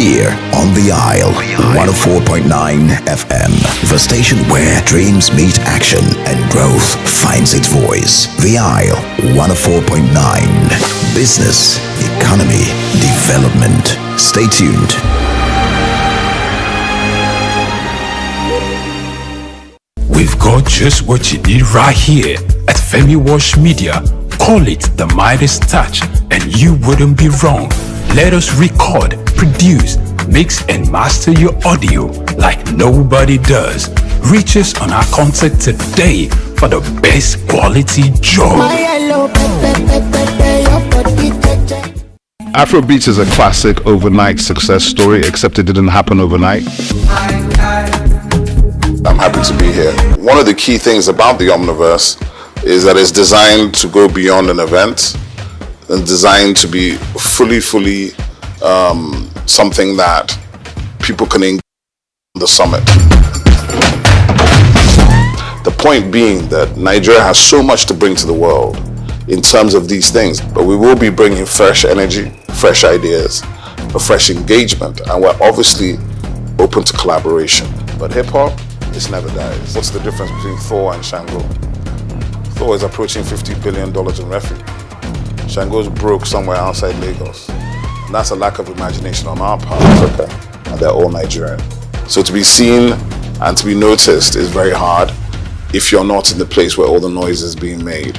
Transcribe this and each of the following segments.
here on The Isle, 104.9 FM, the station where dreams meet action and growth finds its voice. The Isle, 104.9. Business, economy, development. Stay tuned. We've got just what you need right here at Femi Wash Media. Call it the Midas Touch and you wouldn't be wrong. Let us record, produce, mix and master your audio like nobody does. Reach us on our contact today for the best quality job. Afrobeats is a classic overnight success story, except it didn't happen overnight. I'm happy to be here. One of the key things about the Omniverse is that it's designed to go beyond an event and designed to be fully something that people can engage in the summit. The point being that Nigeria has so much to bring to the world in terms of these things, but we will be bringing fresh energy, fresh ideas, a fresh engagement, and we're obviously open to collaboration. But hip-hop, this never dies. What's the difference between Thor and Shango? Thor is approaching $50 billion in revenue. Shango's broke somewhere outside Lagos. And that's a lack of imagination on our part, Africa, and they're all Nigerian. So to be seen and to be noticed is very hard if you're not in the place where all the noise is being made.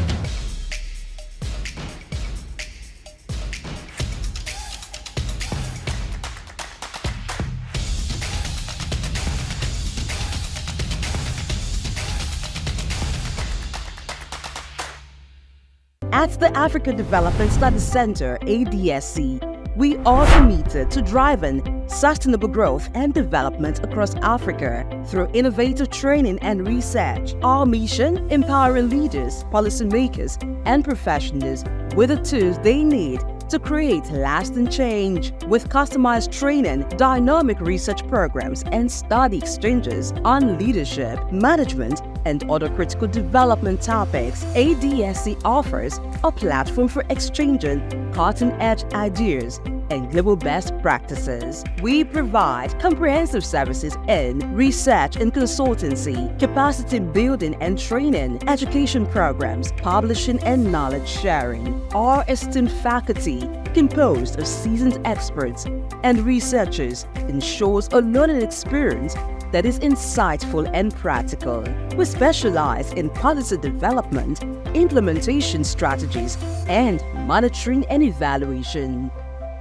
At the Africa Development Studies Center, ADSC, we are committed to driving sustainable growth and development across Africa through innovative training and research. Our mission: empowering leaders, policymakers, and professionals with the tools they need to create lasting change. With customized training, dynamic research programs, and study exchanges on leadership, management, and other critical development topics, ADSC offers a platform for exchanging cutting-edge ideas and global best practices. We provide comprehensive services in research and consultancy, capacity building and training, education programs, publishing and knowledge sharing. Our esteemed faculty, composed of seasoned experts and researchers, ensures a learning experience that is insightful and practical. We specialize in policy development, implementation strategies, and monitoring and evaluation.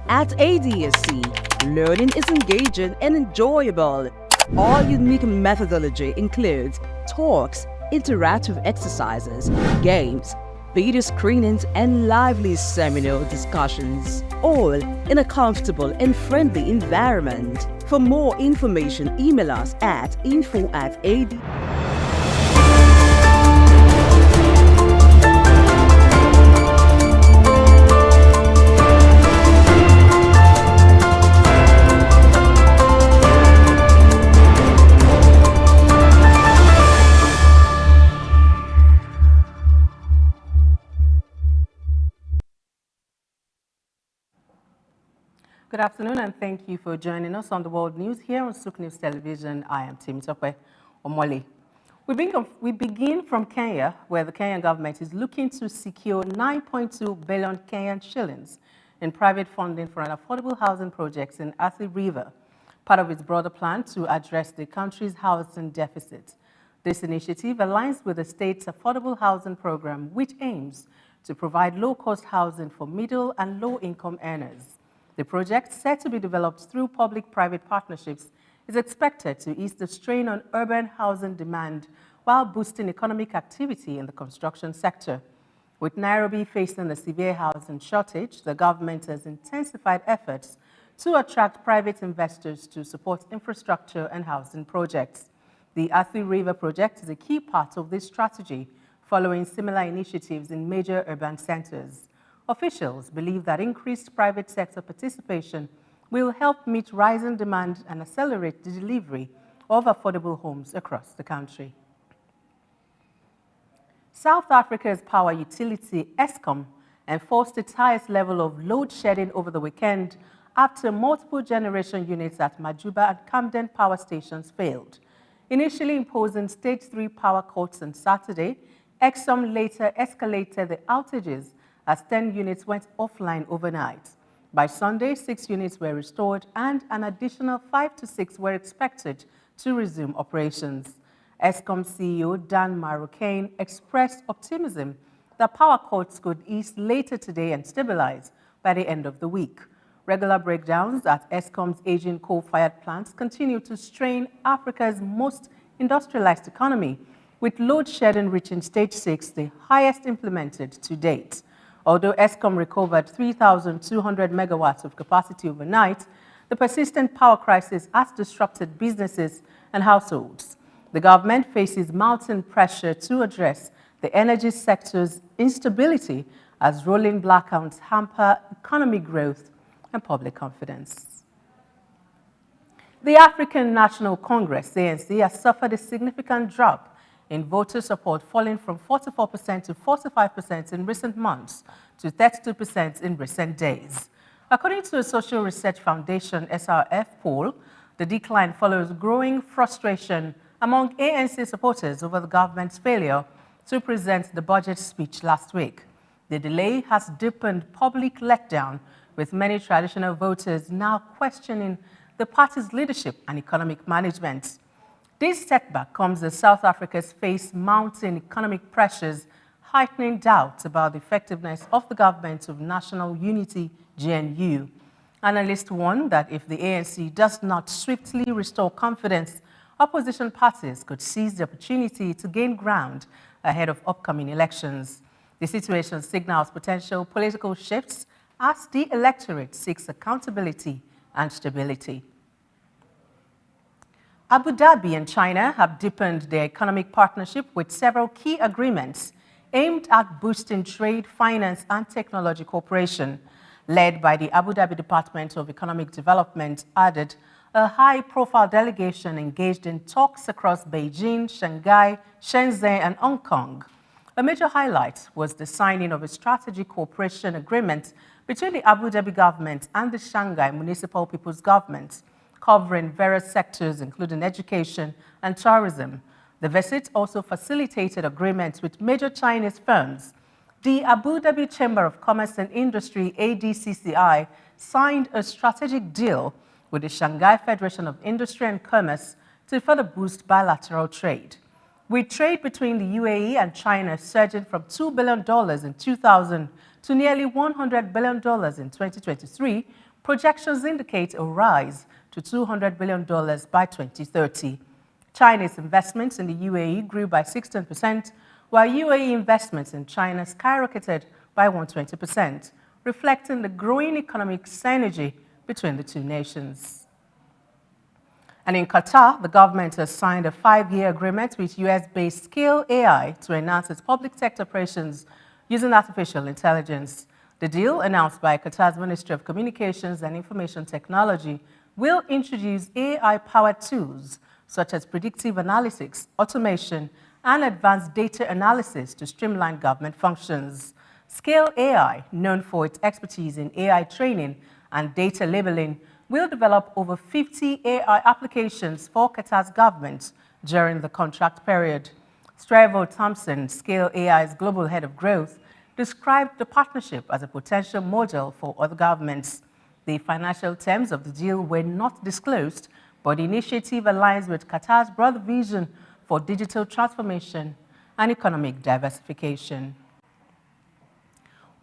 At ADSC, learning is engaging and enjoyable. Our unique methodology includes talks, interactive exercises, games, video screenings, and lively seminar discussions, all in a comfortable and friendly environment. For more information, email us at info@ad. Good afternoon, and thank you for joining us on the World News here on Souq News Television. I am Timitope Omole. We begin from Kenya, where the Kenyan government is looking to secure 9.2 billion Kenyan shillings in private funding for an affordable housing project in Athi River, part of its broader plan to address the country's housing deficit. This initiative aligns with the state's affordable housing program, which aims to provide low-cost housing for middle and low-income earners. The project, set to be developed through public-private partnerships, is expected to ease the strain on urban housing demand while boosting economic activity in the construction sector. With Nairobi facing a severe housing shortage, the government has intensified efforts to attract private investors to support infrastructure and housing projects. The Athi River project is a key part of this strategy, following similar initiatives in major urban centers. Officials believe that increased private sector participation will help meet rising demand and accelerate the delivery of affordable homes across the country. South Africa's power utility, Eskom, enforced its highest level of load shedding over the weekend after multiple generation units at Majuba and Camden power stations failed. Initially imposing stage 3 power cuts on Saturday, Exxon later escalated the outages as 10 units went offline overnight. By Sunday, 6 units were restored and an additional 5 to 6 were expected to resume operations. Eskom CEO Dan Marokane expressed optimism that power cuts could ease later today and stabilize by the end of the week. Regular breakdowns at Eskom's aging coal-fired plants continue to strain Africa's most industrialized economy, with load shedding reaching stage 6, the highest implemented to date. Although Eskom recovered 3,200 megawatts of capacity overnight, the persistent power crisis has disrupted businesses and households. The government faces mounting pressure to address the energy sector's instability as rolling blackouts hamper economic growth and public confidence. The African National Congress, ANC, has suffered a significant drop in voter support, falling from 44% to 45% in recent months to 32% in recent days. According to a Social Research Foundation SRF poll, the decline follows growing frustration among ANC supporters over the government's failure to present the budget speech last week. The delay has deepened public letdown, with many traditional voters now questioning the party's leadership and economic management. This setback comes as South Africa's face mounting economic pressures, heightening doubts about the effectiveness of the Government of National Unity, GNU. Analysts warn that if the ANC does not swiftly restore confidence, opposition parties could seize the opportunity to gain ground ahead of upcoming elections. The situation signals potential political shifts as the electorate seeks accountability and stability. Abu Dhabi and China have deepened their economic partnership with several key agreements aimed at boosting trade, finance, and technology cooperation. Led by the Abu Dhabi Department of Economic Development, added a high-profile delegation engaged in talks across Beijing, Shanghai, Shenzhen, and Hong Kong. A major highlight was the signing of a strategic cooperation agreement between the Abu Dhabi government and the Shanghai Municipal People's Government, covering various sectors including education and tourism. The visit also facilitated agreements with major Chinese firms. The Abu Dhabi Chamber of Commerce and Industry, ADCCI, signed a strategic deal with the Shanghai Federation of Industry and Commerce to further boost bilateral trade. With trade between the UAE and China surging from $2 billion in 2000 to nearly $100 billion in 2023, projections indicate a rise to $200 billion by 2030. Chinese investments in the UAE grew by 16%, while UAE investments in China skyrocketed by 120%, reflecting the growing economic synergy between the two nations. And in Qatar, the government has signed a 5-year agreement with US-based Scale AI to enhance its public sector operations using artificial intelligence. The deal, announced by Qatar's Ministry of Communications and Information Technology, will introduce AI-powered tools such as predictive analytics, automation, and advanced data analysis to streamline government functions. Scale AI, known for its expertise in AI training and data labeling, will develop over 50 AI applications for Qatar's government during the contract period. Stravo Thompson, Scale AI's global head of growth, described the partnership as a potential model for other governments. The financial terms of the deal were not disclosed, but the initiative aligns with Qatar's broader vision for digital transformation and economic diversification.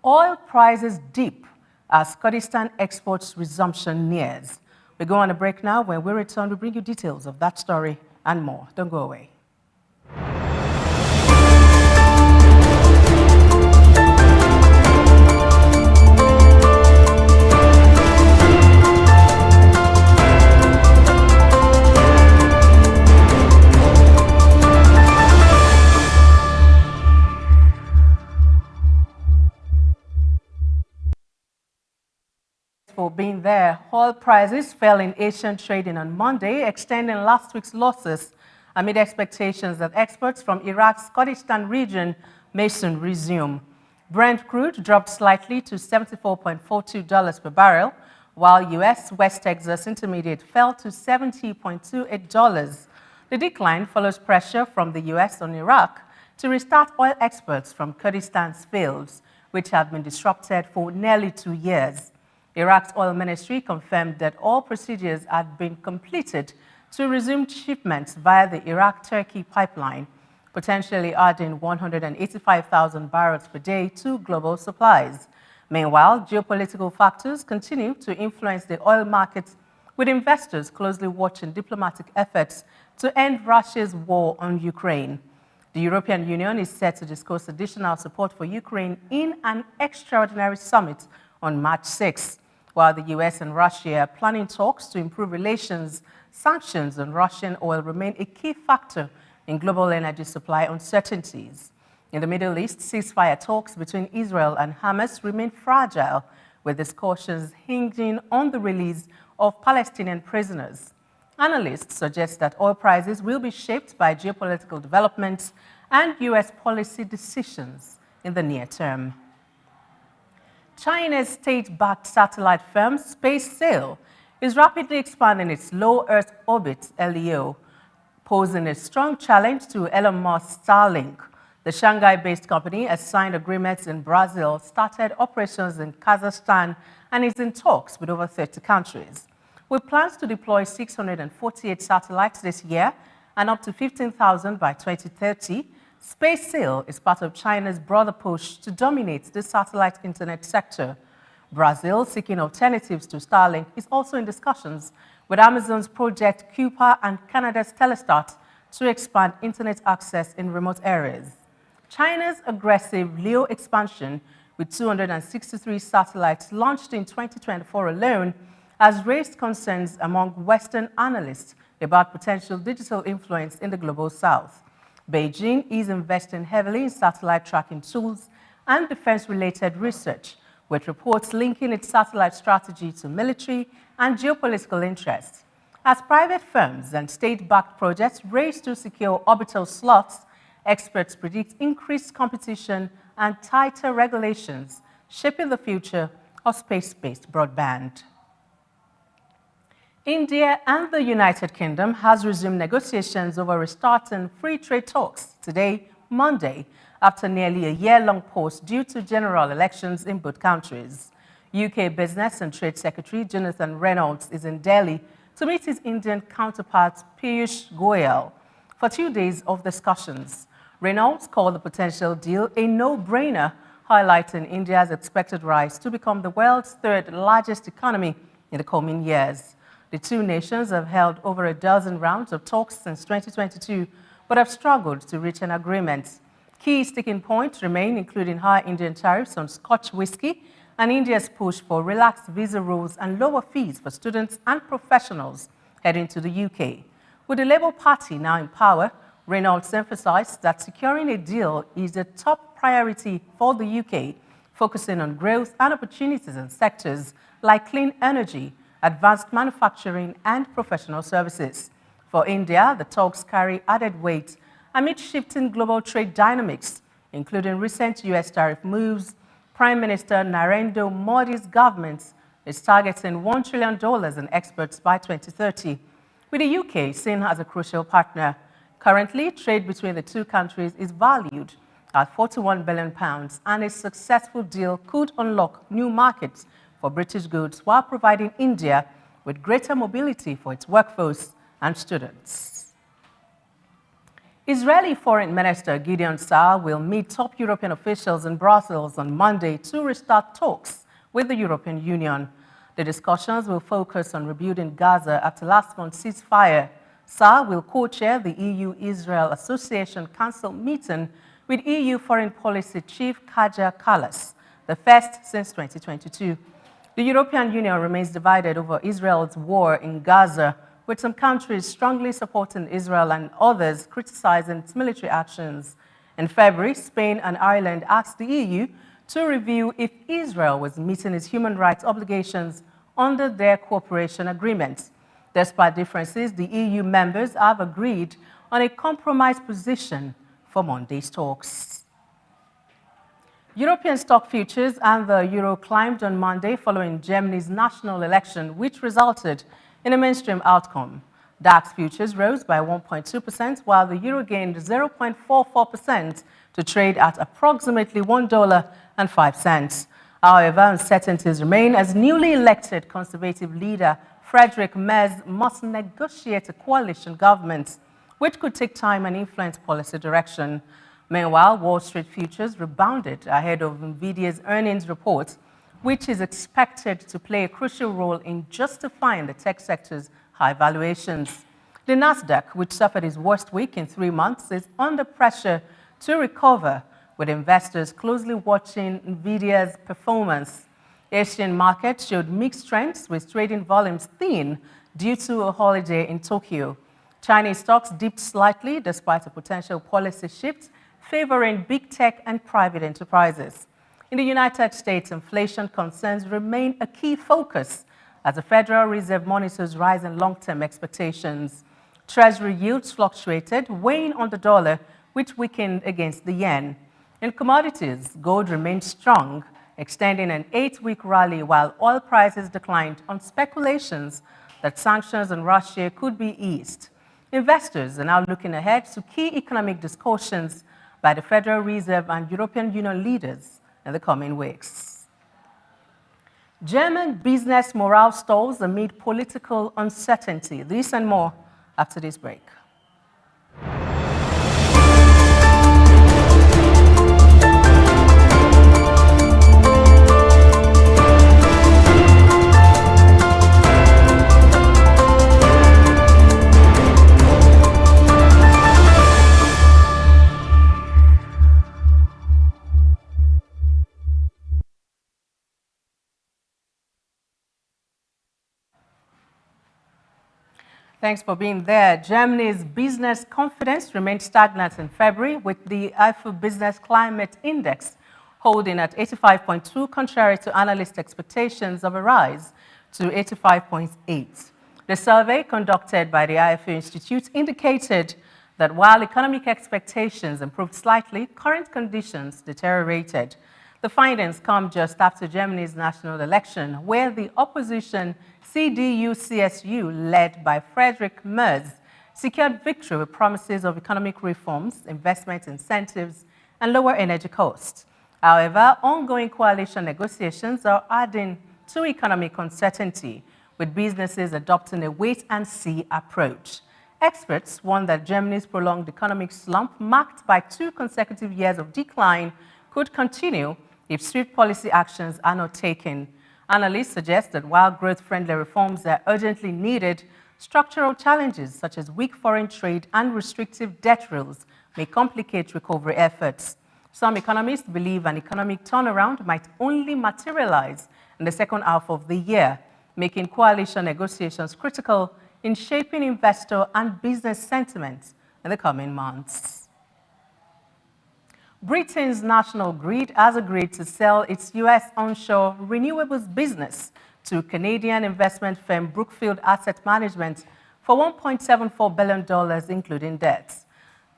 Oil prices dip as Kurdistan exports resumption nears. We go on a break now. When we return, we bring you details of that story and more. Don't go away. For being there. Oil prices fell in Asian trading on Monday, extending last week's losses amid expectations that exports from Iraq's Kurdistan region may soon resume. Brent crude dropped slightly to $74.42 per barrel, while U.S. West Texas Intermediate fell to $70.28. The decline follows pressure from the U.S. on Iraq to restart oil exports from Kurdistan's fields, which had been disrupted for nearly 2 years. Iraq's oil ministry confirmed that all procedures had been completed to resume shipments via the Iraq-Turkey pipeline, potentially adding 185,000 barrels per day to global supplies. Meanwhile, geopolitical factors continue to influence the oil markets, with investors closely watching diplomatic efforts to end Russia's war on Ukraine. The European Union is set to discuss additional support for Ukraine in an extraordinary summit on March 6, while the US and Russia are planning talks to improve relations. Sanctions on Russian oil remain a key factor in global energy supply uncertainties. In the Middle East, ceasefire talks between Israel and Hamas remain fragile, with discussions hinging on the release of Palestinian prisoners. Analysts suggest that oil prices will be shaped by geopolitical developments and U.S. policy decisions in the near term. China's state-backed satellite firm Souq is rapidly expanding its low Earth orbit (LEO), posing a strong challenge to Elon Musk's Starlink. The Shanghai-based company has signed agreements in Brazil, started operations in Kazakhstan, and is in talks with over 30 countries. With plans to deploy 648 satellites this year and up to 15,000 by 2030, Souq is part of China's broader push to dominate the satellite internet sector. Brazil, seeking alternatives to Starlink, is also in discussions with Amazon's Project Kuiper and Canada's Telesat to expand internet access in remote areas. China's aggressive LEO expansion, with 263 satellites launched in 2024 alone, has raised concerns among Western analysts about potential digital influence in the global south. Beijing is investing heavily in satellite tracking tools and defense-related research, with reports linking its satellite strategy to military and geopolitical interests. As private firms and state-backed projects race to secure orbital slots, experts predict increased competition and tighter regulations, shaping the future of space-based broadband. India and the United Kingdom has resumed negotiations over restarting free trade talks today, Monday, after nearly a year-long pause due to general elections in both countries. UK Business and Trade Secretary Jonathan Reynolds is in Delhi to meet his Indian counterpart Piyush Goyal for 2 days of discussions. Reynolds called the potential deal a no-brainer, highlighting India's expected rise to become the world's third largest economy in the coming years. The two nations have held over a dozen rounds of talks since 2022, but have struggled to reach an agreement. Key sticking points remain, including high Indian tariffs on Scotch whisky and India's push for relaxed visa rules and lower fees for students and professionals heading to the UK. With the Labour Party now in power, Reynolds emphasized that securing a deal is a top priority for the UK, focusing on growth and opportunities in sectors like clean energy, advanced manufacturing, and professional services. For India, the talks carry added weight amid shifting global trade dynamics, including recent U.S. tariff moves. Prime Minister Narendra Modi's government is targeting $1 trillion in exports by 2030, with the UK seen as a crucial partner. Currently, trade between the two countries is valued at £41 billion, and a successful deal could unlock new markets for British goods while providing India with greater mobility for its workforce and students. Israeli Foreign Minister Gideon Saar will meet top European officials in Brussels on Monday to restart talks with the European Union. The discussions will focus on rebuilding Gaza after last month's ceasefire. Saar will co-chair the EU-Israel Association Council meeting with EU Foreign Policy Chief Kaja Kallas, the first since 2022. The European Union remains divided over Israel's war in Gaza, with some countries strongly supporting Israel and others criticizing its military actions. In February, Spain and Ireland asked the EU to review if Israel was meeting its human rights obligations under their cooperation agreement. Despite differences, the EU members have agreed on a compromise position for Monday's talks. European stock futures and the euro climbed on Monday following Germany's national election, which resulted in a mainstream outcome. DAX futures rose by 1.2%, while the euro gained 0.44% to trade at approximately $1.05. However, uncertainties remain as newly elected conservative leader Friedrich Merz must negotiate a coalition government, which could take time and influence policy direction. Meanwhile, Wall Street futures rebounded ahead of Nvidia's earnings report, which is expected to play a crucial role in justifying the tech sector's high valuations. The Nasdaq, which suffered its worst week in 3 months, is under pressure to recover, with investors closely watching Nvidia's performance. Asian markets showed mixed trends, with trading volumes thin due to a holiday in Tokyo. Chinese stocks dipped slightly despite a potential policy shift favoring big tech and private enterprises. In the United States, inflation concerns remain a key focus as the Federal Reserve monitors rising long-term expectations. Treasury yields fluctuated, weighing on the dollar, which weakened against the yen. In commodities, gold remained strong, extending an 8-week rally while oil prices declined on speculations that sanctions on Russia could be eased. Investors are now looking ahead to key economic discussions by the Federal Reserve and European Union leaders in the coming weeks. German business morale stalls amid political uncertainty. This and more after this break. Thanks for being there. Germany's business confidence remained stagnant in February, with the IFO Business Climate Index holding at 85.2, contrary to analyst expectations of a rise to 85.8. The survey conducted by the IFO Institute indicated that while economic expectations improved slightly, current conditions deteriorated. The findings come just after Germany's national election, where the opposition CDU-CSU, led by Friedrich Merz, secured victory with promises of economic reforms, investment incentives, and lower energy costs. However, ongoing coalition negotiations are adding to economic uncertainty, with businesses adopting a wait-and-see approach. Experts warn that Germany's prolonged economic slump, marked by 2 consecutive years of decline, could continue if swift policy actions are not taken. Analysts suggest that while growth-friendly reforms are urgently needed, structural challenges such as weak foreign trade and restrictive debt rules may complicate recovery efforts. Some economists believe an economic turnaround might only materialize in the second half of the year, making coalition negotiations critical in shaping investor and business sentiment in the coming months. Britain's National Grid has agreed to sell its U.S. onshore renewables business to Canadian investment firm Brookfield Asset Management for $1.74 billion, including debts.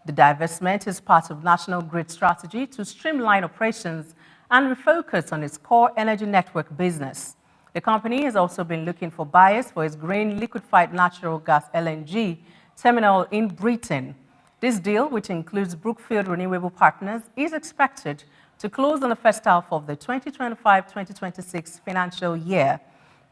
The divestment is part of National Grid's strategy to streamline operations and refocus on its core energy network business. The company has also been looking for buyers for its Grain liquefied natural gas (LNG) terminal in Britain. This deal, which includes Brookfield Renewable Partners, is expected to close in the first half of the 2025-2026 financial year,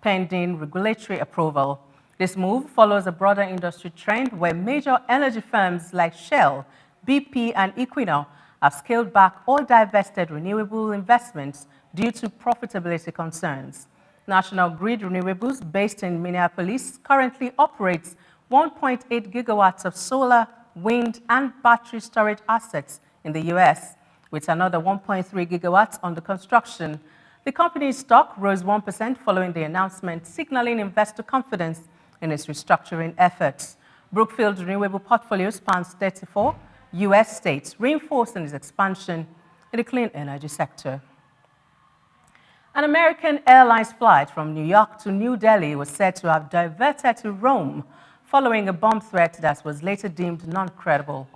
pending regulatory approval. This move follows a broader industry trend where major energy firms like Shell, BP, and Equinor have scaled back or divested renewable investments due to profitability concerns. National Grid Renewables, based in Minneapolis, currently operates 1.8 gigawatts of solar, wind, and battery storage assets in the U.S., with another 1.3 gigawatts under construction. The company's stock rose 1% following the announcement, signaling investor confidence in its restructuring efforts. Brookfield's renewable portfolio spans 34 U.S. states, reinforcing its expansion in the clean energy sector. An American Airlines flight from New York to New Delhi was said to have diverted to Rome following a bomb threat that was later deemed non-credible.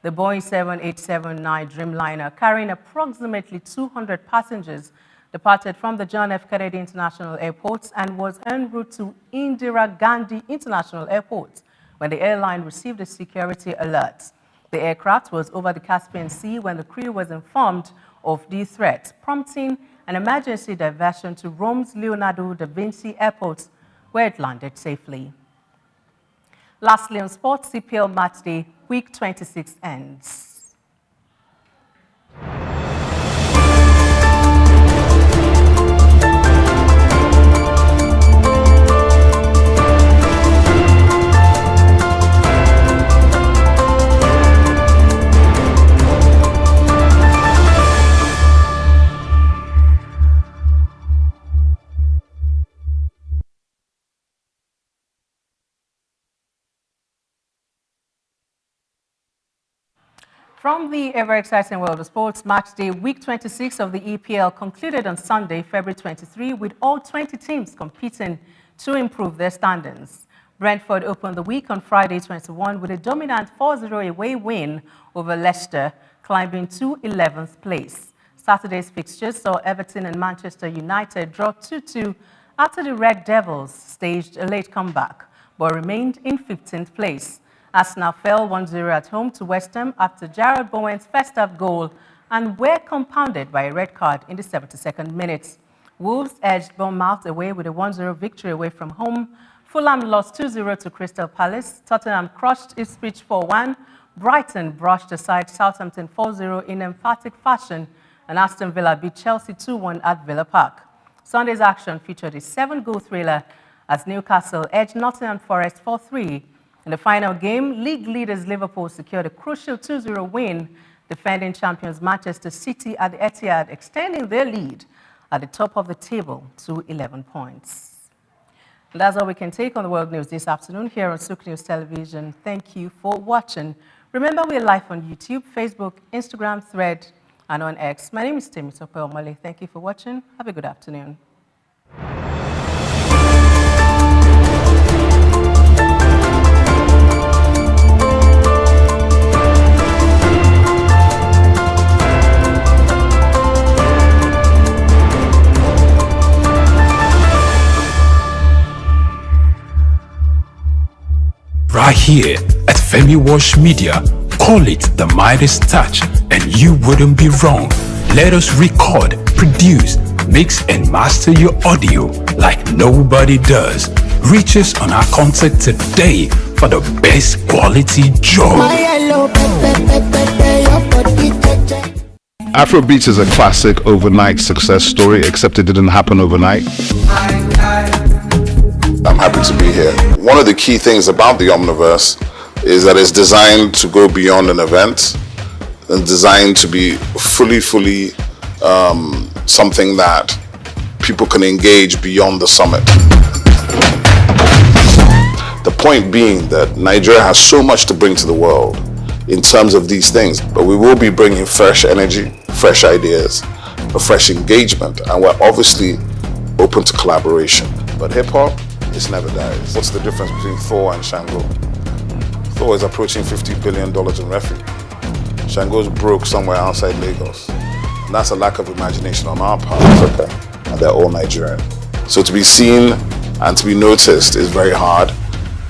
The Boeing 787-9 Dreamliner, carrying approximately 200 passengers, departed from the John F. Kennedy International Airport and was en route to Indira Gandhi International Airport when the airline received a security alert. The aircraft was over the Caspian Sea when the crew was informed of the threat, prompting an emergency diversion to Rome's Leonardo da Vinci Airport, where it landed safely. Lastly, on sports, CPL Matchday Week 26 ends. From the ever-exciting world of sports, Matchday Week 26 of the EPL concluded on Sunday, February 23, with all 20 teams competing to improve their standings. Brentford opened the week on Friday 21 with a dominant 4-0 away win over Leicester, climbing to 11th place. Saturday's fixtures saw Everton and Manchester United draw 2-2 after the Red Devils staged a late comeback, but remained in 15th place. Arsenal fell 1-0 at home to West Ham after Jarrod Bowen's first-half goal and were compounded by a red card in the 72nd minute. Wolves edged Bournemouth away with a 1-0 victory away from home. Fulham lost 2-0 to Crystal Palace. Tottenham crushed Ipswich 4-1. Brighton brushed aside Southampton 4-0 in emphatic fashion, and Aston Villa beat Chelsea 2-1 at Villa Park. Sunday's action featured a 7-goal thriller as Newcastle edged Nottingham Forest 4-3. In the final game, league leaders Liverpool secured a crucial 2-0 win, defending champions Manchester City at the Etihad, extending their lead at the top of the table to 11 points. And that's all we can take on the world news this afternoon here on Souq News Television. Thank you for watching. Remember, we're live on YouTube, Facebook, Instagram, Thread, and on X. My name is Temitope. Thank you for watching. Have a good afternoon. Right here at Femi Wash Media, call it the Midas touch and you wouldn't be wrong. Let us record, produce, mix and master your audio like nobody does. Reach us on our contact today for the best quality job. Afrobeats is a classic overnight success story, except it didn't happen overnight. I'm happy to be here. One of the key things about the Omniverse is that it's designed to go beyond an event and designed to be fully something that people can engage beyond the summit. The point being that Nigeria has so much to bring to the world in terms of these things, but we will be bringing fresh energy, fresh ideas, a fresh engagement, and we're obviously open to collaboration. But hip-hop, it never dies. What's the difference between Thor and Shango? Thor is approaching $50 billion in revenue. Shango's broke somewhere outside Lagos. And that's a lack of imagination on our part, Africa, and they're all Nigerian. So to be seen and to be noticed is very hard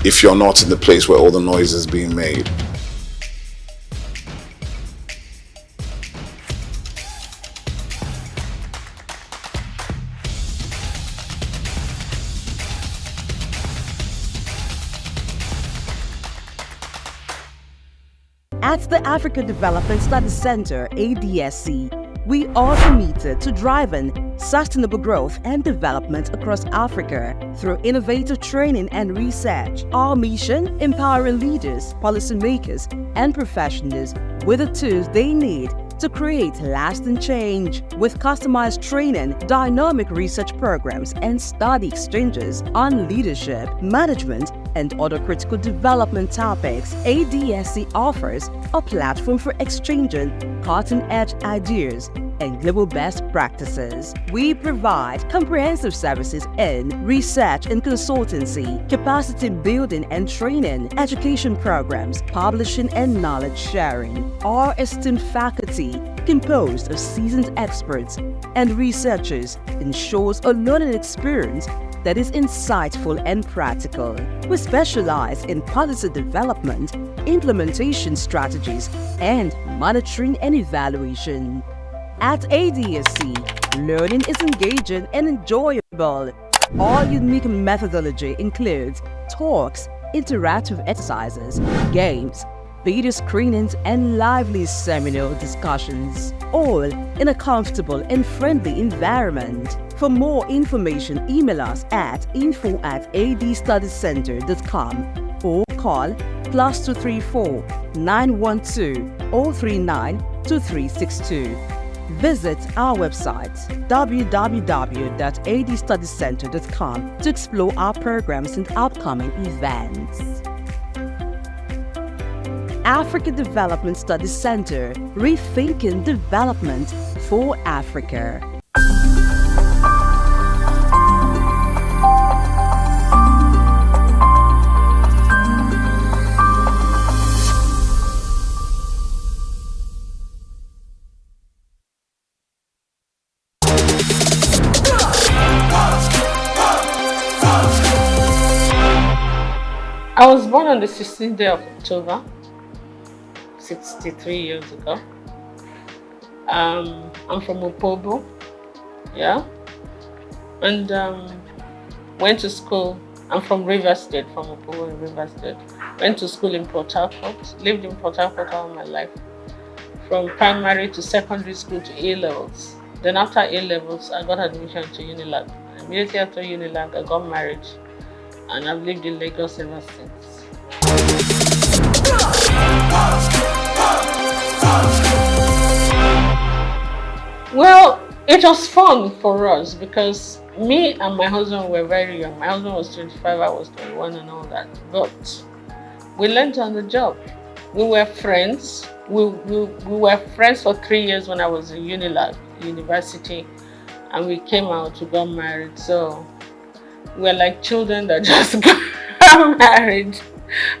if you're not in the place where all the noise is being made. At the Africa Development Studies Center, ADSC, we are committed to driving sustainable growth and development across Africa through innovative training and research. Our mission, empowering leaders, policymakers, and professionals with the tools they need to create lasting change. With customized training, dynamic research programs, and study exchanges on leadership, management, and other critical development topics, ADSC offers a platform for exchanging cutting-edge ideas, and global best practices. We provide comprehensive services in research and consultancy, capacity building and training, education programs, publishing and knowledge sharing. Our esteemed faculty, composed of seasoned experts and researchers, ensures a learning experience that is insightful and practical. We specialize in policy development, implementation strategies, and monitoring and evaluation. At ADSC, learning is engaging and enjoyable. Our unique methodology includes talks, interactive exercises, games, video screenings, and lively seminar discussions, all in a comfortable and friendly environment. For more information, email us at info@adstudiescenter.com or call +234 912 039 2362. Visit our website www.adstudiescenter.com to explore our programs and upcoming events. Africa Development Studies Center, rethinking development for Africa. I was born on the 16th day of October, 63 years ago. I'm from Opobo, yeah, and went to school. I'm from Rivers State, from Opobo in Rivers State. Went to school in Port Harcourt, lived in Port Harcourt all my life, from primary to secondary school to A-levels. Then after A-levels, I got admission to Unilag. Immediately after Unilag, I got married, and I've lived in Lagos ever since. Well, it was fun for us because me and my husband were very young. My husband was 25, I was 21 and all that. But we learned on the job. We were friends. We were friends for 3 years when I was in Unilag, university, and we came out, we got married. So we're like children that just got married.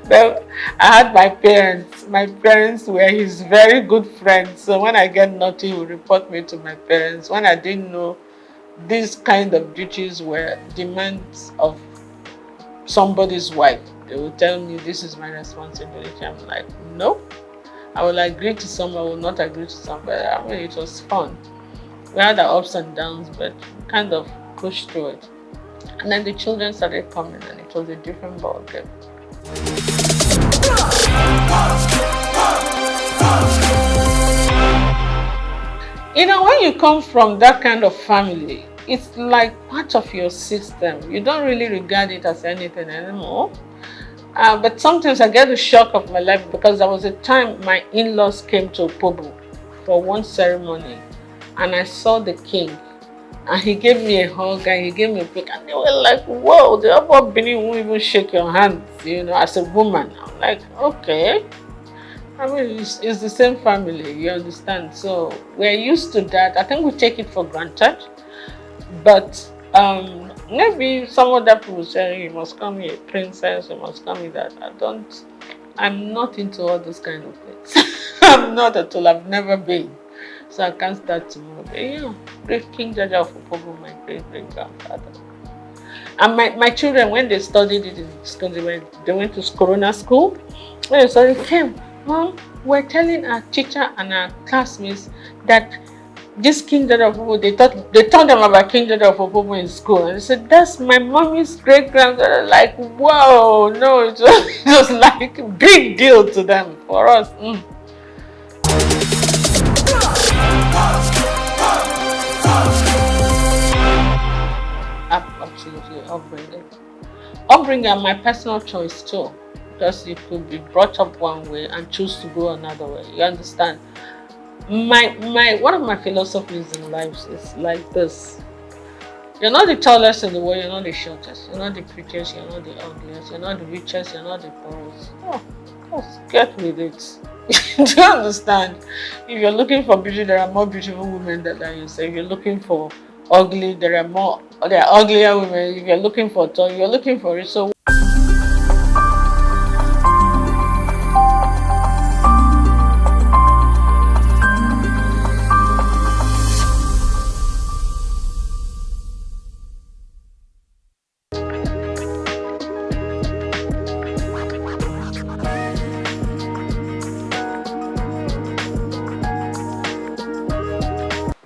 But I had my parents. My parents were his very good friends. So when I get naughty, he would report me to my parents. When I didn't know these kind of duties were demands of somebody's wife, they would tell me this is my responsibility. I'm like, no. I will agree to some, I will not agree to some. But I mean, it was fun. We had our ups and downs, but we kind of pushed through it. And then the children started coming, and it was a different ballgame. You know, when you come from that kind of family, it's like part of your system. You don't really regard it as anything anymore. But sometimes I get the shock of my life because there was a time my in-laws came to Opobo for one ceremony, and I saw the king. And he gave me a hug and he gave me a pick, and they were like, whoa, the upper Bini won't even shake your hand, you know, as a woman. I'm like, okay. I mean, it's the same family, you understand? So we're used to that. I think we take it for granted. But maybe some other people say, you must call me a princess, you must call me that. I'm not into all those kind of things. I'm not at all, I've never been. So I can't start tomorrow. But yeah, great King Jaja of Opobo, my great-great-grandfather. And my children, when they studied it in school, they went to Corona school. When they studied, came, Mom, we're telling our teacher and our classmates that this King Jaja of Opobo, they taught them about King Jaja of Opobo in school. And they said, that's my mommy's great-grandfather. Like, whoa, no, it was like a big deal to them. For us, Absolutely, upbringing and my personal choice too, because you could be brought up one way and choose to go another way. You understand? One of my philosophies in life is like this: you're not the tallest in the world, you're not the shortest, you're not the prettiest, you're not the ugliest, you're not the richest, you're not the poorest. Oh, just get with it. Do you understand? If you're looking for beauty, there are more beautiful women than you. So if you're looking for ugly, there are uglier women. If you're looking for tall, you're looking for it. So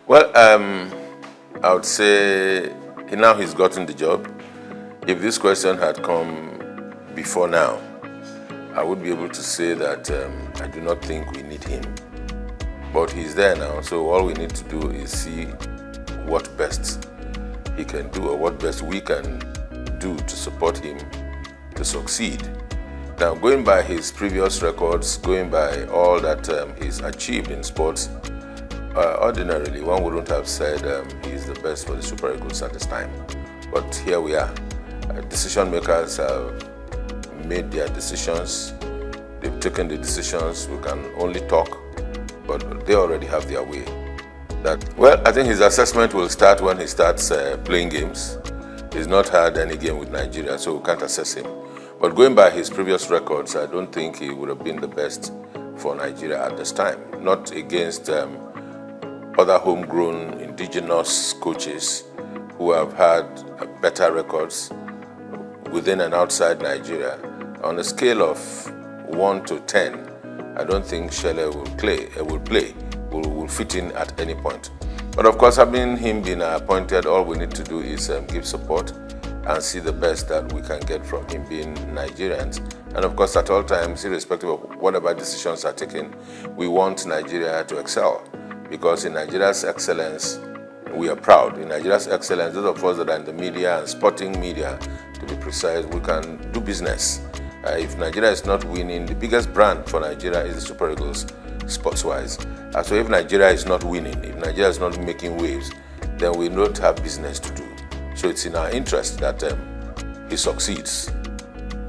Well, I would say now he's gotten the job. If this question had come before now, I would be able to say that I do not think we need him. But he's there now, so all we need to do is see what best he can do or what best we can do to support him to succeed. Now, going by his previous records, going by all that he's achieved in sports, ordinarily, one wouldn't have said he's the best for the Super Eagles at this time. But here we are. Decision makers have made their decisions. They've taken the decisions. We can only talk, but they already have their way. Well, I think his assessment will start when he starts playing games. He's not had any game with Nigeria, so we can't assess him. But going by his previous records, I don't think he would have been the best for Nigeria at this time. Not against other homegrown indigenous coaches who have had better records within and outside Nigeria. On a scale of 1 to 10, I don't think Shele will fit in at any point. But of course, having him been appointed, all we need to do is give support and see the best that we can get from him, being Nigerians. And of course, at all times, irrespective of whatever decisions are taken, we want Nigeria to excel. Because in Nigeria's excellence, we are proud. In Nigeria's excellence, those of us that are in the media and sporting media, to be precise, we can do business. If Nigeria is not winning, the biggest brand for Nigeria is the Super Eagles, sports-wise. So if Nigeria is not winning, if Nigeria is not making waves, then we don't have business to do. So it's in our interest that he succeeds.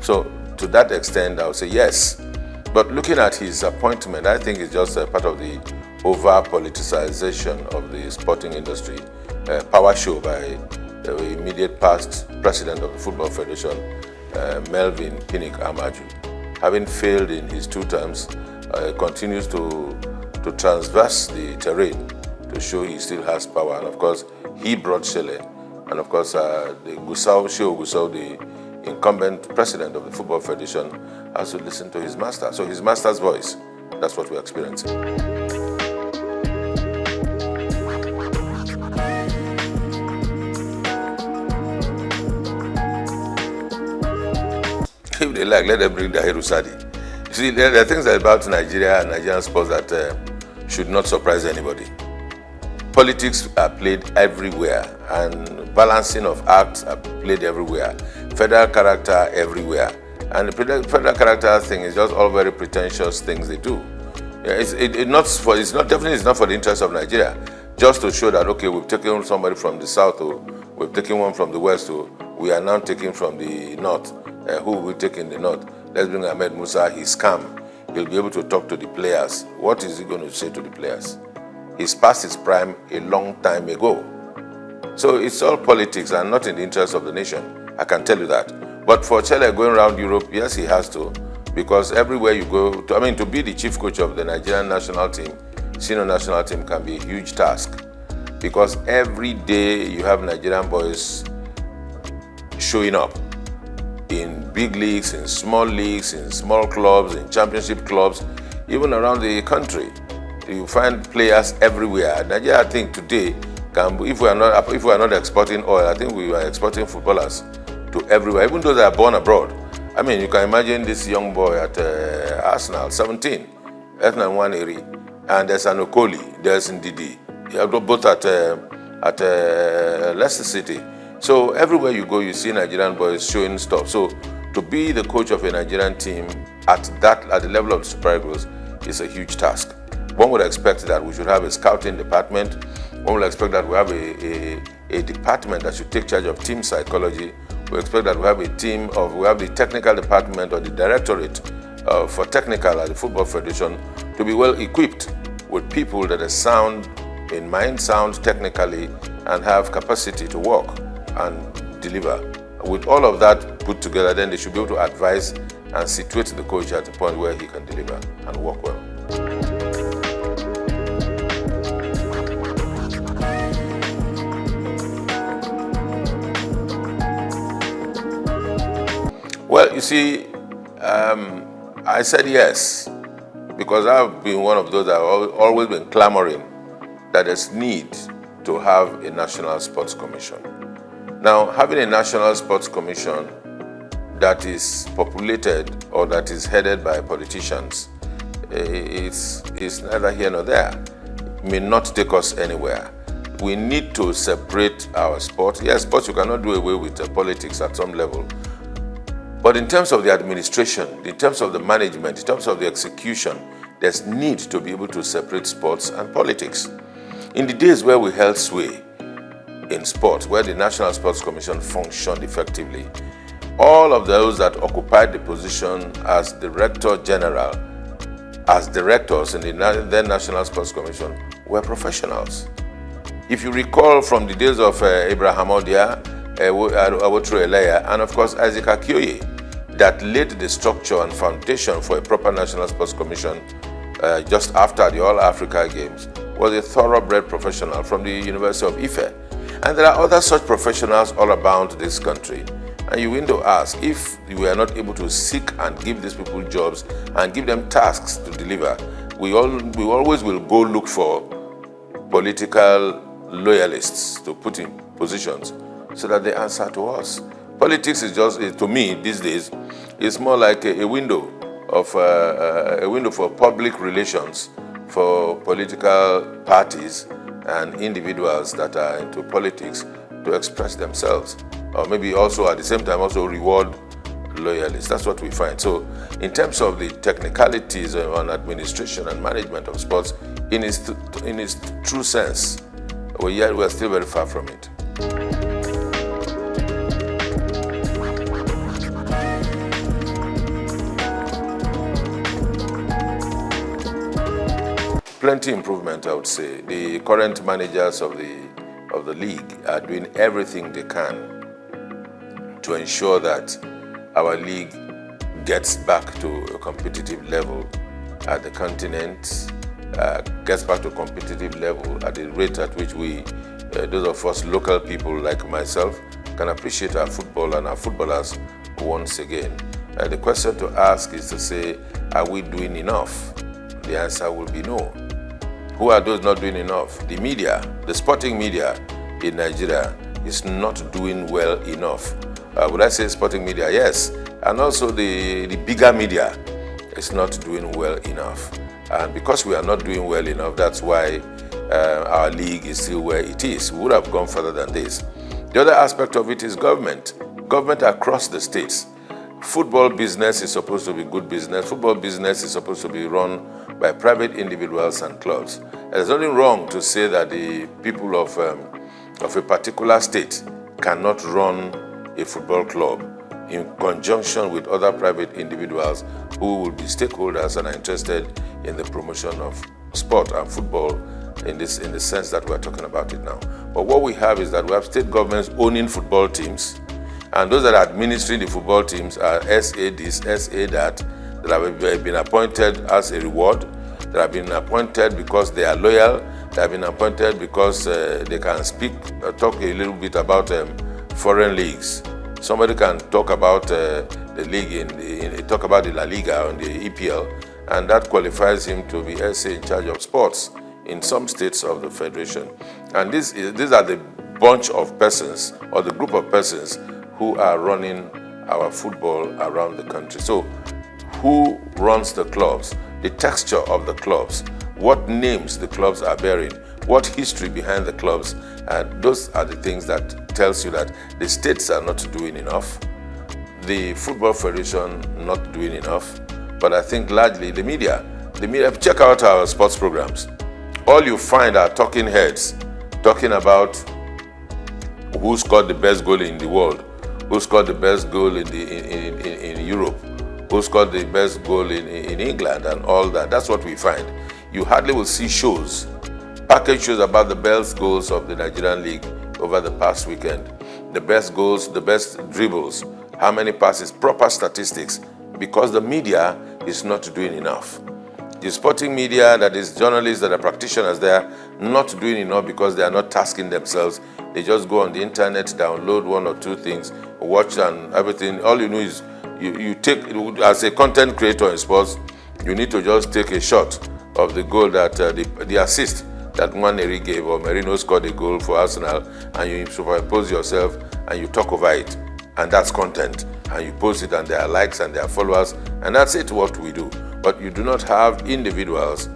So to that extent, I would say yes. But looking at his appointment, I think it's just a part of the over-politicization of the sporting industry, power show by the immediate past president of the Football Federation, Melvin Pinnick Amaju. Having failed in his 2 terms, continues to transverse the terrain to show he still has power. And of course, he brought Shele. And of course, the Shehu Gusau, the incumbent president of the Football Federation, has to listen to his master. So his master's voice, that's what we're experiencing. If they like, let them bring the Sadi. You see, there are things about Nigeria and Nigerian sports that should not surprise anybody. Politics are played everywhere, and balancing of acts are played everywhere. Federal character everywhere. And the federal character thing is just all very pretentious things they do. It's not for the interest of Nigeria. Just to show that, okay, we've taken somebody from the south, or we've taken one from the west, or we are now taking from the north. Who will take in the north? Let's bring Ahmed Musa. He's calm. He'll be able to talk to the players. What is he going to say to the players? He's past his prime a long time ago. So it's all politics and not in the interest of the nation. I can tell you that. But for Chele going around Europe, yes, he has to. Because everywhere you go, to be the chief coach of the Nigerian national team, senior national team, can be a huge task. Because every day you have Nigerian boys showing up in big leagues, in small clubs, in championship clubs, even around the country. You find players everywhere. Nigeria, I think today, if we are not exporting oil, I think we are exporting footballers to everywhere, even those that are born abroad. I mean, you can imagine this young boy at Arsenal, 17, Ethnan Nwaneri, and there's an Okoli, there's Ndidi, both at Leicester City. So everywhere you go, you see Nigerian boys showing stuff. So to be the coach of a Nigerian team at the level of the Super Eagles is a huge task. One would expect that we should have a scouting department. One would expect that we have a department that should take charge of team psychology. We expect that we have the technical department or the directorate for technical at the Football Federation to be well equipped with people that are sound in mind, sound technically, and have capacity to work and deliver. With all of that put together, then they should be able to advise and situate the coach at a point where he can deliver and work well. Well, you see, I said yes, because I've been one of those that have always been clamoring that there's need to have a National Sports Commission. Now, having a National Sports Commission that is populated or that is headed by politicians, it's neither here nor there. It may not take us anywhere. We need to separate our sport. Yes, sports you cannot do away with politics at some level. But in terms of the administration, in terms of the management, in terms of the execution, there's need to be able to separate sports and politics. In the days where we held sway in sports, where the National Sports Commission functioned effectively, all of those that occupied the position as Director General, as directors in the then National Sports Commission, were professionals. If you recall from the days of Abraham Odia, Awotro Eleya, and of course Isaac Akioye, that laid the structure and foundation for a proper National Sports Commission just after the All-Africa Games, was a thoroughbred professional from the University of Ife. And there are other such professionals all about this country. And you want to ask, if we are not able to seek and give these people jobs and give them tasks to deliver, we always will go look for political loyalists to put in positions so that they answer to us. Politics is just, to me these days, it's more like a window for public relations for political parties and individuals that are into politics to express themselves, or maybe also at the same time also reward loyalists. That's what we find. So in terms of the technicalities on administration and management of sports, in its true sense, we're still very far from it. Plenty improvement, I would say. The current managers of the league are doing everything they can to ensure that our league gets back to a competitive level at the continent, gets back to a competitive level at the rate at which we, those of us local people like myself, can appreciate our football and our footballers once again. The question to ask is to say, are we doing enough? The answer will be no. Who are those not doing enough? The media, the sporting media in Nigeria is not doing well enough. Would I say sporting media? Yes. And also the bigger media is not doing well enough. And because we are not doing well enough, that's why our league is still where it is. We would have gone further than this. The other aspect of it is government. Government across the states. Football business is supposed to be good business. Football business is supposed to be run by private individuals and clubs. There's nothing wrong to say that the people of a particular state cannot run a football club in conjunction with other private individuals who will be stakeholders and are interested in the promotion of sport and football in the sense that we're talking about it now. But what we have is that we have state governments owning football teams, and those that are administering the football teams are SA this, SA that have been appointed as a reward, that have been appointed because they are loyal, that have been appointed because they can talk a little bit about foreign leagues. Somebody can talk about the league, talk about the La Liga and the EPL, and that qualifies him to be SA in charge of sports in some states of the federation. And these are the bunch of persons or the group of persons who are running our football around the country. So who runs the clubs, the texture of the clubs, what names the clubs are bearing, what history behind the clubs, and those are the things that tells you that the states are not doing enough, the Football Federation not doing enough, but I think largely the media, check out our sports programs. All you find are talking heads talking about who scored the best goal in the world, who scored the best goal in Europe, who scored the best goal in England and all that. That's what we find. You hardly will see shows, package shows about the best goals of the Nigerian league over the past weekend. The best goals, the best dribbles, how many passes, proper statistics, because the media is not doing enough. The sporting media, that is journalists that are practitioners, they are not doing enough because they are not tasking themselves. They just go on the internet, download one or two things, watch and everything. All you know is you take, as a content creator in sports, you need to just take a shot of the goal that the assist that Nwaneri gave, or Merino scored a goal for Arsenal, and you superimpose yourself and you talk over it, and that's content, and you post it and there are likes and there are followers, and that's it, what we do. But you do not have individuals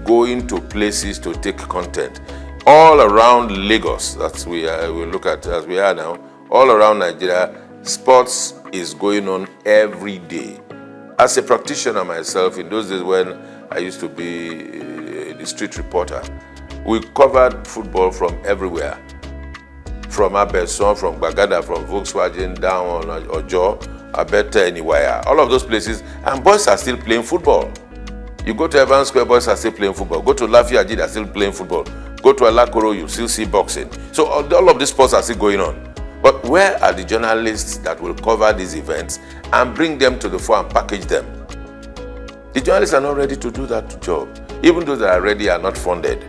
going to places to take content. All around Lagos, that's we look at as we are now, all around Nigeria, sports is going on every day. As a practitioner myself, in those days when I used to be the street reporter, we covered football from everywhere. From Abeson, from Bagada, from Volkswagen, down on Ojo, Abete, anywhere. All of those places, and boys are still playing football. You go to Evans Square, boys are still playing football. Go to Lafayette, they are still playing football. Go to Alakoro, you still see boxing. So all of these sports are still going on. But where are the journalists that will cover these events and bring them to the fore and package them? The journalists are not ready to do that job. Even those that are ready are not funded.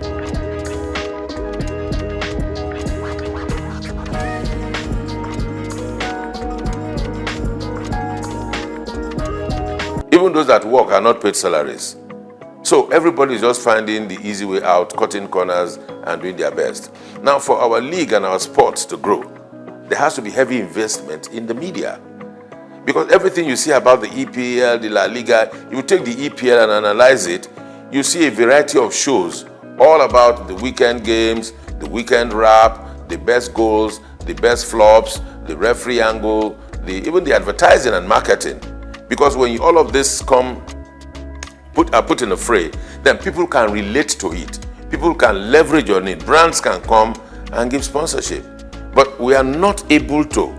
Even those that work are not paid salaries. So everybody is just finding the easy way out, cutting corners and doing their best. Now, for our league and our sports to grow, there has to be heavy investment in the media. Because everything you see about the EPL, the La Liga, you take the EPL and analyze it, you see a variety of shows all about the weekend games, the weekend wrap, the best goals, the best flops, the referee angle, even the advertising and marketing. Because when all of this are put in a fray, then people can relate to it. People can leverage on it. Brands can come and give sponsorship. But we are not able to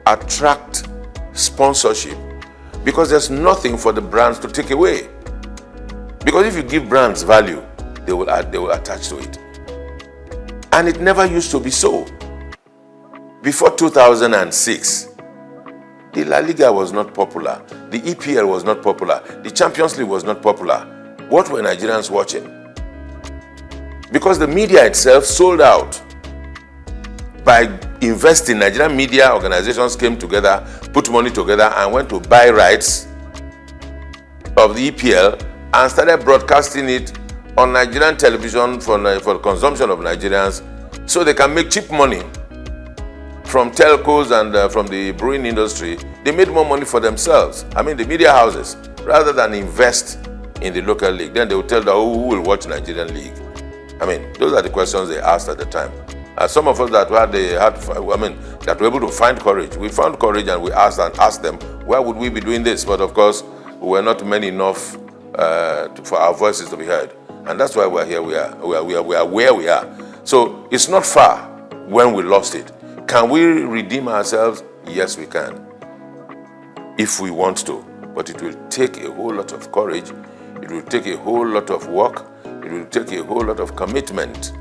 attract sponsorship because there's nothing for the brands to take away. Because if you give brands value, they will attach to it. And it never used to be so. Before 2006, the La Liga was not popular. The EPL was not popular. The Champions League was not popular. What were Nigerians watching? Because the media itself sold out. By investing, Nigerian media organizations came together, put money together, and went to buy rights of the EPL and started broadcasting it on Nigerian television for the consumption of Nigerians, so they can make cheap money. From telcos and from the brewing industry, they made more money for themselves. I mean, the media houses, rather than invest in the local league. Then they will tell them, who will watch Nigerian league? I mean, those are the questions they asked at the time. Some of us that were able to find courage, we found courage and we asked them, why would we be doing this? But of course, we were not many enough for our voices to be heard. And that's why we're here. We are where we are. So it's not far when we lost it. Can we redeem ourselves? Yes, we can. If we want to. But it will take a whole lot of courage. It will take a whole lot of work. It will take a whole lot of commitment.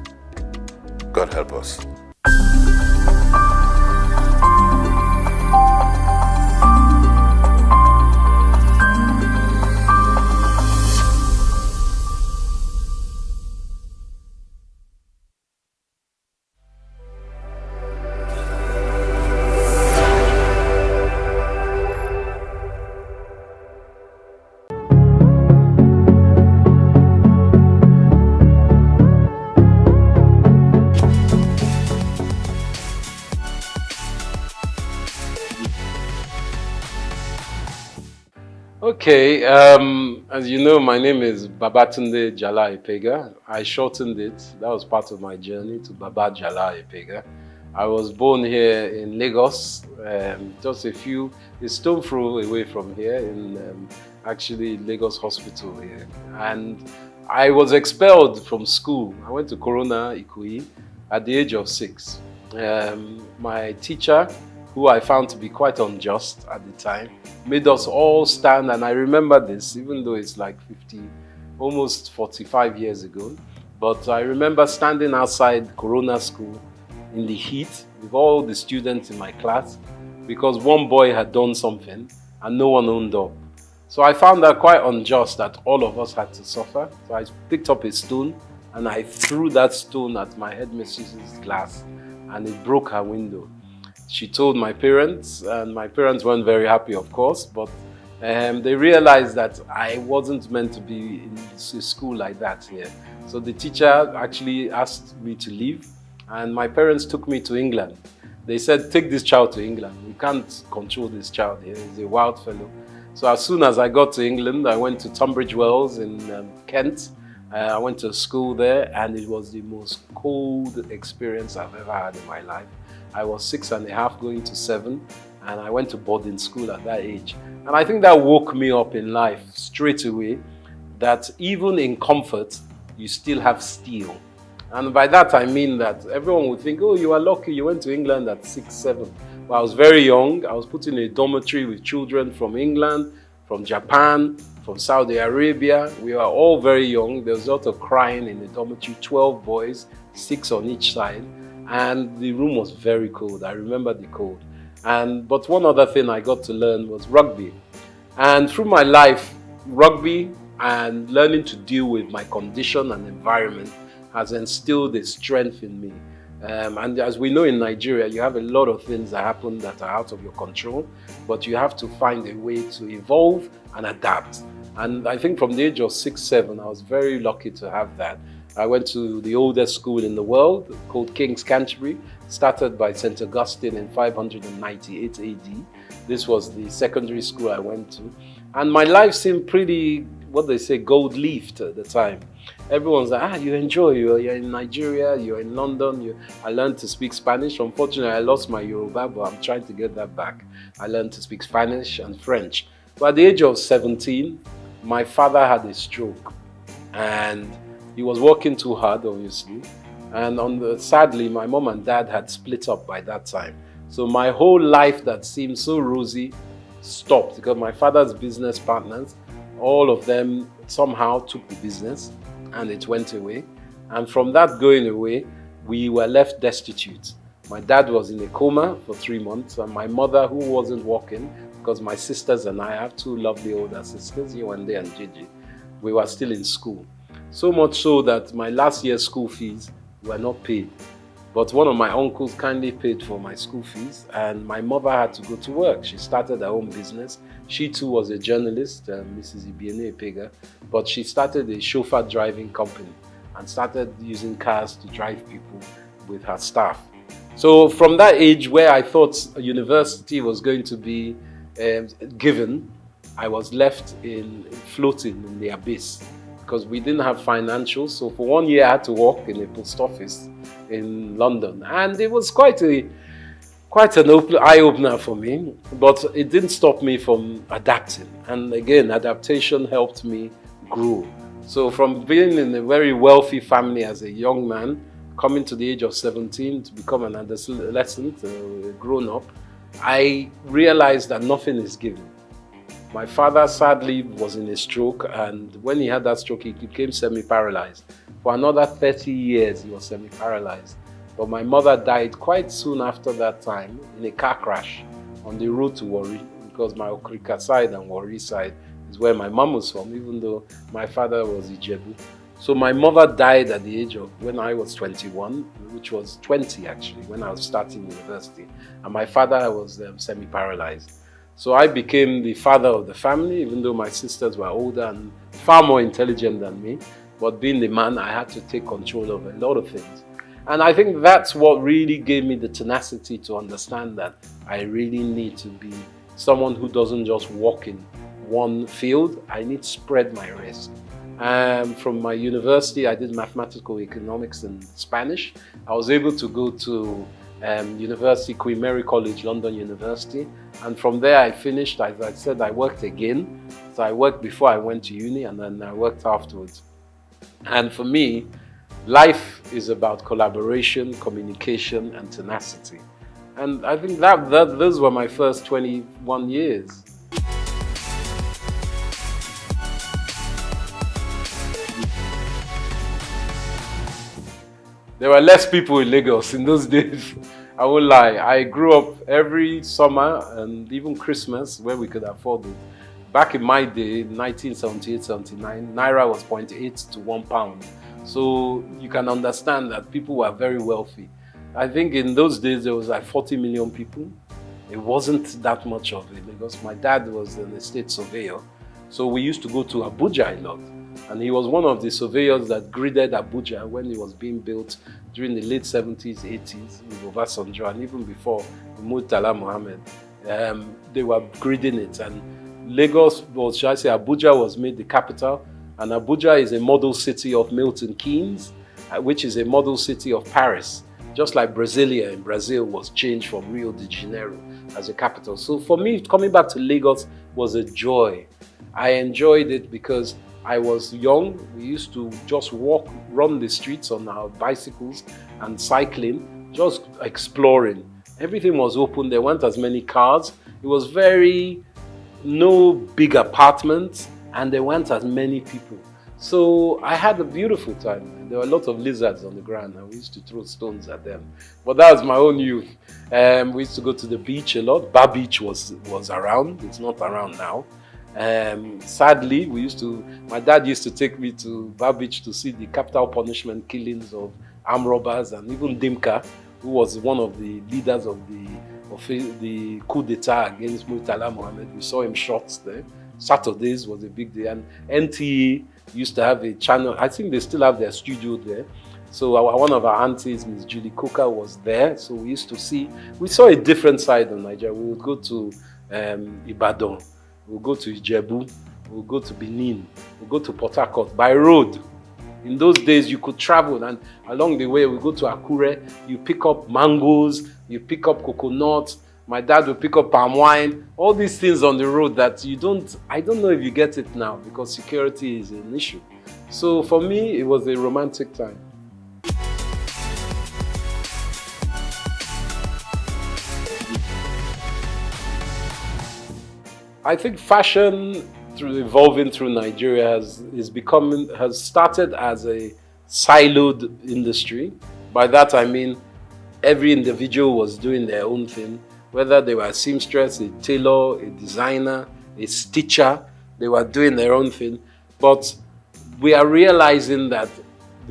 God help us. Okay, as you know, my name is Babatunde Jala Epega. I shortened it. That was part of my journey to Baba Jala Epega. I was born here in Lagos, just a stone throw away from here in actually Lagos Hospital here. And I was expelled from school. I went to Corona Ikoyi at the age of 6. My teacher who I found to be quite unjust at the time, made us all stand, and I remember this, even though it's like 50, almost 45 years ago, but I remember standing outside Corona School in the heat with all the students in my class because one boy had done something and no one owned up. So I found that quite unjust that all of us had to suffer. So I picked up a stone and I threw that stone at my headmistress's glass and it broke her window. She told my parents, and my parents weren't very happy, of course, but they realized that I wasn't meant to be in a school like that here. So the teacher actually asked me to leave, and my parents took me to England. They said, take this child to England. We can't control this child here. He's a wild fellow. So as soon as I got to England, I went to Tunbridge Wells in Kent. I went to school there, and it was the most cold experience I've ever had in my life. I was 6.5 going to 7, and I went to boarding school at that age. And I think that woke me up in life straight away, that even in comfort, you still have steel. And by that I mean that everyone would think, oh, you are lucky, you went to England at 6, 7. Well, I was very young. I was put in a dormitory with children from England, from Japan, from Saudi Arabia. We were all very young. There was a lot of crying in the dormitory, 12 boys, 6 on each side. And the room was very cold. I remember the cold. But one other thing I got to learn was rugby. And through my life, rugby and learning to deal with my condition and environment has instilled a strength in me. And as we know in Nigeria, you have a lot of things that happen that are out of your control, but you have to find a way to evolve and adapt. And I think from the age of 6, 7, I was very lucky to have that. I went to the oldest school in the world called King's Canterbury, started by St. Augustine in 598 AD. This was the secondary school I went to. And my life seemed pretty, what they say, gold-leafed at the time. Everyone's like, you enjoy, you're in Nigeria, you're in London. I learned to speak Spanish. Unfortunately, I lost my Yoruba, but I'm trying to get that back. I learned to speak Spanish and French. But at the age of 17, my father had a stroke. And he was working too hard, obviously. And sadly, my mom and dad had split up by that time. So my whole life that seemed so rosy stopped because my father's business partners, all of them somehow took the business and it went away. And from that going away, we were left destitute. My dad was in a coma for 3 months, and my mother, who wasn't working, because my sisters and I have 2 lovely older sisters, Yewande and Gigi, we were still in school. So much so that my last year's school fees were not paid. But one of my uncles kindly paid for my school fees, and my mother had to go to work. She started her own business. She too was a journalist, Mrs. Ibiene Epega, but she started a chauffeur driving company and started using cars to drive people with her staff. So from that age where I thought a university was going to be given, I was left floating in the abyss because we didn't have financials. So for 1 year I had to work in a post office in London, and it was quite an eye-opener for me, but it didn't stop me from adapting. And again, adaptation helped me grow. So from being in a very wealthy family as a young man, coming to the age of 17 to become an adolescent, a grown-up, I realized that nothing is given. My father sadly was in a stroke, and when he had that stroke, he became semi-paralyzed. For another 30 years, he was semi-paralyzed. But my mother died quite soon after that time in a car crash on the road to Warri, because my Okrika side and Warri side is where my mom was from, even though my father was Ijebu. So my mother died at the age of, when I was 21, which was 20 actually, when I was starting university. And my father was semi-paralyzed. So I became the father of the family, even though my sisters were older and far more intelligent than me. But being the man, I had to take control of a lot of things. And I think that's what really gave me the tenacity to understand that I really need to be someone who doesn't just walk in one field. I need to spread my risk. From my university, I did mathematical economics and Spanish. I was able to go to University, Queen Mary College, London University. And from there I finished. As I said, I worked again. So I worked before I went to uni, and then I worked afterwards. And for me, life is about collaboration, communication, and tenacity. And I think that those were my first 21 years. There were less people in Lagos in those days. I won't lie. I grew up every summer and even Christmas where we could afford it. Back in my day, 1978-79, Naira was 0.8 to £1. So you can understand that people were very wealthy. I think in those days there was like 40 million people. It wasn't that much of it because my dad was an estate surveyor. So we used to go to Abuja a lot. And he was one of the surveyors that gridded Abuja when it was being built during the late 70s, 80s with Obasanjo, and even before Murtala Mohammed. They were gridding it. And Lagos, or should I say Abuja, was made the capital. And Abuja is a model city of Milton Keynes, which is a model city of Paris. Just like Brasilia in Brazil was changed from Rio de Janeiro as a capital. So for me, coming back to Lagos was a joy. I enjoyed it because I was young. We used to just walk, run the streets on our bicycles and cycling, just exploring. Everything was open. There weren't as many cars. It was no big apartments, and there weren't as many people. So I had a beautiful time. There were a lot of lizards on the ground, and we used to throw stones at them. But that was my own youth. We used to go to the beach a lot. Bar Beach was around. It's not around now. Sadly, my dad used to take me to Bar Beach to see the capital punishment killings of armed robbers, and even Dimka, who was one of the leaders of the coup d'etat against Murtala Mohammed. We saw him shot there. Saturdays was a big day, and NTA used to have a channel. I think they still have their studio there. So one of our aunties, Ms. Julie Coker, was there. So we saw a different side of Nigeria. We would go to Ibadan. We'll go to Ijebu, we'll go to Benin, we'll go to Port Harcourt by road. In those days, you could travel, and along the way, we go to Akure, you pick up mangoes, you pick up coconuts, my dad will pick up palm wine, all these things on the road that I don't know if you get it now because security is an issue. So for me, it was a romantic time. I think fashion, evolving through Nigeria, has started as a siloed industry. By that I mean every individual was doing their own thing, whether they were a seamstress, a tailor, a designer, a stitcher, they were doing their own thing. But we are realizing that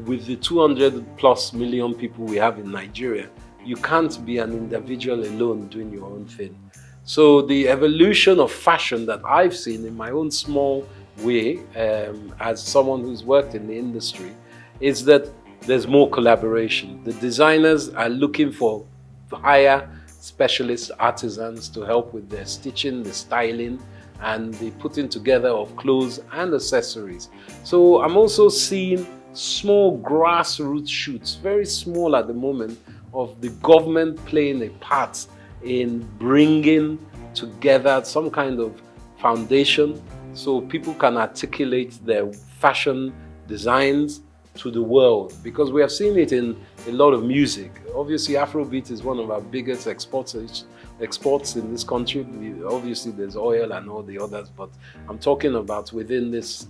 with the 200 plus million people we have in Nigeria, you can't be an individual alone doing your own thing. So the evolution of fashion that I've seen in my own small way, as someone who's worked in the industry, is that there's more collaboration. The designers are looking to hire specialist artisans to help with their stitching, the styling, and the putting together of clothes and accessories. So I'm also seeing small grassroots shoots, very small at the moment, of the government playing a part in bringing together some kind of foundation so people can articulate their fashion designs to the world, because we have seen it in a lot of music. Obviously, Afrobeat is one of our biggest exports in this country. Obviously, there's oil and all the others, but I'm talking about within this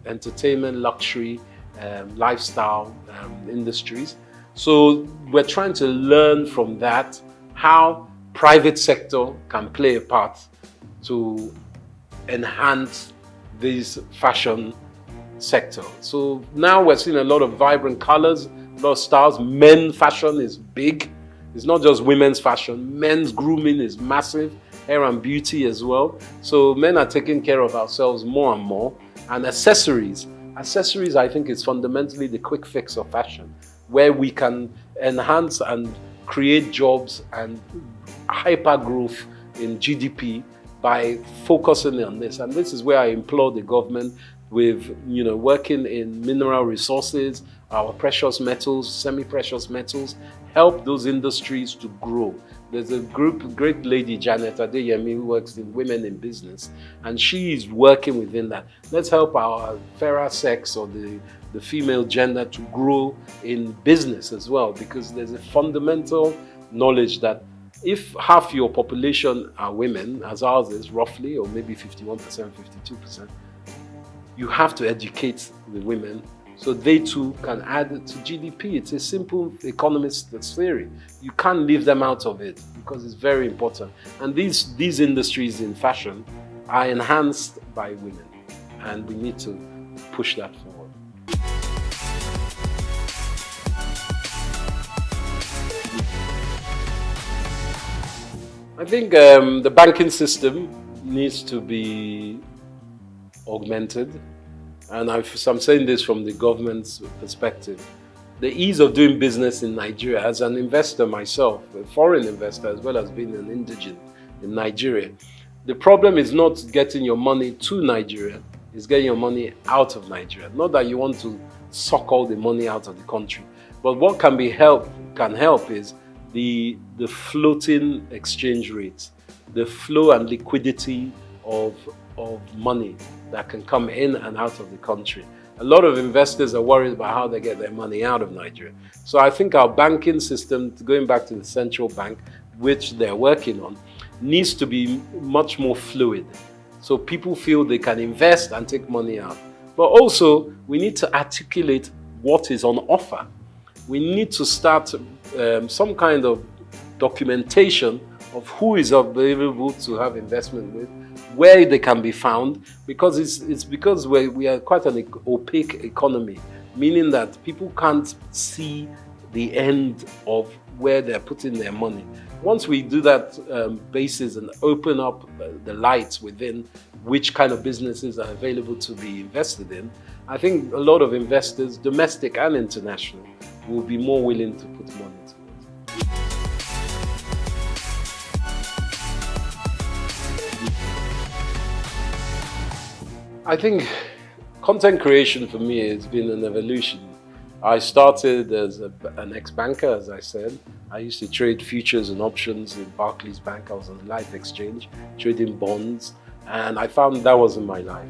entertainment, luxury, lifestyle industries. So we're trying to learn from that how private sector can play a part to enhance this fashion sector. So now we're seeing a lot of vibrant colors, a lot of styles. Men fashion is big. It's not just women's fashion. Men's grooming is massive. Hair and beauty as well. So men are taking care of ourselves more and more. And accessories. Accessories, I think, is fundamentally the quick fix of fashion, where we can enhance and create jobs and hyper growth in GDP by focusing on this. And this is where I implore the government with, working in mineral resources, our precious metals, semi-precious metals, help those industries to grow. There's a great lady, Janet Adeyemi, who works in Women in Business, and she is working within that. Let's help our fairer sex or the female gender to grow in business as well, because there's a fundamental knowledge that if half your population are women, as ours is roughly, or maybe 51%, 52%, you have to educate the women so they too can add to GDP. It's a simple economist theory. You can't leave them out of it because it's very important. And these industries in fashion are enhanced by women, and we need to push that forward. I think the banking system needs to be augmented, and I'm saying this from the government's perspective. The ease of doing business in Nigeria, as an investor myself, a foreign investor as well as being an indigent in Nigeria, the problem is not getting your money to Nigeria, it's getting your money out of Nigeria. Not that you want to suck all the money out of the country, but what can help is the floating exchange rates, the flow and liquidity of money that can come in and out of the country. A lot of investors are worried about how they get their money out of Nigeria. So I think our banking system, going back to the central bank, which they're working on, needs to be much more fluid. So people feel they can invest and take money out. But also, we need to articulate what is on offer. We need to start some kind of documentation of who is available to have investment with, where they can be found, because it's because we are quite an opaque economy, meaning that people can't see the end of where they're putting their money. Once we do that basis and open up the lights within which kind of businesses are available to be invested in, I think a lot of investors, domestic and international, will be more willing to put money to it. I think content creation for me has been an evolution. I started as an ex-banker, as I said. I used to trade futures and options in Barclays Bank. I was on the Life Exchange, trading bonds, and I found that wasn't my life.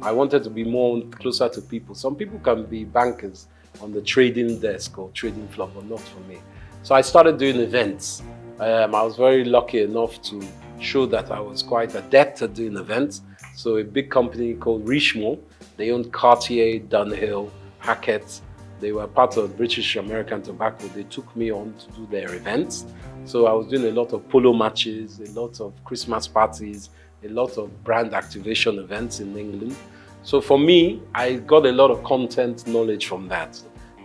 I wanted to be more closer to people. Some people can be bankers on the trading desk or trading floor, but not for me. So I started doing events. I was very lucky enough to show that I was quite adept at doing events. So a big company called Richemont, they owned Cartier, Dunhill, Hackett. They were part of British American Tobacco. They took me on to do their events. So I was doing a lot of polo matches, a lot of Christmas parties, a lot of brand activation events in England. So for me, I got a lot of content knowledge from that.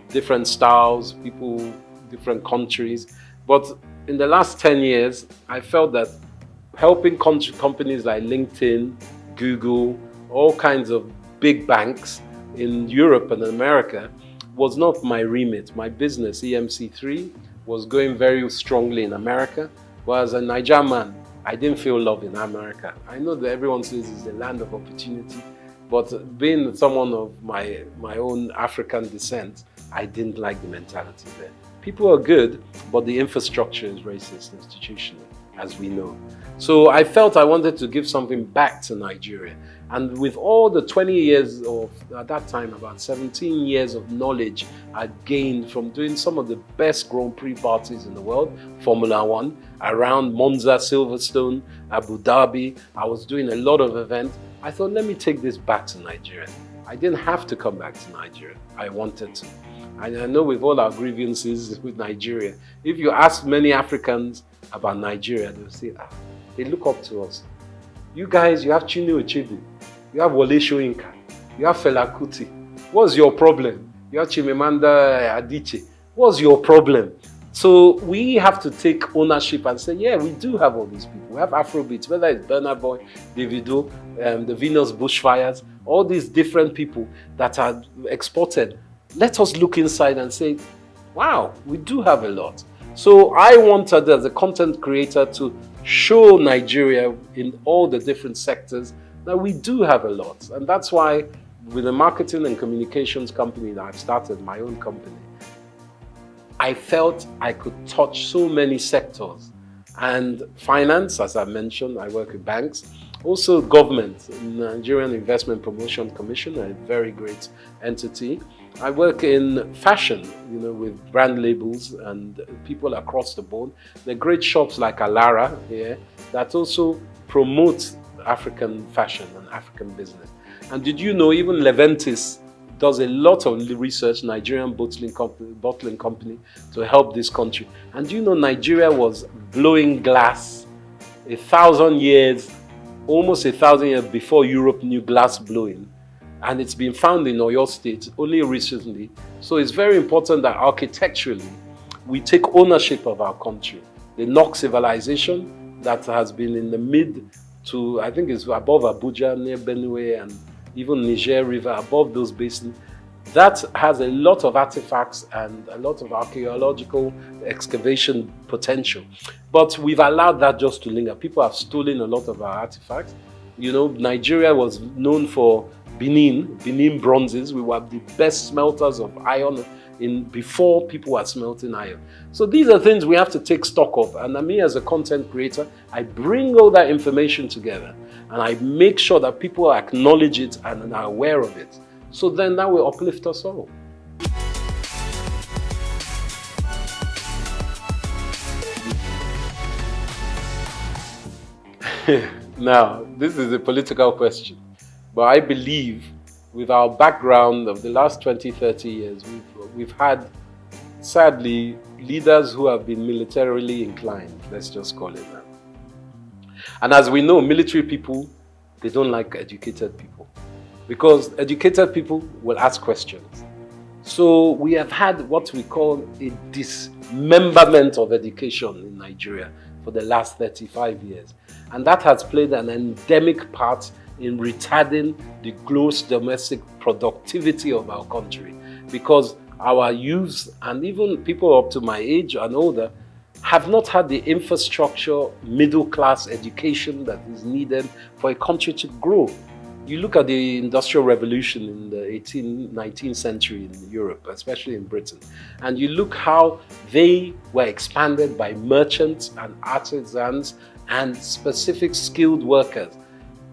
Different styles, people, different countries. But in the last 10 years, I felt that helping companies like LinkedIn, Google, all kinds of big banks in Europe and America was not my remit. My business, EMC3, was going very strongly in America. But as a Nigerian man, I didn't feel love in America. I know that everyone says it's the land of opportunity, but being someone of my own African descent, I didn't like the mentality there. People are good, but the infrastructure is racist institutionally, as we know. So I felt I wanted to give something back to Nigeria. And with all the 20 years of, at that time, about 17 years of knowledge I gained from doing some of the best Grand Prix parties in the world, Formula One, around Monza, Silverstone, Abu Dhabi, I was doing a lot of events. I thought, let me take this back to Nigeria. I didn't have to come back to Nigeria. I wanted to. And I know with all our grievances with Nigeria, if you ask many Africans about Nigeria, they'll say, they look up to us. You guys, you have Chinua Achebe, you have Wole Soyinka, you have Fela Kuti. What's your problem? You have Chimamanda Adichie. What's your problem? So we have to take ownership and say, yeah, we do have all these people. We have Afrobeats, whether it's Burna Boy, Davido, the Venus Bushfires, all these different people that are exported. Let us look inside and say, wow, we do have a lot. So I wanted, as a content creator, to show Nigeria in all the different sectors that we do have a lot. And that's why with the marketing and communications company that I've started, my own company, I felt I could touch so many sectors. And finance, as I mentioned, I work with banks, Also government, Nigerian Investment Promotion Commission, a very great entity. I work in fashion, with brand labels and people across the board. There are great shops like Alara here that also promote African fashion and African business. And did you know even Leventis does a lot of research, Nigerian bottling company, to help this country. And do you know Nigeria was blowing glass 1,000 years, almost 1,000 years before Europe knew glass blowing. And it's been found in Oyo State only recently. So it's very important that architecturally, we take ownership of our country. The Nok civilization that has been in the mid to, I think it's above Abuja, near Benue, and even Niger River, above those basins, that has a lot of artifacts and a lot of archaeological excavation potential. But we've allowed that just to linger. People have stolen a lot of our artifacts. Nigeria was known for Benin bronzes. We were the best smelters of iron before people were smelting iron. So these are things we have to take stock of. And me as a content creator, I bring all that information together and I make sure that people acknowledge it and are aware of it. So then that will uplift us all. Now, this is a political question, but I believe with our background of the last 20, 30 years, we've had, sadly, leaders who have been militarily inclined, let's just call it that. And as we know, military people, they don't like educated people because educated people will ask questions. So we have had what we call a dismemberment of education in Nigeria for the last 35 years. And that has played an endemic part in retarding the gross domestic productivity of our country, because our youths and even people up to my age and older have not had the infrastructure, middle class education that is needed for a country to grow. You look at the Industrial Revolution in the 19th century in Europe, especially in Britain, and you look how they were expanded by merchants and artisans and specific skilled workers.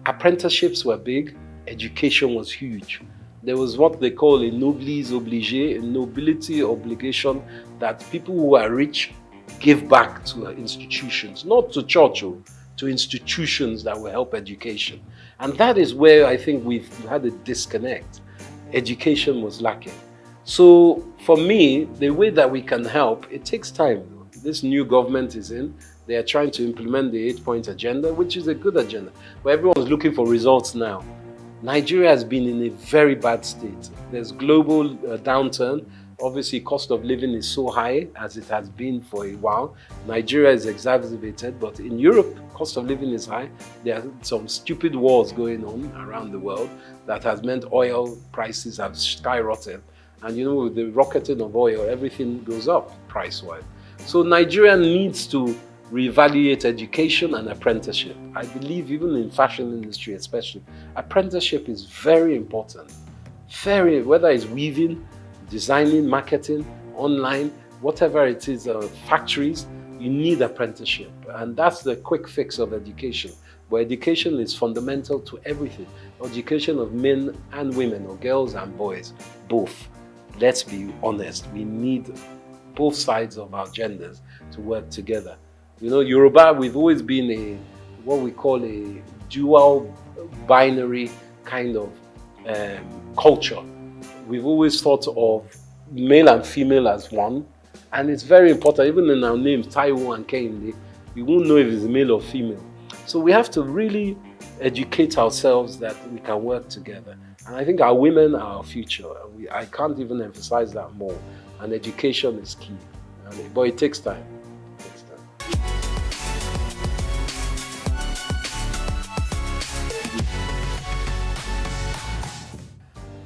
Apprenticeships were big, education was huge. There was what they call a noblesse obligée, a nobility obligation that people who are rich give back to institutions, not to church, to institutions that will help education. And that is where I think we've had a disconnect. Education was lacking. So for me, the way that we can help, it takes time. This new government is in. They are trying to implement the 8-point agenda, which is a good agenda. But everyone's looking for results now. Nigeria has been in a very bad state. There's global downturn. Obviously, cost of living is so high as it has been for a while. Nigeria is exacerbated, but in Europe, cost of living is high. There are some stupid wars going on around the world that has meant oil prices have skyrocketed. And with the rocketing of oil, everything goes up price-wise. So Nigeria needs to reevaluate education and apprenticeship. I believe even in fashion industry especially, apprenticeship is very important. Whether it's weaving, designing, marketing, online, whatever it is, factories, you need apprenticeship. And that's the quick fix of education. But education is fundamental to everything. Education of men and women, or girls and boys, both. Let's be honest, we need both sides of our genders to work together. Yoruba, we've always been what we call a dual binary kind of culture. We've always thought of male and female as one, and it's very important. Even in our names, Taiwo and Kehinde, we won't know if it's male or female. So we have to really educate ourselves that we can work together. And I think our women are our future. I can't even emphasize that more. And education is key. But it takes time.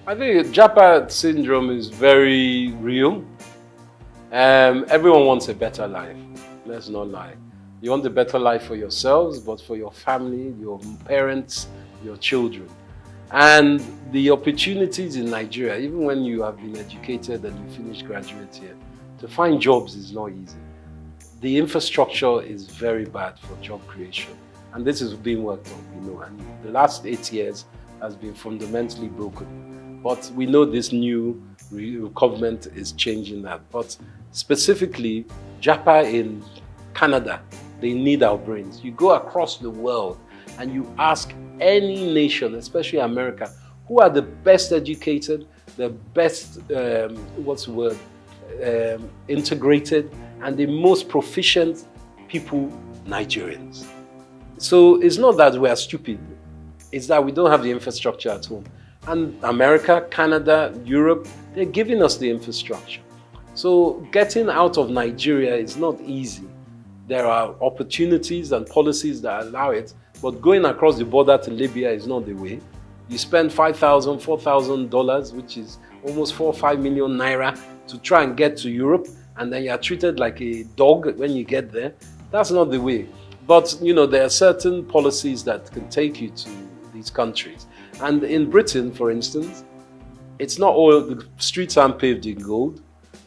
I think Japa syndrome is very real. Everyone wants a better life. Let's not lie. You want a better life for yourselves, but for your family, your parents, your children. And the opportunities in Nigeria, even when you have been educated and you finish graduate here, to find jobs is not easy. The infrastructure is very bad for job creation. And this is being worked on, and the last 8 years has been fundamentally broken. But we know this new government is changing that. But specifically, JAPA in Canada, they need our brains. You go across the world and you ask any nation, especially America, who are the best educated, the best, integrated, and the most proficient people, Nigerians. So it's not that we are stupid, it's that we don't have the infrastructure at home. And America, Canada, Europe, they're giving us the infrastructure. So getting out of Nigeria is not easy. There are opportunities and policies that allow it, but going across the border to Libya is not the way. You spend $5,000, $4,000, which is almost 4 or 5 million naira to try and get to Europe, and then you're treated like a dog when you get there. That's not the way. But, there are certain policies that can take you to these countries. And in Britain, for instance, it's not all, the streets aren't paved in gold,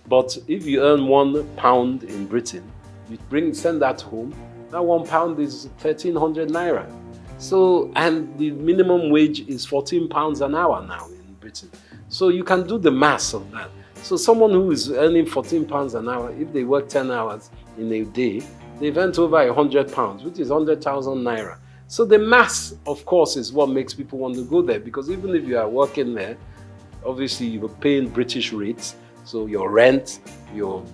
but if you earn £1 in Britain, you send that home, that £1 is 1,300 naira. So, and the minimum wage is £14 an hour now in Britain. So you can do the maths of that. So someone who is earning £14 an hour, if they work 10 hours in a day, they've earned over £100, which is 100,000 naira. So the maths, of course, is what makes people want to go there, because even if you are working there, obviously you're paying British rates, so your rent, your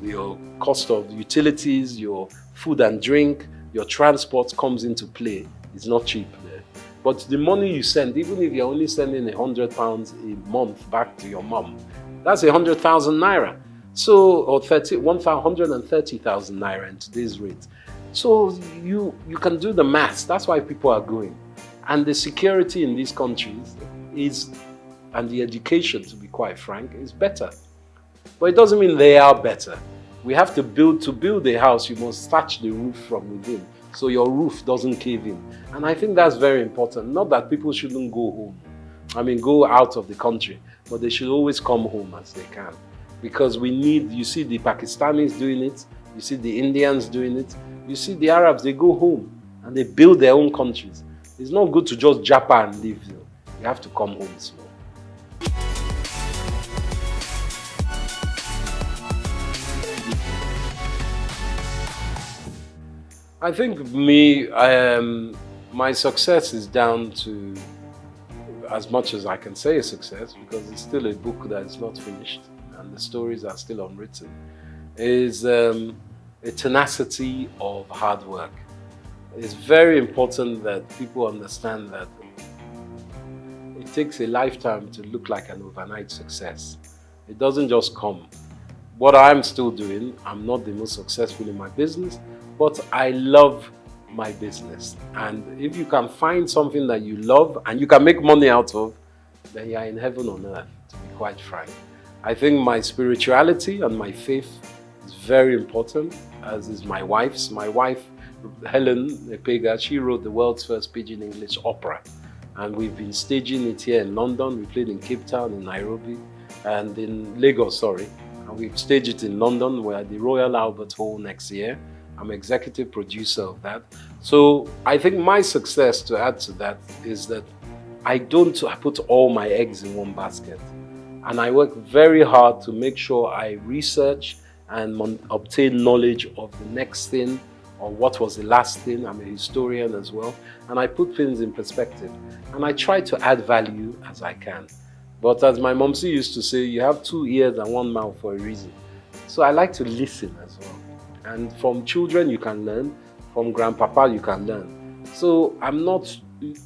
cost of utilities, your food and drink, your transport comes into play. It's not cheap there. But the money you send, even if you're only sending £100 a month back to your mom, that's 100,000 naira. So, or 130,000 naira in today's rate. So you can do the maths. That's why people are going. And the security in these countries and the education, to be quite frank, is better. But it doesn't mean they are better. We have to build a house, you must thatch the roof from within, so your roof doesn't cave in. And I think that's very important. Not that people shouldn't go home. Go out of the country, but they should always come home as they can. Because you see the Pakistanis doing it, you see the Indians doing it, you see the Arabs, they go home and they build their own countries. It's not good to just japa and leave. You have to come home as well. I think my success is down to, as much as I can say a success, because it's still a book that is not finished and the stories are still unwritten, is a tenacity of hard work. It's very important that people understand that it takes a lifetime to look like an overnight success. It doesn't just come. What I'm still doing, I'm not the most successful in my business, but I love my business. And if you can find something that you love and you can make money out of, then you're in heaven on earth, to be quite frank. I think my spirituality and my faith is very important, as is my wife's. My wife, Helen Epega, she wrote the world's first Pidgin English opera. And we've been staging it here in London. We played in Cape Town, in Nairobi, and in Lagos, And we've staged it in London. We're at the Royal Albert Hall next year. I'm executive producer of that. So I think my success, to add to that, is that I put all my eggs in one basket. And I work very hard to make sure I research and obtain knowledge of the next thing or what was the last thing. I'm a historian as well. And I put things in perspective. And I try to add value as I can. But as my momsy used to say, you have 2 ears and 1 mouth for a reason. So I like to listen as well. And from children you can learn, from grandpapa you can learn. So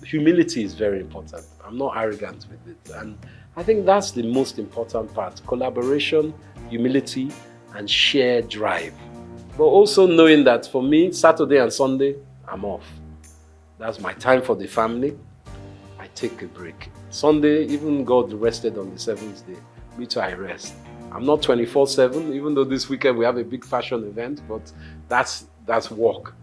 humility is very important. I'm not arrogant with it. And I think that's the most important part. Collaboration, humility, and shared drive. But also knowing that for me, Saturday and Sunday, I'm off. That's my time for the family. I take a break. Sunday, even God rested on the 7th day. Me too, I rest. I'm not 24/7, even though this weekend we have a big fashion event, but that's work.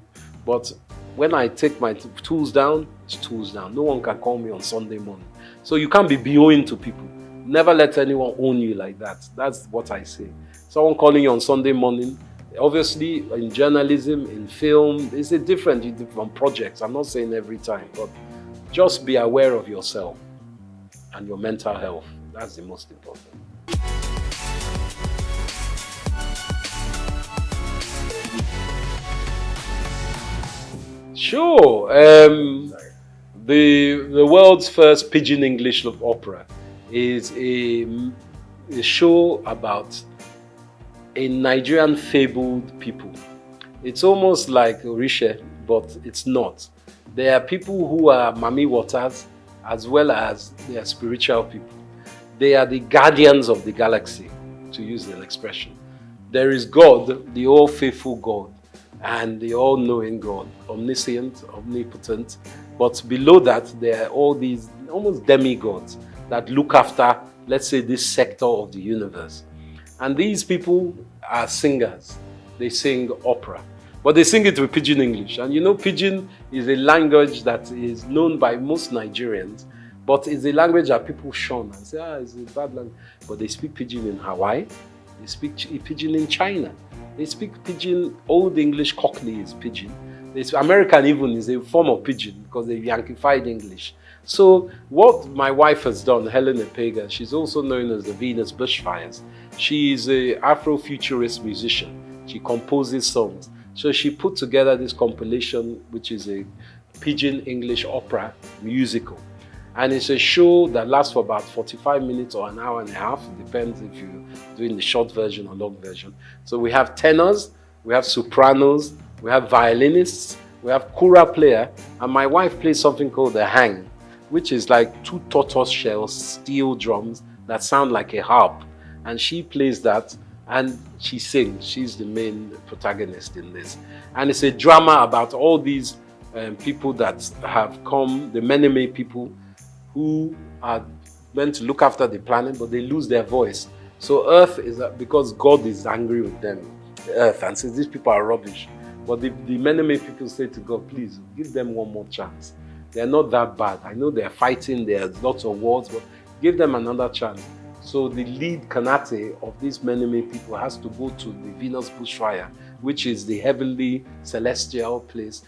But when I take my tools down, it's tools down. No one can call me on Sunday morning. So you can't be BOing to people. Never let anyone own you like that. That's what I say. Someone calling you on Sunday morning, Obviously, in journalism, in film, it's a different from projects. I'm not saying every time, but just be aware of yourself and your mental health. That's the most important. Sure. The world's first pidgin English opera is a show about a Nigerian fabled people. It's almost like Orisha, but it's not. There are people who are Mami Waters as well as they are spiritual people. They are the guardians of the galaxy, to use an expression. There is God, the all-faithful God, and the all-knowing God, omniscient, omnipotent. But below that, there are all these almost demigods that look after, let's say, this sector of the universe. And these people are singers. They sing opera. But they sing it with pidgin English. And you know, pidgin is a language that is known by most Nigerians, but it's a language that people shun and say, it's a bad language. But they speak pidgin in Hawaii. They speak pidgin in China. They speak pidgin, Old English Cockney is pidgin. American even is a form of pidgin because they Yankified English. So what my wife has done, Helen Epega, she's also known as the Venus Bushfires. She is an Afrofuturist musician. She composes songs. So she put together this compilation, which is a pidgin English opera musical. And it's a show that lasts for about 45 minutes or an hour and a half. It depends if you're doing the short version or long version. So we have tenors, we have sopranos, we have violinists, we have kora player, and my wife plays something called the hang, which is like 2 tortoise shell steel drums that sound like a harp. And she plays that and she sings. She's the main protagonist in this. And it's a drama about all these people that have come, the Meneme people, who are meant to look after the planet, but they lose their voice. So Earth is, because God is angry with them, the Earth, and says these people are rubbish. But the Meneme people say to God, please, give them one more chance. They're not that bad. I know they're fighting, there's lots of wars, but give them another chance. So the lead Kanate of these Meneme people has to go to the Venus Bushfire, which is the heavenly celestial place,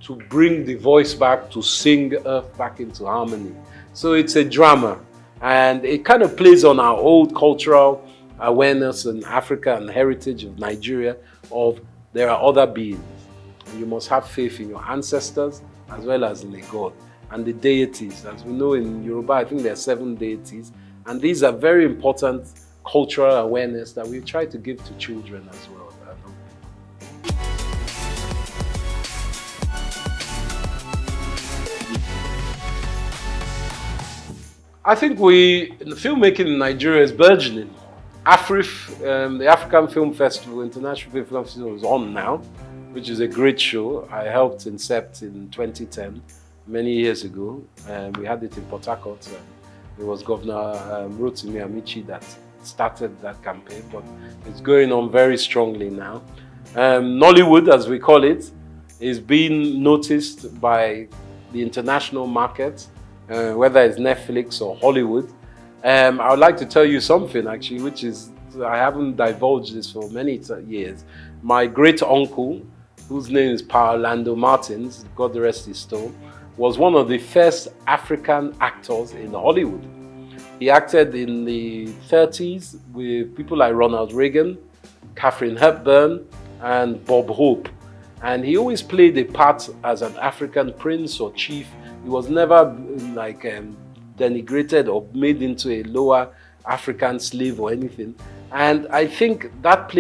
to bring the voice back, to sing Earth back into harmony. So it's a drama, and it kind of plays on our old cultural awareness in Africa and heritage of Nigeria of there are other beings. And you must have faith in your ancestors as well as in a God. And the deities, as we know in Yoruba, I think there are 7 deities. And these are very important cultural awareness that we try to give to children as well. I think the filmmaking in Nigeria is burgeoning. AFRIF, the African Film Festival, International Film Festival, is on now, which is a great show. I helped incept in 2010, many years ago. We had it in Port Harcourt. It was Governor Rotimi Amici that started that campaign, but it's going on very strongly now. Nollywood, as we call it, is being noticed by the international market, whether it's Netflix or Hollywood. I would like to tell you something actually, which is, I haven't divulged this for many years. My great uncle, whose name is Pa Orlando Martins, God rest his soul, was one of the first African actors in Hollywood. He acted in the 30s with people like Ronald Reagan, Katharine Hepburn, and Bob Hope. And he always played a part as an African prince or chief. He was never like denigrated or made into a lower African slave or anything. And I think that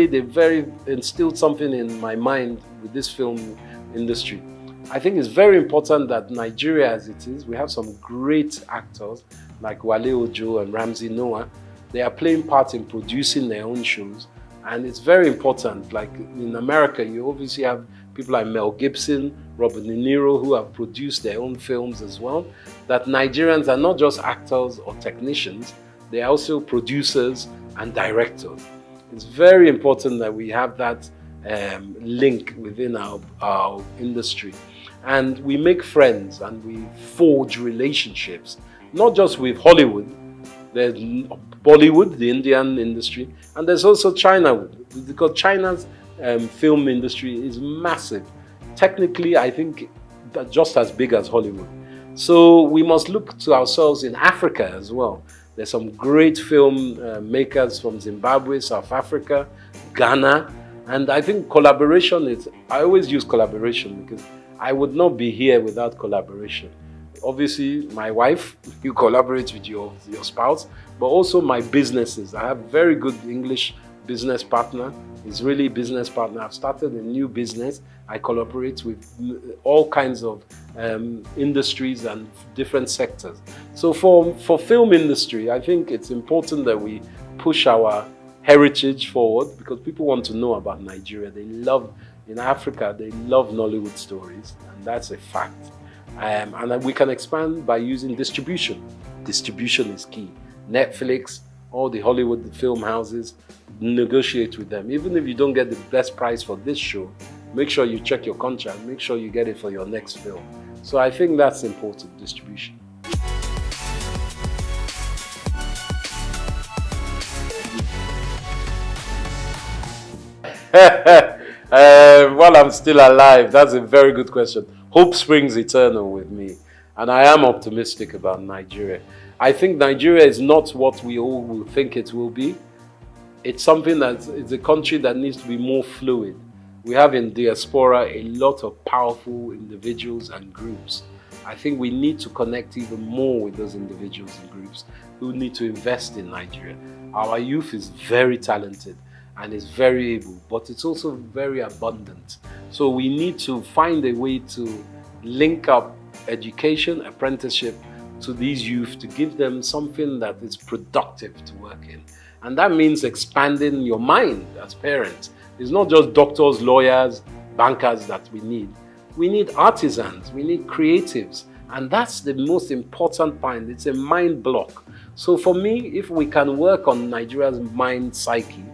instilled something in my mind with this film industry. I think it's very important that Nigeria as it is, we have some great actors like Wale Ojo and Ramsey Noah. They are playing part in producing their own shows. And it's very important, like in America, you obviously have people like Mel Gibson, Robert De Niro, who have produced their own films as well, that Nigerians are not just actors or technicians, they are also producers and directors. It's very important that we have that link within our industry. And we make friends and we forge relationships, not just with Hollywood. There's Bollywood, the Indian industry, and there's also Chinawood, because China's film industry is massive. Technically, I think that just as big as Hollywood. So we must look to ourselves in Africa as well. There's some great film makers from Zimbabwe, South Africa, Ghana, and I think collaboration is, I always use collaboration because I would not be here without collaboration. Obviously, my wife, you collaborate with your spouse, but also my businesses. I have very good English business partner. He's really a business partner. I've started a new business. I collaborate with all kinds of industries and different sectors. So for film industry, I think it's important that we push our heritage forward because people want to know about Nigeria. They love, in Africa, they love Nollywood stories, and that's a fact. And we can expand by using distribution. Distribution is key. Netflix, all the Hollywood film houses, negotiate with them. Even if you don't get the best price for this show, make sure you check your contract, make sure you get it for your next film. So I think that's important, distribution. While I'm still alive, that's a very good question. Hope springs eternal with me, and I am optimistic about Nigeria. I think Nigeria is not what we all will think it will be. It's something it's a country that needs to be more fluid. We have in diaspora a lot of powerful individuals and groups. I think we need to connect even more with those individuals and groups who need to invest in Nigeria. Our youth is very talented and is very able, but it's also very abundant. So we need to find a way to link up education, apprenticeship to these youth to give them something that is productive to work in. And that means expanding your mind as parents. It's not just doctors, lawyers, bankers that we need. We need artisans, we need creatives. And that's the most important point. It's a mind block. So for me, if we can work on Nigeria's mind psyche,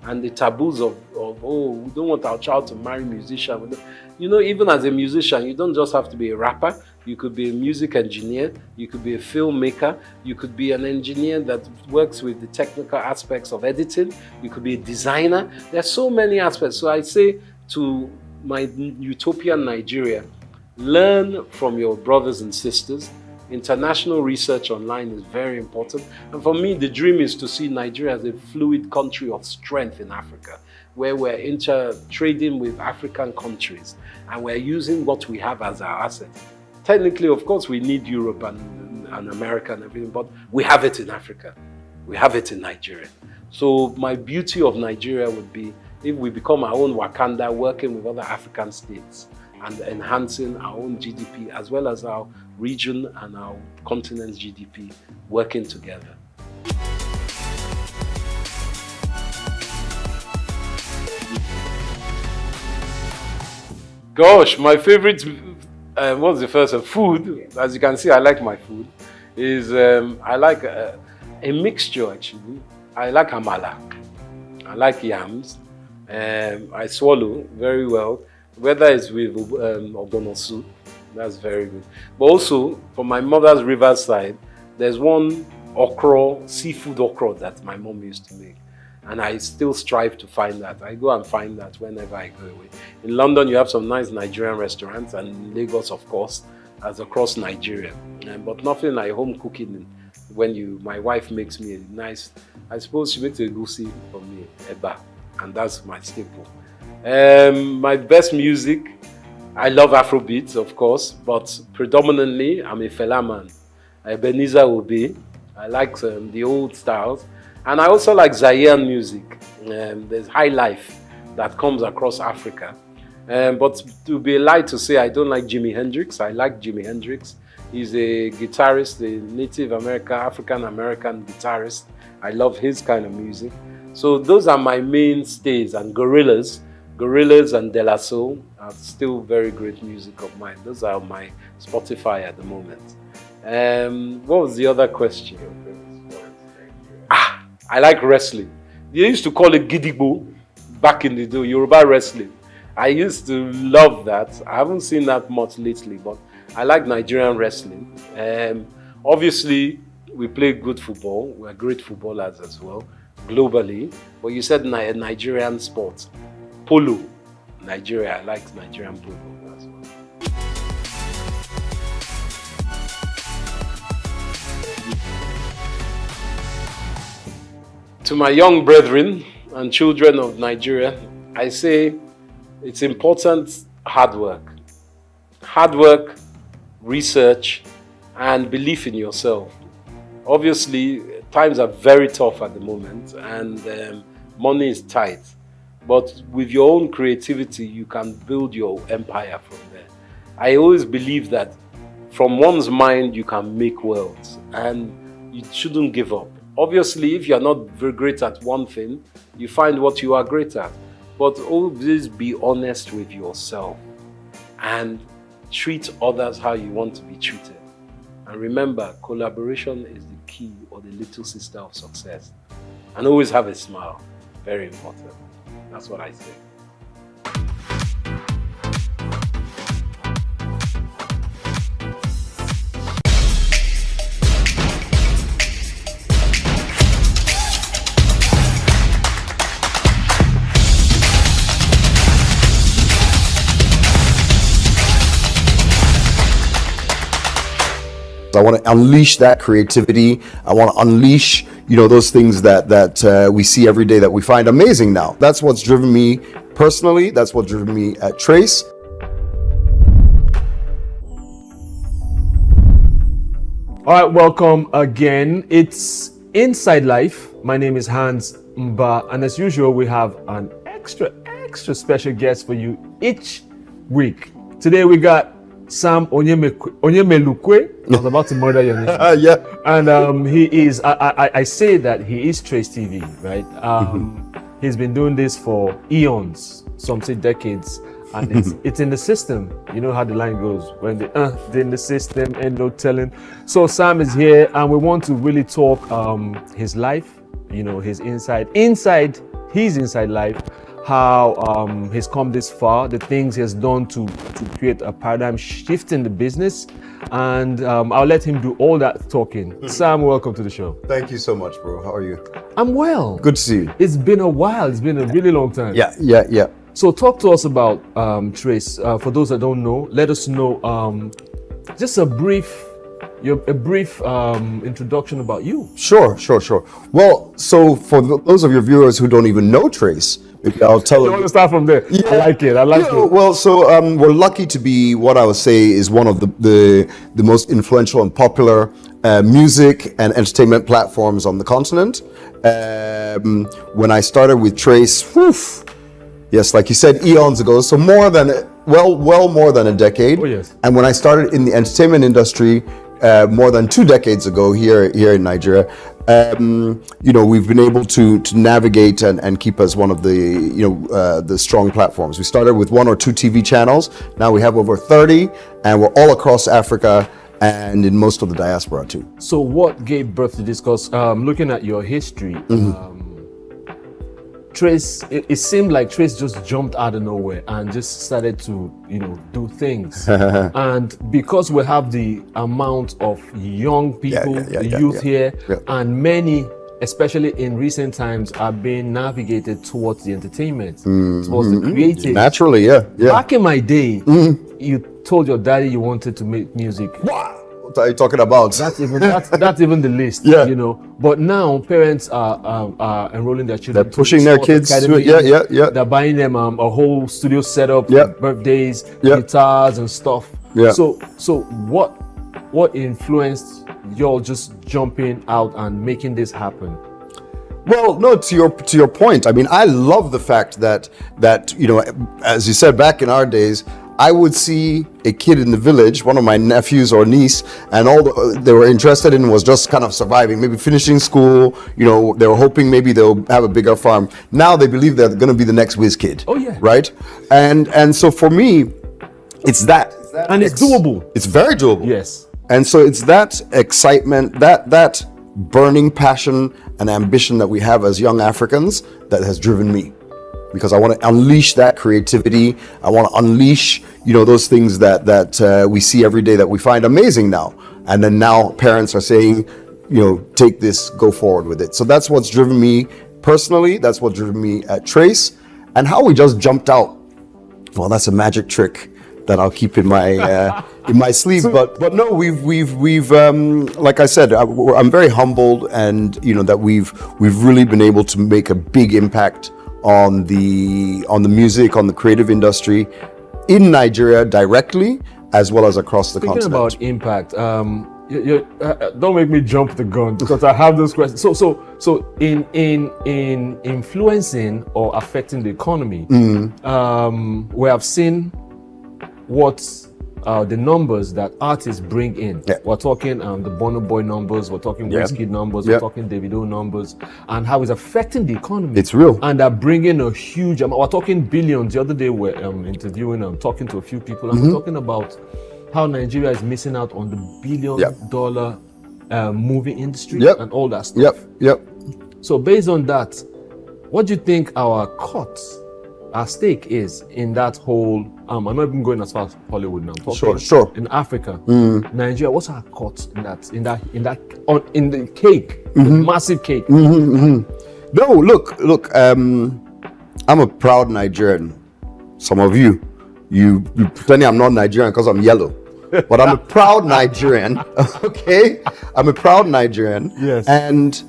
and the taboos of oh, we don't want our child to marry a musician. You know, even as a musician, you don't just have to be a rapper. You could be a music engineer. You could be a filmmaker. You could be an engineer that works with the technical aspects of editing. You could be a designer. There's so many aspects. So I say to my utopian Nigeria, learn from your brothers and sisters. International research online is very important. And for me, the dream is to see Nigeria as a fluid country of strength in Africa, where we're trading with African countries and we're using what we have as our asset. Technically, of course, we need Europe and America and everything, but we have it in Africa. We have it in Nigeria. So my beauty of Nigeria would be if we become our own Wakanda, working with other African states and enhancing our own GDP as well as our region and our continent's GDP working together. Gosh, my favorite, what's the first one? Food. As you can see, I like my food. I like a mixture actually. I like amala. I like yams. I swallow very well. Whether it's with ogbono soup, that's very good. But also, from my mother's riverside, there's one okra, seafood okra that my mom used to make. And I still strive to find that. I go and find that whenever I go away. In London, you have some nice Nigerian restaurants, and in Lagos, of course, as across Nigeria. But nothing like home cooking when my wife makes me a nice, I suppose she makes a goosey for me, eba, and that's my staple. My best music, I love Afrobeats, of course, but predominantly I'm a Fela man. Ebenezer Obey. I like the old styles. And I also like Zaire music. There's high life that comes across Africa. But to be a lie to say I don't like Jimi Hendrix. I like Jimi Hendrix. He's a guitarist, a Native American, African-American guitarist. I love his kind of music. So those are my mainstays, and Gorillaz and De La Soul are still very great music of mine. Those are my Spotify at the moment. What was the other question? I like wrestling. They used to call it Gidigbo back in the day, Yoruba wrestling. I used to love that. I haven't seen that much lately, but I like Nigerian wrestling. Obviously, we play good football. We're great footballers as well, globally. But you said Nigerian sports. polo, Nigeria. I like Nigerian polo as well. To my young brethren and children of Nigeria, I say it's important hard work. Hard work, research, and belief in yourself. Obviously, times are very tough at the moment and money is tight. But with your own creativity, you can build your empire from there. I always believe that from one's mind, you can make worlds and you shouldn't give up. Obviously, if you're not very great at one thing, you find what you are great at. But always be honest with yourself and treat others how you want to be treated. And remember, collaboration is the key or the little sister of success. And always have a smile. Very important. That's what I say. I want to unleash that creativity. I want to unleash, those things that we see every day that we find amazing now. That's what's driven me personally. That's what's driven me at Trace. All right, welcome again. It's Inside Life. My name is Hans Mba, and as usual, we have an extra special guest for you each week. Today we got Sam Onyemelukwe. I was about to murder your name. Yeah. And he is, I say that he is Trace TV, right? He's been doing this for eons, some say decades, and it's in the system. You know how the line goes, when they're in the system and no telling. So Sam is here and we want to really talk his life, his inside life, how he's come this far, the things he has done to create a paradigm shift in the business. And I'll let him do all that talking. Sam, welcome to the show. Thank you so much, bro. How are you? I'm well. Good to see you. It's been a while. It's been a really long time. Yeah. So talk to us about Trace. For those that don't know, let us know just a brief introduction about you. Sure. Well, so for those of your viewers who don't even know Trace, maybe I'll tell them. You want to start from there? Yeah. I like it. Well, so we're lucky to be what I would say is one of the most influential and popular music and entertainment platforms on the continent. When I started with Trace, yes, like you said, eons ago, so more than a decade. Oh, yes. And when I started in the entertainment industry, more than 2 decades ago here in Nigeria, we've been able to navigate and keep as one of the strong platforms. We started with 1 or 2 TV channels. Now we have over 30, and we're all across Africa and in most of the diaspora too. So what gave birth to this? Because looking at your history, Trace, it seemed like Trace just jumped out of nowhere and just started to, do things. And because we have the amount of young people, youth here, and many, especially in recent times, are being navigated towards the entertainment, towards the creative. Naturally, yeah. Back in my day, you told your daddy you wanted to make music. What are you talking about? That's even the list, But now parents are enrolling their children. They're pushing their kids to it. Yeah. They're buying them a whole studio setup, birthdays, guitars and stuff. Yeah. So what influenced y'all just jumping out and making this happen? Well, no, to your point. I mean, I love the fact that as you said, back in our days, I would see a kid in the village, one of my nephews or niece, and all they were interested in was just kind of surviving, maybe finishing school. They were hoping maybe they'll have a bigger farm. Now they believe they're going to be the next whiz kid. Oh yeah. Right. And so for me, it's that. And it's doable. It's very doable. Yes. And so it's that excitement, that burning passion and ambition that we have as young Africans that has driven me. Because I want to unleash that creativity. I want to unleash, those things that we see every day that we find amazing now. And then now parents are saying, take this, go forward with it. So that's what's driven me personally. That's what's driven me at Trace. And how we just jumped out, well, that's a magic trick that I'll keep in my sleeve. But no, we've like I said, I'm very humbled, and that we've really been able to make a big impact on the music, on the creative industry in Nigeria directly, as well as across the continent. Speaking about impact, don't make me jump the gun, because I have those questions. So in influencing or affecting the economy, we have seen what the numbers that artists bring in. Yeah. We're talking the Burna Boy numbers, we're talking Wizkid numbers, Yeah. we're talking Davido numbers, and how it's affecting the economy. It's real. And they're bringing a huge amount. We're talking billions. The other day we're interviewing, talking to a few people, and we're talking about how Nigeria is missing out on the billion-dollar movie industry and all that stuff. Yep. So based on that, what do you think our stake is in that whole? I'm not even going as far as Hollywood now. I'm talking Sure. In Africa, Nigeria, what's our cut in the cake, the massive cake? No, look. I'm a proud Nigerian. Some of you pretending I'm not Nigerian because I'm yellow, but I'm a proud Nigerian. Okay, I'm a proud Nigerian. Yes. And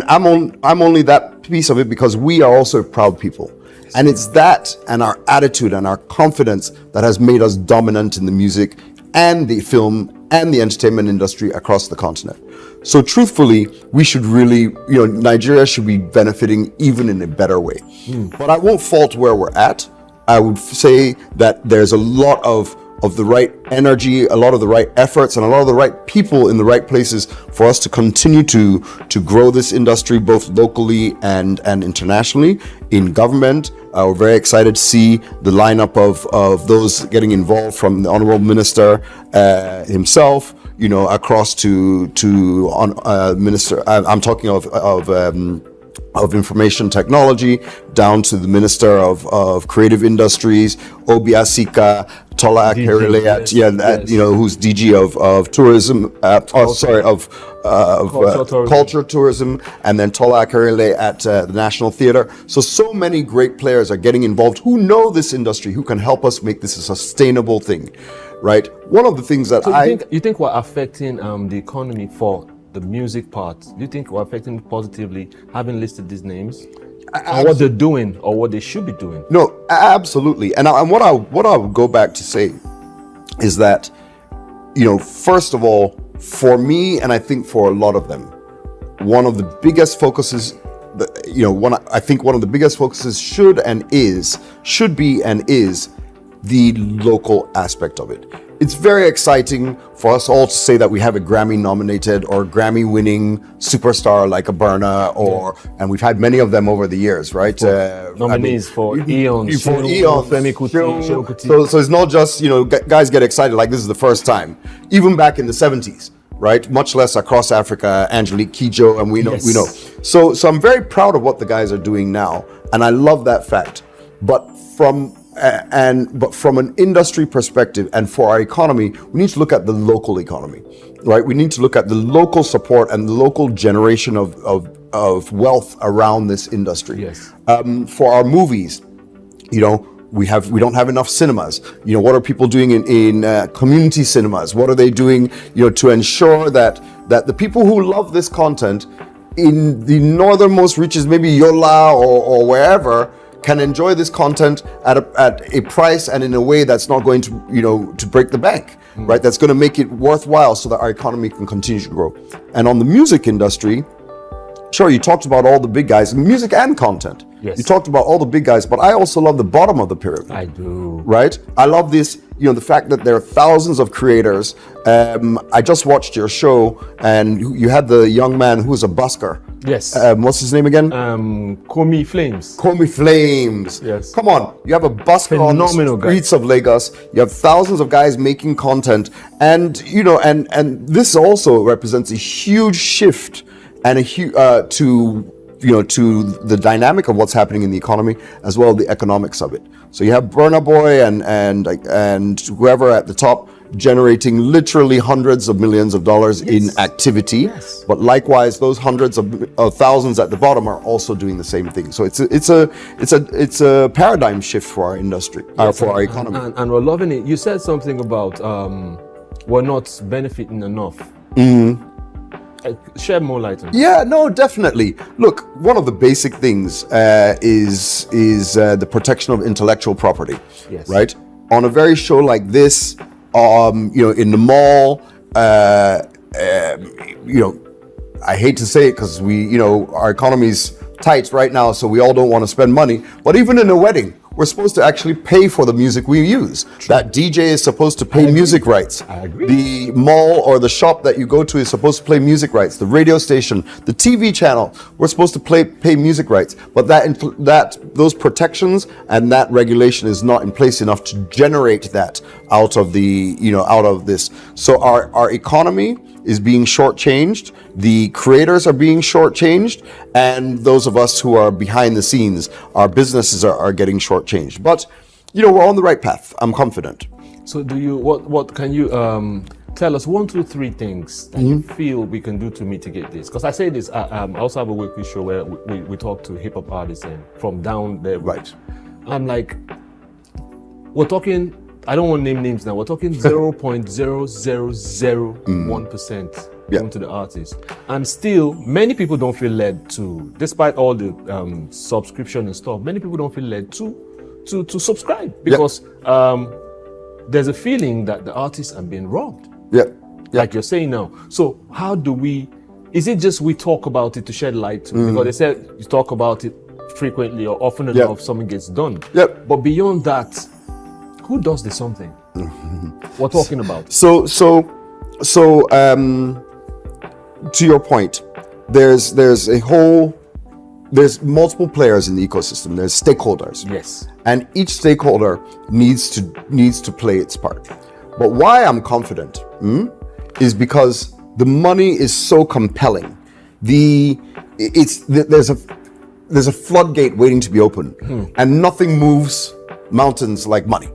I'm only that piece of it because we are also proud people. And it's that and our attitude and our confidence that has made us dominant in the music and the film and the entertainment industry across the continent. So truthfully, we should really, Nigeria should be benefiting even in a better way. But I won't fault where we're at. I would say that there's a lot of the right energy, a lot of the right efforts, and a lot of the right people in the right places for us to continue to grow this industry both locally and internationally. In government, we're very excited to see the lineup of those getting involved, from the Honorable Minister himself, across to Minister. I'm talking of Information Technology, down to the Minister of Creative Industries, Obiasika, Tola Akerele, who's DG of Tourism, Culture, Tourism, and then Tola Akerele at the National Theatre. So many great players are getting involved who know this industry, who can help us make this a sustainable thing, right? One of the things that you think we're affecting the economy for the music part? Do you think we're affecting it positively, having listed these names? And what they're doing or what they should be doing? No, absolutely. And what I would go back to say is that, first of all, for me, and I think for a lot of them, one of the biggest focuses, I think one of the biggest focuses should be and is the local aspect of it. It's very exciting for us all to say that we have a Grammy-nominated or Grammy-winning superstar like a Burna, and we've had many of them over the years, right? Nominees for Eons, Femi Kuti. So it's not just, guys get excited like this is the first time. Even back in the 70s, right? Much less across Africa, Angelique Kidjo, and we know. So I'm very proud of what the guys are doing now, and I love that fact. But from an industry perspective and for our economy, we need to look at the local economy, right? We need to look at the local support and the local generation of wealth around this industry. Yes. For our movies, we don't have enough cinemas. What are people doing in community cinemas? What are they doing, to ensure that the people who love this content in the northernmost reaches, maybe Yola or wherever, can enjoy this content at a price and in a way that's not going to break the bank, right? That's going to make it worthwhile so that our economy can continue to grow. And on the music industry, sure, you talked about all the big guys, music and content. Yes. You talked about all the big guys, but I also love the bottom of the pyramid. I do. Right? I love this, the fact that there are thousands of creators. I just watched your show, and you had the young man who's a busker. Yes. What's his name again? Komi Flames. Komi Flames. Yes. Come on, you have a busker on the streets of Lagos. You have thousands of guys making content, and and this also represents a huge shift and to the dynamic of what's happening in the economy, as well as the economics of it. So you have Burna Boy and whoever at the top, generating literally hundreds of millions of dollars in activity. But likewise, those hundreds of thousands at the bottom are also doing the same thing. So it's a paradigm shift for our industry, for our economy. And we're loving it. You said something about we're not benefiting enough. Shed more light on it. Yeah, no, definitely. Look, one of the basic things is the protection of intellectual property. Yes. Right? On a very show like this, in the mall, I hate to say it because our economy's tight right now, so we all don't want to spend money. But even in a wedding, we're supposed to actually pay for the music we use. True. That DJ is supposed to pay music rights. I agree. The mall or the shop that you go to is supposed to pay music rights. The radio station, the TV channel, we're supposed to pay music rights. But those protections and that regulation is not in place enough to generate that out of this. So our economy is being shortchanged. The creators are being shortchanged, and those of us who are behind the scenes, our businesses are getting shortchanged. But we're on the right path. I'm confident. So, what can you tell us 1, 2, 3 things that you feel we can do to mitigate this? Because I say this, I also have a weekly show where we talk to hip hop artists and from down there. Right. I'm like, we're talking. I don't want to name names now. We're talking 0.0001% going to the artist. And still, many people don't feel led to, despite all the subscription and stuff, many people don't feel led to subscribe because there's a feeling that the artists are being robbed. Like you're saying now. So how do we, is it just we talk about it to shed light to, because they said you talk about it frequently or often enough, something gets done. But beyond that, who does the something? We're talking about. So, to your point, there's multiple players in the ecosystem. There's stakeholders. Yes. And each stakeholder needs to play its part. But why I'm confident is because the money is so compelling. There's a floodgate waiting to be opened, and nothing moves mountains like money.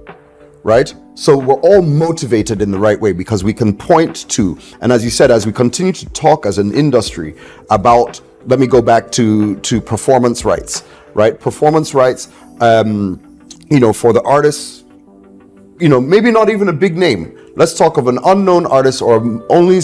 Right? So we're all motivated in the right way because we can point to, and as you said, as we continue to talk as an industry about, let me go back to performance rights, right? Performance rights, for the artists, maybe not even a big name. Let's talk of an unknown artist or only,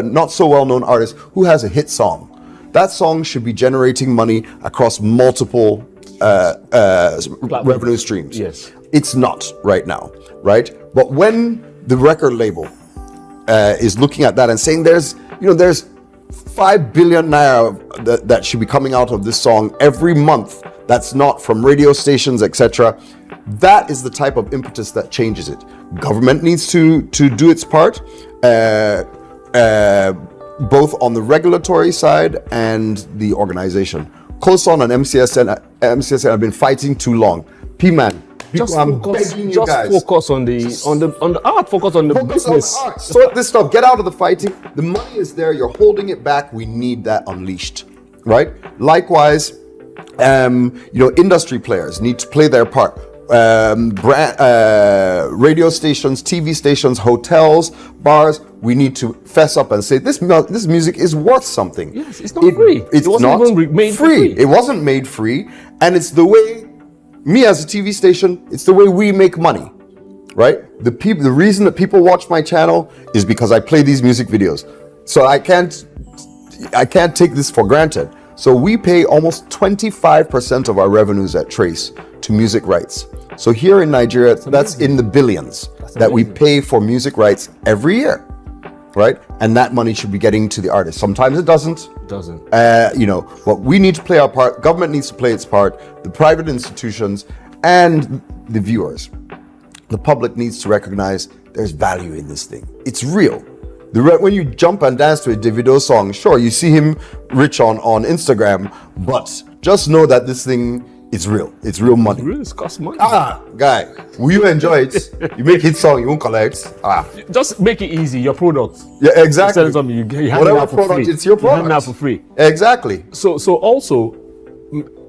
not so well-known artist who has a hit song. That song should be generating money across multiple revenue streams. Yes. It's not right now, right? But when the record label is looking at that and saying there's 5 billion naira that should be coming out of this song every month, that's not from radio stations, etc. That is the type of impetus that changes it. Government needs to do its part, both on the regulatory side and the organization. COSON and MCSN have been fighting too long. P-Man, Just focus on the art, focus on the business. On the art. Sort this stuff, get out of the fighting. The money is there, you're holding it back. We need that unleashed, right? Likewise, industry players need to play their part. Radio stations, TV stations, hotels, bars, we need to fess up and say this music is worth something. Yes, it's not free. It wasn't even made free. It wasn't made free, and it's the way. Me as a TV station, it's the way we make money, right? The reason that people watch my channel is because I play these music videos. So I can't take this for granted. So we pay almost 25% of our revenues at Trace to music rights. So here in Nigeria, that's in the billions that we pay for music rights every year, right? And that money should be getting to the artist. Sometimes it doesn't. But we need to play our part. Government needs to play its part. The private institutions and the viewers. The public needs to recognize there's value in this thing. It's real. When you jump and dance to a Davido song, sure, you see him rich on Instagram, but just know that this thing is real. It's real money. It really costs money. Guy, will you enjoy it? You make hit song, you won't collect. Just make it easy. Your product. Yeah, exactly. You whatever product, it's your product. You have it for free. Exactly. So also,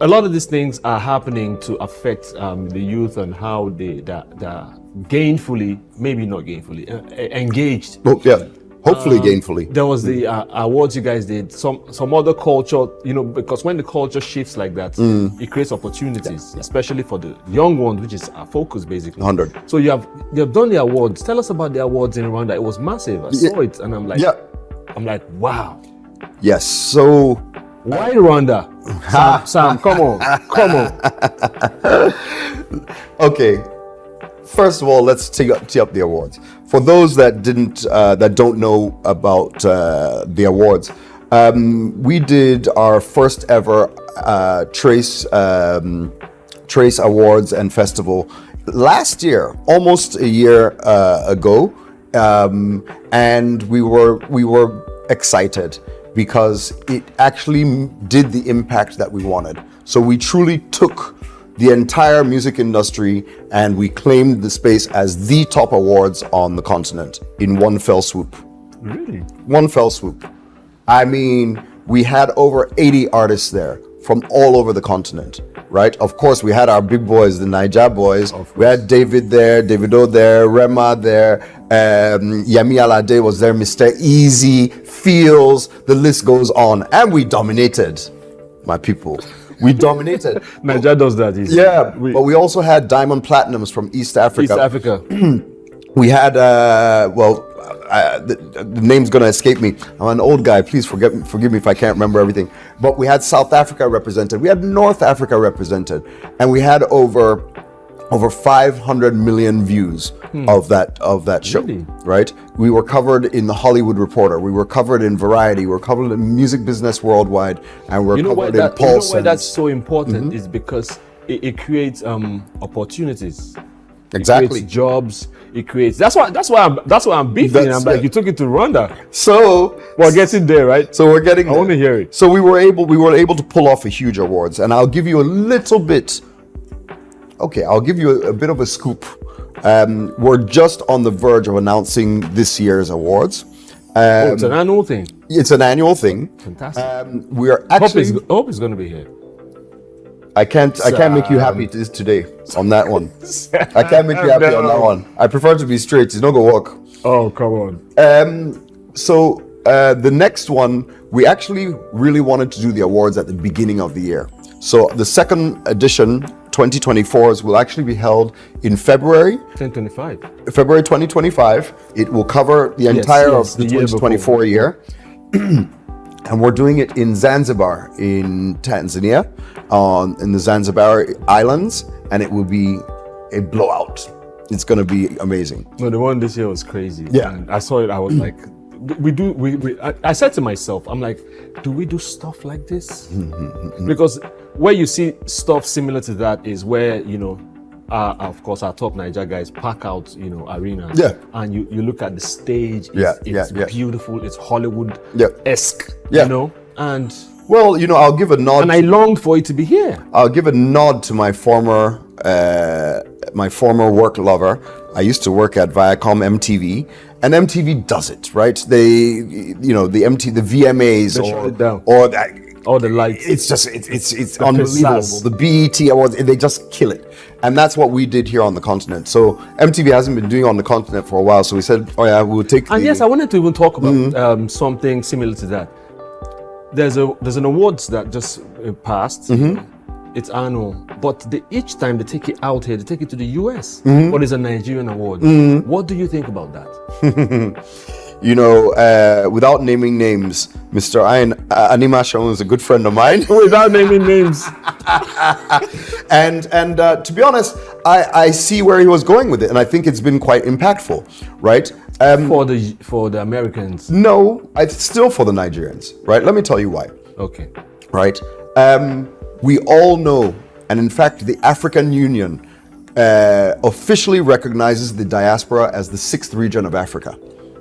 a lot of these things are happening to affect the youth and how the gainfully, maybe not gainfully, engaged. Oh, yeah. Hopefully gainfully. There was the awards you guys did. Some other culture, because when the culture shifts like that, it creates opportunities, especially for the young ones, which is our focus basically. 100. So you have done the awards. Tell us about the awards in Rwanda. It was massive. I saw it, and I'm like, wow. Yes. So why Rwanda? Sam, come on. Okay. First of all, let's tee up the awards. For those that don't know about the awards, we did our first ever Trace Awards and Festival last year, almost a year ago, and we were excited because it actually did the impact that we wanted. So we truly took the entire music industry and we claimed the space as the top awards on the continent in one fell swoop. Really? One fell swoop. I mean, we had over 80 artists there from all over the continent, right? Of course, we had our big boys, the Naija boys. We had David there, Davido there, Rema there, Yemi Alade was there, Mr. Easy, Feels, the list goes on. And we dominated, my people. We dominated. Nigeria does that easy. Yeah, but we also had Diamond Platinums from East Africa. East Africa. We had, the name's gonna escape me. I'm an old guy. Please forgive me if I can't remember everything. But we had South Africa represented. We had North Africa represented, and we had over 500 million views of that show. Really? Right? We were covered in the Hollywood Reporter. We were covered in Variety. We were covered in Music Business Worldwide, and we're covered in Pulse. Why that's so important is because it creates opportunities. Exactly. It creates jobs. It creates. That's why I'm beefing. I'm like, you took it to Rwanda. So we're getting there, right? So we're getting. I want to hear it. So we were able to pull off a huge awards, and I'll give you a little bit. Okay, I'll give you a bit of a scoop. We're just on the verge of announcing this year's awards. It's an annual thing. It's an annual thing. Fantastic. We are actually. I hope it's going to be here. I can't make you happy today on that one. I can't make you happy on that one. I prefer to be straight. It's not gonna work. Oh, come on. So the next one, we actually really wanted to do the awards at the beginning of the year. So the second edition, 2024s, will actually be held in February 2025. It will cover the entire of the 2024 year. And we're doing it in Zanzibar, in Tanzania, in the Zanzibar Islands, and it will be a blowout. It's going to be amazing. No, the one this year was crazy. Yeah. And I saw it, I was like, I said to myself, I'm like, do we do stuff like this? Because where you see stuff similar to that is where, of course, our top Niger guys pack out, arenas. Yeah. And you look at the stage. It's beautiful. It's Hollywood-esque. Yeah. And well, I'll give a nod. And I longed for it to be here. I'll give a nod to my former work lover. I used to work at Viacom MTV, and MTV does it right. They, the VMAs or that. All the lights. It's just it's unbelievable. The BET Awards, they just kill it, and that's what we did here on the continent. So MTV hasn't been doing it on the continent for a while, so we said, oh yeah, we'll take. And yes, I wanted to even talk about something similar to that. There's an awards that just passed. It's annual, but each time they take it out here, they take it to the US. But it's a Nigerian award. What do you think about that? Without naming names, Mr. Anima Shaun is a good friend of mine. Without naming names. and to be honest, I see where he was going with it, and I think it's been quite impactful, right? For the Americans. No, it's still for the Nigerians, right? Let me tell you why. Okay. Right? We all know, and in fact, the African Union officially recognizes the diaspora as the 6th region of Africa.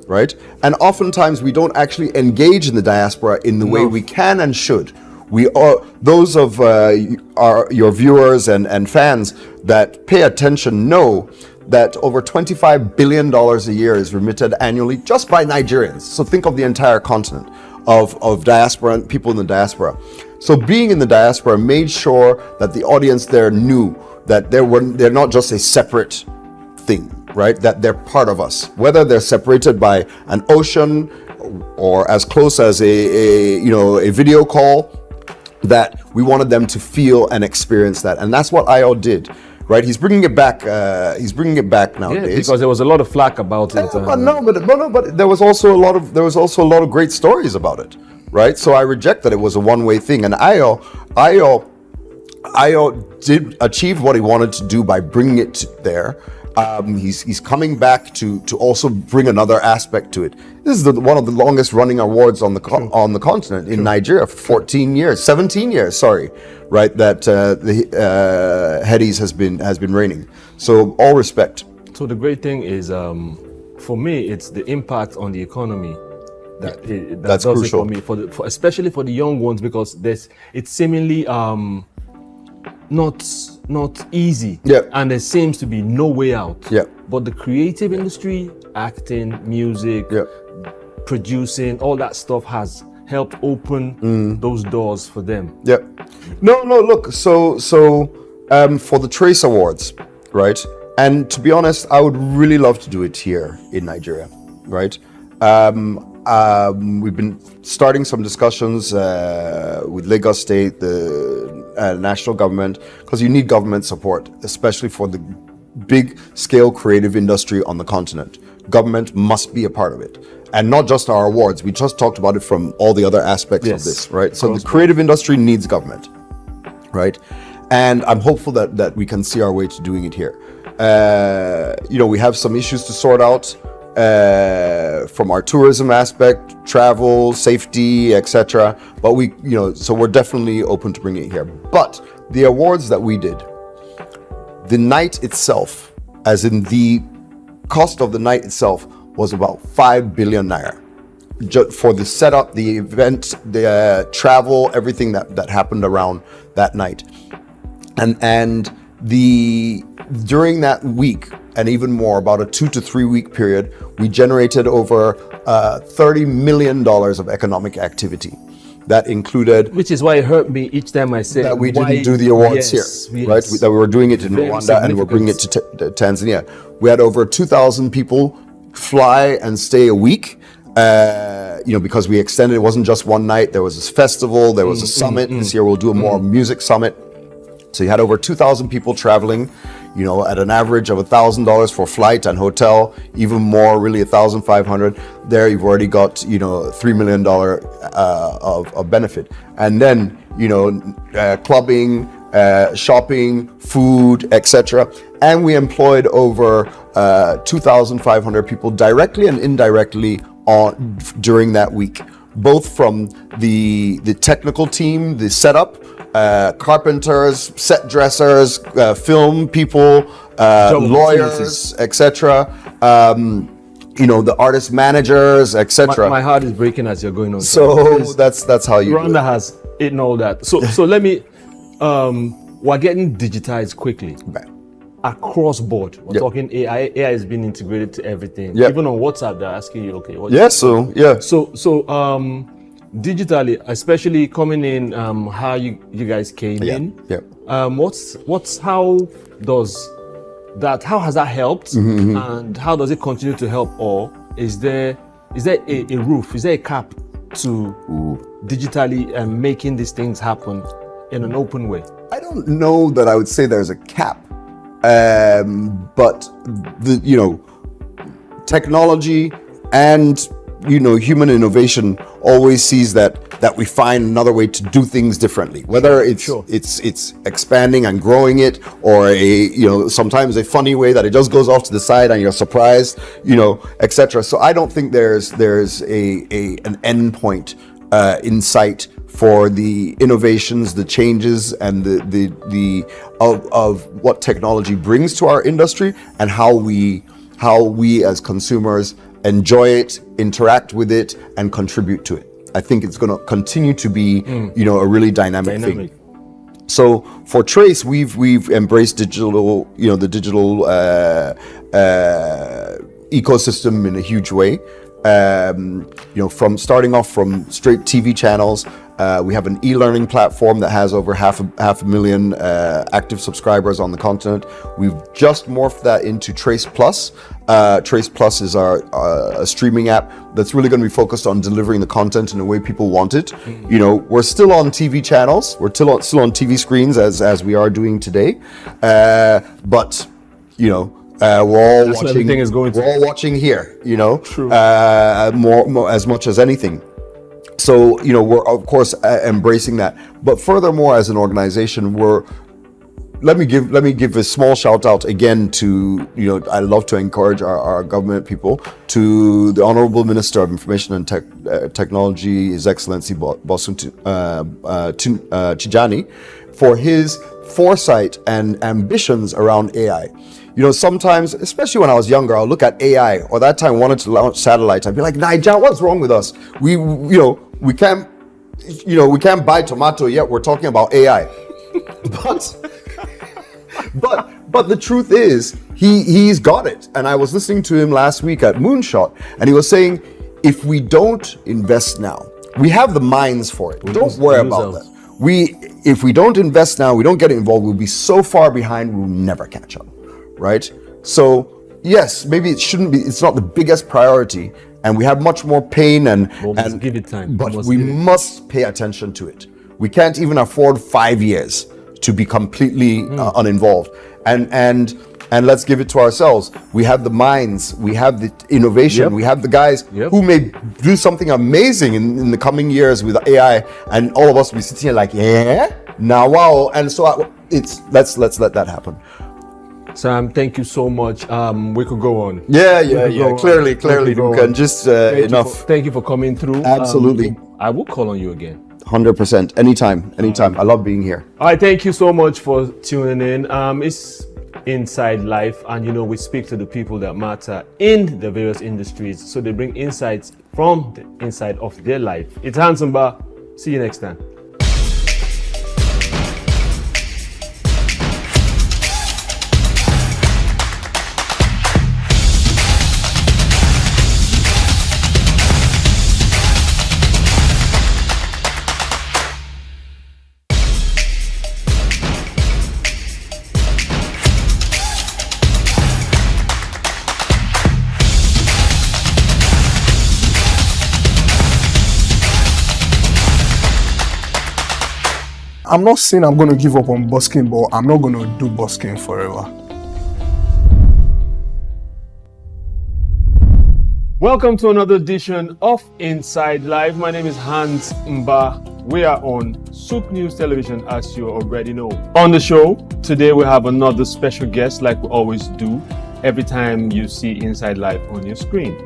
Right? And oftentimes we don't actually engage in the diaspora in the way we can and should. We are, those of your viewers and fans that pay attention know that over $25 billion a year is remitted annually just by Nigerians. So think of the entire continent of diaspora and people in the diaspora. So being in the diaspora made sure that the audience there knew that they're not just a separate thing. right? That they're part of us, whether they're separated by an ocean or as close as a video call, that we wanted them to feel and experience that. And that's what IO did, right? He's bringing it back. He's bringing it back nowadays. Yeah, because there was a lot of flack about it. But there was also a lot of great stories about it, right? So I reject that it was a one-way thing. And IO did achieve what he wanted to do by bringing it there. He's coming back to also bring another aspect to it. This is one of the longest running awards on the continent in Nigeria for 17 years, sorry, right? That the Headies has been reigning. So all respect. So the great thing is, for me, it's the impact on the economy that's does crucial it for me, especially for the young ones, because it's seemingly not easy, and there seems to be no way out. But the creative industry, acting, music, producing, all that stuff has helped open those doors for them. No, look, so for the Trace Awards, right? And to be honest, I would really love to do it here in Nigeria, right? We've been starting some discussions with Lagos State, the national government, because you need government support, especially for the big scale creative industry on the continent. Government must be a part of it. And not just our awards, we just talked about it from all the other aspects of this, right? So the creative industry needs government, right? And I'm hopeful that we can see our way to doing it here. We have some issues to sort out from our tourism aspect, travel, safety, etc. But so we're definitely open to bringing it here. But the awards that we did, the night itself, as in the cost of the night itself, was about 5 billion naira for the setup, the event, the travel, everything that happened around that night. And during that week, and even more, about a 2 to 3 week period, we generated over $30 million of economic activity. That included... Which is why it hurt me each time I said... That we didn't do the awards here, right? That we were doing it in Rwanda and we're bringing it to Tanzania. We had over 2,000 people fly and stay a week, because we extended. It wasn't just one night. There was this festival, there was a summit. This year we'll do a more music summit. So you had over 2,000 people traveling, at an average of $1,000 for flight and hotel, even more, really $1,500. There you've already got, $3 million of benefit. And then, clubbing, shopping, food, etc. And we employed over 2,500 people directly and indirectly during that week, both from the technical team, the setup, carpenters, set dressers, film people, lawyers, etc. The artist managers, etc. My heart is breaking as you're going on. So that's how you. Rwanda has eaten all that. So let me. We're getting digitized quickly. Across board. We're talking AI. AI has been integrated to everything. Even on WhatsApp, they're asking you, okay, what? So digitally, especially coming in, how you guys came in. How has that helped, and how does it continue to help, or is there a roof? Is there a cap to digitally making these things happen in an open way? I don't know that I would say there's a cap, but the technology and human innovation always sees that we find another way to do things differently, whether it's expanding and growing it, or sometimes a funny way that it just goes off to the side and you're surprised, etc. So I don't think there's an end point in sight for the innovations, the changes, and of what technology brings to our industry, and how we as consumers enjoy it, interact with it, and contribute to it. I think it's going to continue to be, a really dynamic thing. So for Trace, we've embraced digital, the digital ecosystem in a huge way. From starting off from straight TV channels, We have an e-learning platform that has over half a million active subscribers on the continent. We've just morphed that into Trace Plus. Trace Plus is our a streaming app that's really going to be focused on delivering the content in the way people want it. You know, we're still on TV channels. We're still on TV screens as we are doing today. But you know, we're all watching. We're all watching here. You know, more as much as anything. So, you know, we're of course embracing that. But furthermore, as an organization, let me give a small shout out again to, you know, I love to encourage our government people, to the Honorable Minister of Information and Technology, His Excellency Bosun Tijani, for his foresight and ambitions around AI. You know, sometimes, especially when I was younger, I'll look at AI, or that time I wanted to launch satellites. I'd be like, Niger, what's wrong with us? We can't buy tomato yet. We're talking about AI. But the truth is, he's got it. And I was listening to him last week at Moonshot, and he was saying, if we don't invest now, we have the minds for it. Don't worry about that. If we don't invest now, we don't get involved, we'll be so far behind, we'll never catch up. Right? So yes, maybe it's not the biggest priority, and we have much more pain and give it time. But we must pay attention to it. We can't even afford 5 years to be completely uninvolved. And let's give it to ourselves. We have the minds, we have the innovation, we have the guys who may do something amazing in the coming years with AI, and all of us will be sitting here like, now wow. And so let's let that happen. Sam, thank you so much. We could go on. Yeah. Clearly, we can just enough. Thank you for coming through. Absolutely. I will call on you again. 100%. Anytime. I love being here. All right, thank you so much for tuning in. It's Inside Life, and you know, we speak to the people that matter in the various industries, so they bring insights from the inside of their life. It's Handsome Bar. See you next time. I'm not saying I'm going to give up on busking, but I'm not going to do busking forever. Welcome to another edition of Inside Life. My name is Hans Mba. We are on Souq News Television, as you already know. On the show today, we have another special guest, like we always do every time you see Inside Life on your screen.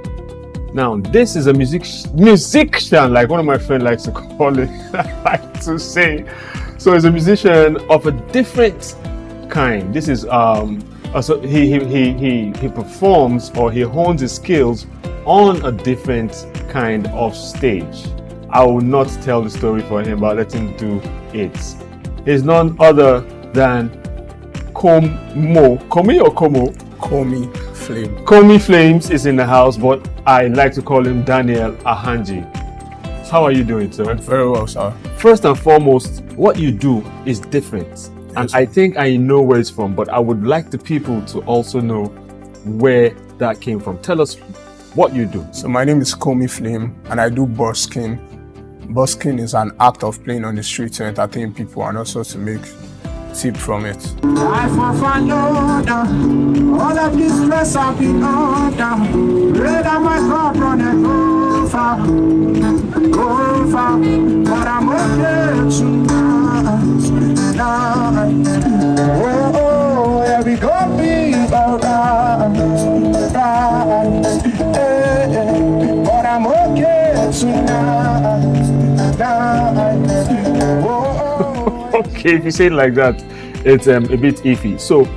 Now, this is a musician, like one of my friends likes to call it, I like to say. So he's a musician of a different kind. This is so he performs, or he hones his skills on a different kind of stage. I will not tell the story for him, but let him do it. He's none other than Komi Flame. Komi Flames is in the house, but I like to call him Daniel Ahanji. How are you doing, sir? Very well, sir. First and foremost, what you do is different. And I think I know where it's from, but I would like the people to also know where that came from. Tell us what you do. So my name is Komi Flame, and I do busking. Busking is an act of playing on the street to entertain people and also to make tip from it. All of this stress I've been under. Rather my cup running over, but I'm okay tonight. Oh, yeah, we gon' be alright, but I'm okay tonight. Okay, if you say it like that, it's a bit iffy. So,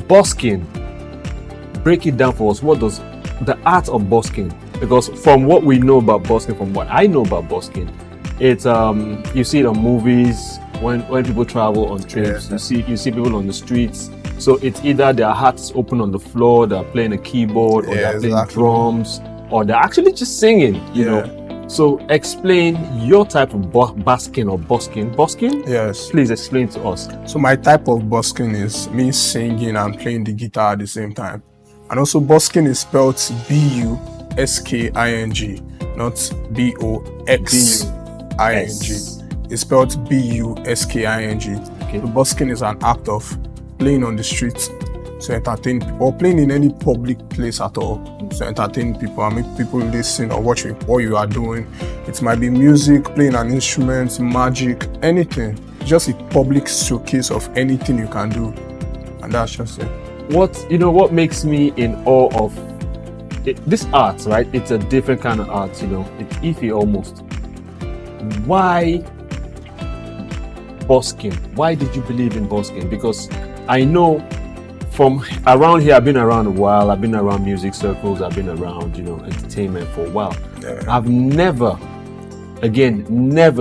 busking, break it down for us. What does the art of busking? Because from what we know about busking, from what I know about busking, it's you see it on movies when people travel on trips. You see people on the streets. So it's either their hats open on the floor, they're playing a keyboard, or they're playing drums, or they're actually just singing. You know. So explain your type of basking or busking. Busking? Yes. Please explain to us. So my type of busking is me singing and playing the guitar at the same time. And also busking is spelled B-U-S-K-I-N-G, not B-O-X-I-N-G. It's spelled B-U-S-K-I-N-G. Okay. So busking is an act of playing on the streets to entertain people, or playing in any public place at all to entertain people and make people listen or watch what you are doing. It might be music, playing an instrument, magic, anything. Just a public showcase of anything you can do, and that's just it. What makes me in awe of this art, right? It's a different kind of art, it's iffy almost. Why busking? Why did you believe in busking? Because I know from around here, I've been around a while. I've been around music circles. I've been around, entertainment for a while. Yeah. I've never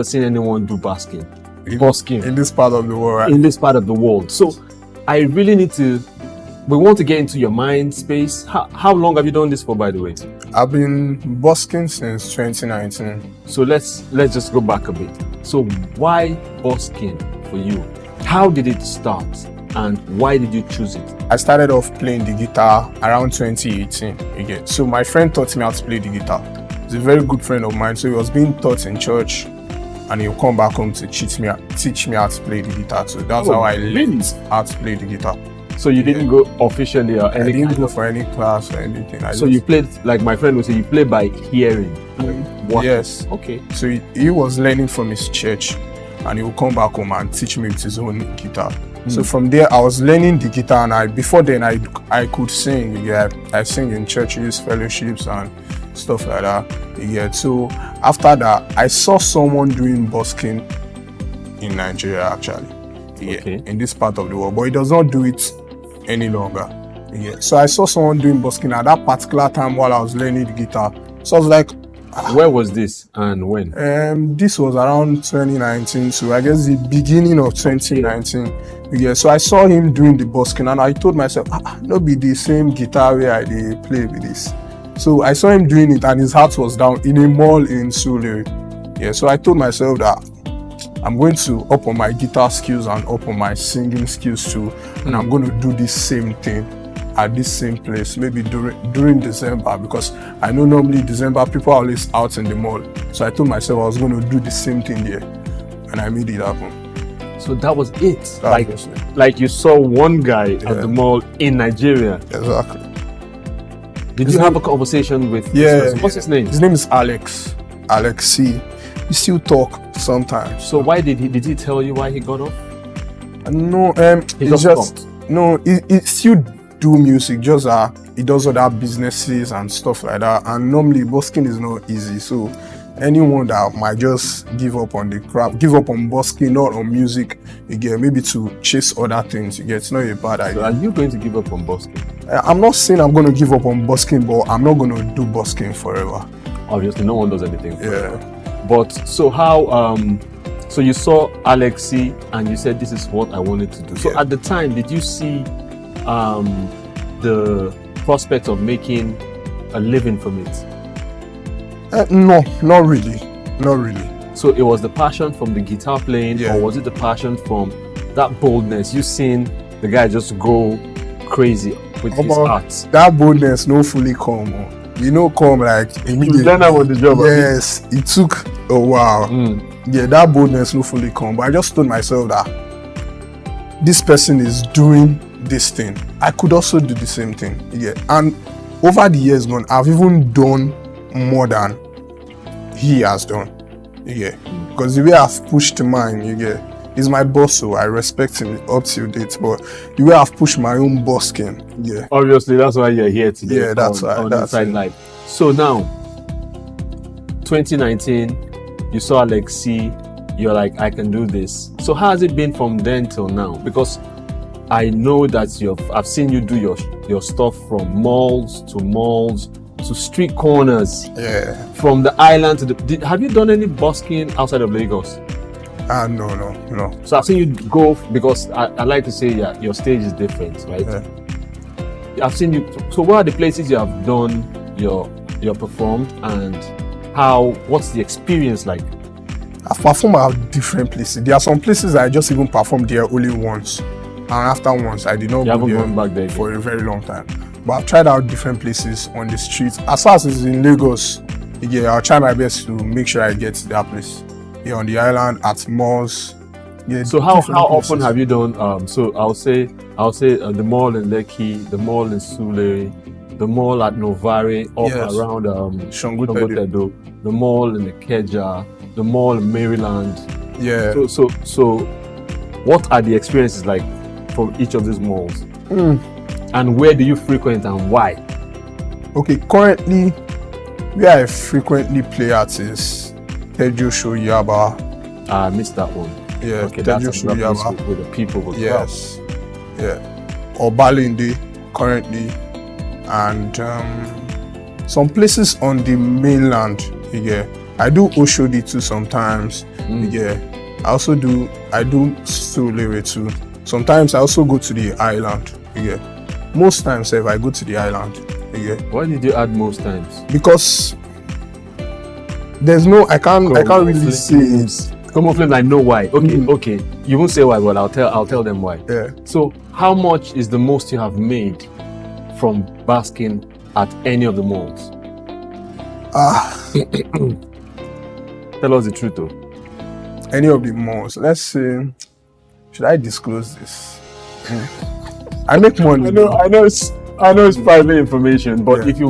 seen anyone do busking In this part of the world, right? In this part of the world. So I really we want to get into your mind space. How long have you done this for, by the way? I've been busking since 2019. So let's just go back a bit. So why busking for you? How did it start? And why did you choose it? I started off playing the guitar around 2018 again. So my friend taught me how to play the guitar. He's a very good friend of mine. So he was being taught in church, and he'll come back home to teach me how to play the guitar. So that's how I learned how to play the guitar. So you didn't go officially or anything? I didn't go for any class or anything. You played, like my friend would say, you play by hearing. Yes. Okay. So he was learning from his church, and he would come back home and teach me with his own guitar. So from there, I was learning the guitar, and before then I could sing. Yeah, I sing in churches, fellowships, and stuff like that. Yeah. So after that, I saw someone doing busking in Nigeria, actually. Yeah, okay. In this part of the world, but he does not do it any longer. Yeah. So I saw someone doing busking at that particular time while I was learning the guitar. So I was like, where was this and when? This was around 2019, so I guess the beginning of 2019. Yeah, so I saw him doing the busking, and I told myself, no be the same guitar where I play with this. So I saw him doing it, and his heart was down in a mall in Souq. Yeah, so I told myself that I'm going to up on my guitar skills and up on my singing skills too, and I'm going to do this same thing at this same place, maybe during December, because I know normally December people are always out in the mall. So I told myself I was going to do the same thing there, and I made it happen. So that was it. Like you saw one guy at the mall in Nigeria. Exactly. Did you have a conversation with this person? What's his name? His name is Alex. Alex C. We still talk sometimes. So why did he tell you why he got off? No, he just he still do music, just he does other businesses and stuff like that. And normally busking is not easy, so anyone that might just give up on the craft, give up on busking, not on music, maybe to chase other things, it's not a bad idea. So are you going to give up on busking? I'm not saying I'm going to give up on busking, but I'm not going to do busking forever. Obviously, no one does anything forever. Yeah. But so how, so you saw Alexi and you said, this is what I wanted to do. So at the time, did you see the prospect of making a living from it? No, not really. So it was the passion from the guitar playing, or was it the passion from that boldness? You seen the guy just go crazy with his art. That boldness no fully come. Come like immediately. You learn that on the job. Yes, it took a while. Yeah, that boldness no fully come. But I just told myself that this person is doing this thing. I could also do the same thing. Yeah, and over the years gone, I've even done more than he has done. Yeah, because the way I've pushed mine, he's my boss, so I respect him up till date. But the way I've pushed my own busking, obviously that's why you're here today. Yeah, that's why. On Inside Life. So now, 2019, you saw Alexi. You're like, I can do this. So how has it been from then till now? Because I know that I've seen you do your stuff from malls to street corners. Yeah. From the island to have you done any busking outside of Lagos? No. So I've seen you go, because I like to say your stage is different, right? Yeah. I've seen you. So what are the places you have done your performed, and what's the experience like? I've performed at different places. There are some places I just even performed there only once, and after once I did not go haven't there gone back there for a very long time. But I've tried out different places on the streets. As far as it's in Lagos, yeah, I'll try my best to make sure I get to that place. Yeah, on the island, at malls. Yeah. So how often have you done? So I'll say the mall in Lekki, the mall in Sule, the mall at Novare, up around Shongotedo, the mall in Ikeja, the mall in Maryland. Yeah. So what are the experiences like from each of these malls? And where do you frequent and why? Okay, currently where I frequently play at is Tejo Shoyaba. I missed that one. Yeah, okay, that's Shoyaba with the people. With yes, yeah. Obalinde currently, and some places on the mainland. Yeah, I do Oshodi too sometimes. Yeah, I do Sulere too. Sometimes I also go to the island. Yeah, most times if I go to the island. Yeah. Why did you add most times? Because I can't really say it. Come on, Flame, I know why. Okay. You won't say why, but I'll tell them why. Yeah. So how much is the most you have made from basking at any of the malls? Tell us the truth though. Any of the malls. Let's say, should I disclose this? I make money. I know it's private information, but if you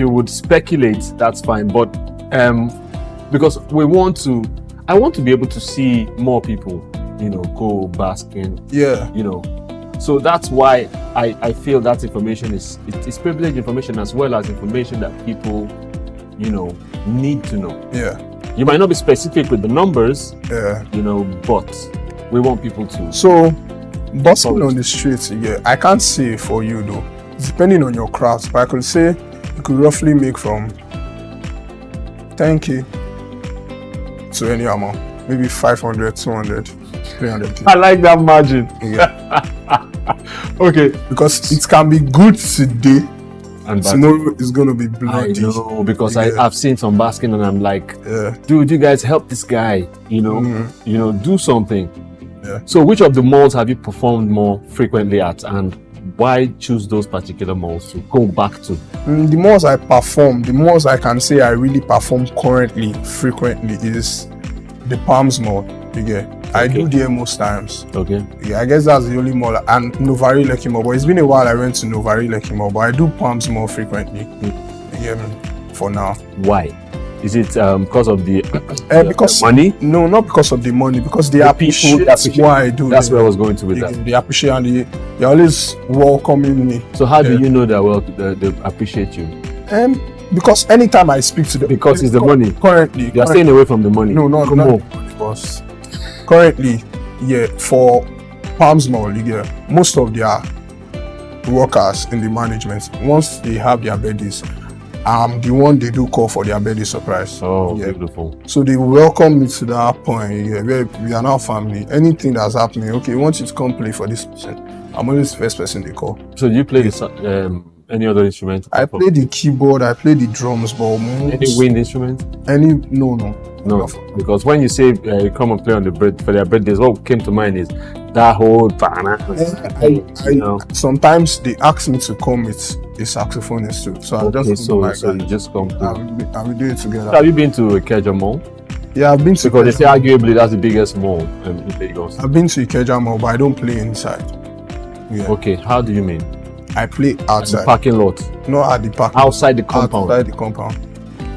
would speculate, that's fine. But because I want to be able to see more people, go basking. Yeah. So that's why I feel that information it's privileged information as well as information that people, need to know. Yeah. You might not be specific with the numbers. Yeah. But we want people to. So, busking on the streets, yeah, I can't say for you though. It's depending on your craft, but I could say you could roughly make from 10K to any amount, maybe 500, 200, 300. I like that margin. Yeah. Okay. Because it can be good today, and tomorrow it's going to be bloody. I know, because I've seen some basking and I'm like, dude, you guys help this guy, do something. Yeah. So which of the malls have you performed more frequently at, and why choose those particular malls to go back to? The malls I perform, the malls I can say I really perform currently frequently is the Palms Mall. I do there most times. Okay. Yeah, I guess that's the only mall, and Novare Lekki Mall. But it's been a while I went to Novare Lekki Mall, but I do Palms Mall frequently. For now. Why? Is it because of the because money? No, not because of the money. Because they appreciate why I do. That's where I was going to with that. They appreciate, and they're always welcoming me. So how do you know that they appreciate you? Because anytime I speak to them, because it's the money. Currently, you are staying away from the money. No, not because currently, for Palms Mall, most of their workers in the management, once they have their birthdays, I'm the one they do call for their birthday surprise. Oh, beautiful. So they welcome me to that point, where we are now family. Anything that's happening, okay, want you to come play for this person, I'm always the first person they call. So do you play any other instrument? I play the keyboard, I play the drums, but any wind instrument? No. Because when you say you come and play on for their birthdays, what came to mind is that whole banana. Sometimes they ask me to come with a saxophonist too, so I just so you just come. And we do it together. So have you been to Ikeja Mall? Yeah, I've been to. Because they say arguably that's the biggest mall in Lagos. I've been to Ikeja Mall, but I don't play inside. Yeah. Okay, how do you mean? I play outside. At the parking lot? Not at the parking. Outside the compound? Outside the compound.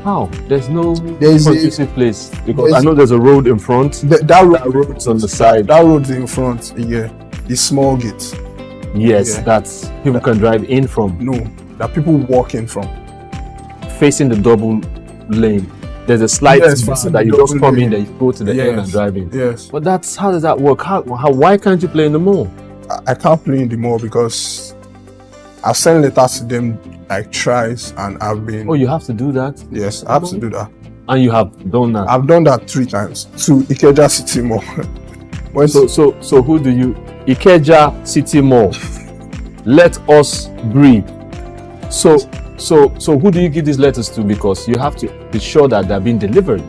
How? There's no conducive place? Because I know there's a road in front. That road's on the side. That road's in front, the small gate. Yes, that's people can drive in from. No, that people walk in from. Facing the double lane. There's a slight bar that you just come in, then you go to the end and drive in. Yes. But how does that work? Why can't you play in the mall? I can't play in the mall because I've sent letters to them like twice, and I've been. Oh, you have to do that? Yes, I have to do that. And you have done that? I've done that 3 times to Ikeja City Mall. So who do you? Ikeja City Mall. Let us breathe. So So who do you give these letters to? Because you have to be sure that they're being delivered.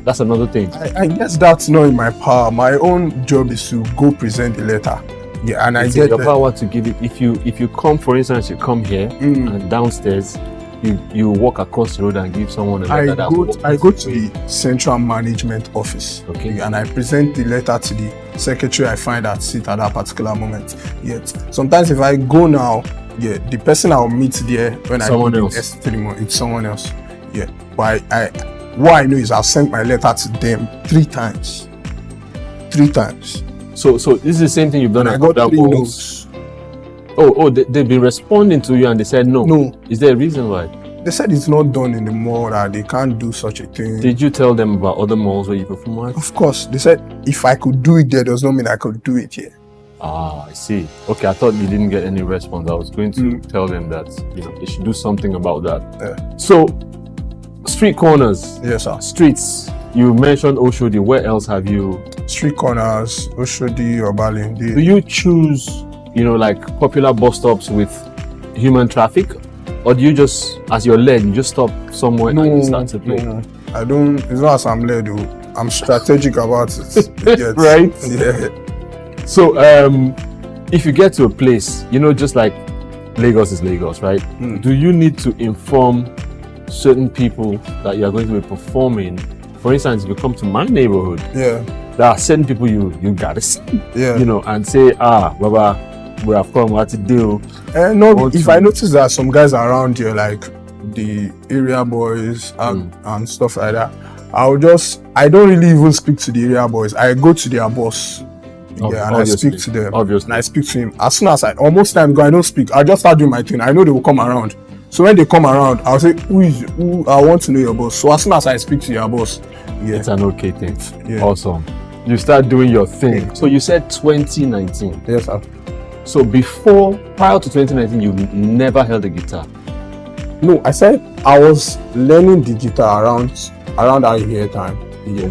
That's another thing. I guess that's not in my power. My own job is to go present the letter. Yeah, and It's I in get your that. power to give it. If you come, for instance, you come here and downstairs, you walk across the road and give someone a letter. I go to the central management office. Okay. And I present the letter to the secretary I find that seat at that particular moment. Yet sometimes if I go now, the person I'll meet there when Someone I do else. the next ceremony, it's someone else. Yeah. But what I know is I've sent my letter to them 3 times. 3 times. So this is the same thing you've done. And at I got other 3 malls? no's. They've been responding to you and they said no. No. Is there a reason why? They said it's not done in the mall, that they can't do such a thing. Did you tell them about other malls where you perform at? Of course. They said if I could do it there, does not mean I could do it here. Ah, I see. Okay, I thought you didn't get any response. I was going to tell them that they should do something about that. Yeah. So, street corners. Yes, sir. Streets. You mentioned Oshodi. Where else have you? Street corners, Oshodi, Obali. Do you choose, like popular bus stops with human traffic, or do you just, as you're led, you just stop somewhere and you start to play? No. I don't. It's not as I'm led. I'm strategic about it. Yes. Right? Yeah. So, if you get to a place, just like Lagos is Lagos, right? Do you need to inform certain people that you are going to be performing? For instance, if you come to my neighborhood, there are certain people you gotta see, and say, Baba, we have come, what to do? No, if I notice that some guys around here, like the area boys and stuff like that, I don't really even speak to the area boys. I go to their boss. And I speak to them. Obviously. And I speak to him. As soon as almost time ago, I don't speak. I just start doing my thing. I know they will come around. So when they come around, I'll say, who I want to know your boss. So as soon as I speak to your boss, it's an okay thing. Yeah. Awesome. You start doing your thing. So you said 2019. Yes, sir. So prior to 2019, you never held a guitar. No, I said I was learning the guitar around that year time. Yeah.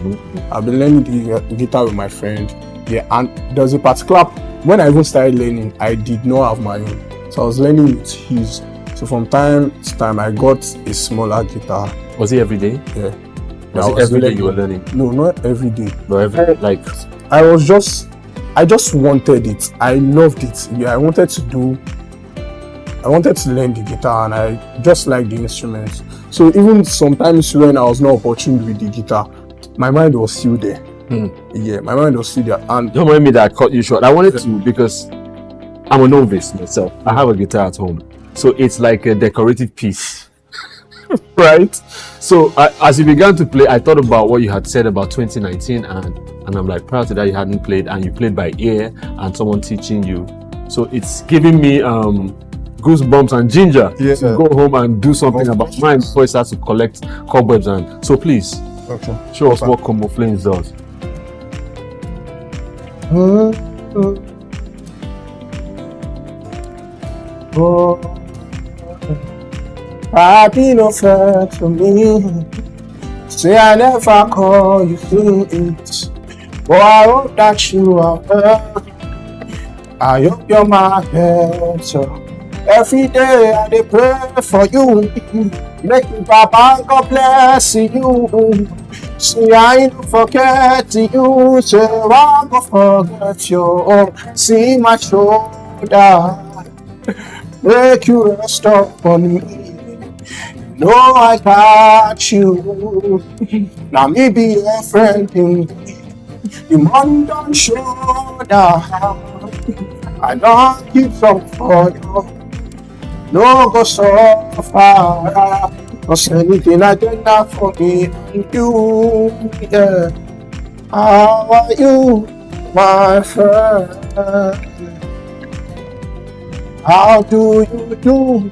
I've been learning the guitar with my friend. Yeah, and there's a particular, when I even started learning, I did not have my own. So I was learning with his. So from time to time, I got a smaller guitar. Was it every day? Yeah. Was it every day you were learning? No, not every day. But I just wanted it. I loved it. Yeah, I wanted to learn the guitar, and I just like the instruments. So even sometimes when I was not opportune with the guitar, my mind was still there. Yeah, my mind was still there. And don't mind me that I cut you short. I wanted to, because I'm a novice myself. I have a guitar at home, so it's like a decorative piece, right? So as you began to play, I thought about what you had said about 2019, and I'm like, prior to that you hadn't played, and you played by ear and someone teaching you. So it's giving me goosebumps and ginger to go home and do something about mine before it starts to collect cobwebs. And so please, show us what Combo Flames does. Happy no fair to me. Say I never call you through it. But I hope that you are well. I hope you're my better. Every day I dey pray for you. Make me Papa God bless you. See I don't forget you. Say I go forget you. See my shoulder. Make you rest up on me. No, I got you. Now me be your friend in the money don't show down. I don't keep some for you. No go so far. Cause anything I did not for me and you. Yeah. How are you, my friend? How do you do,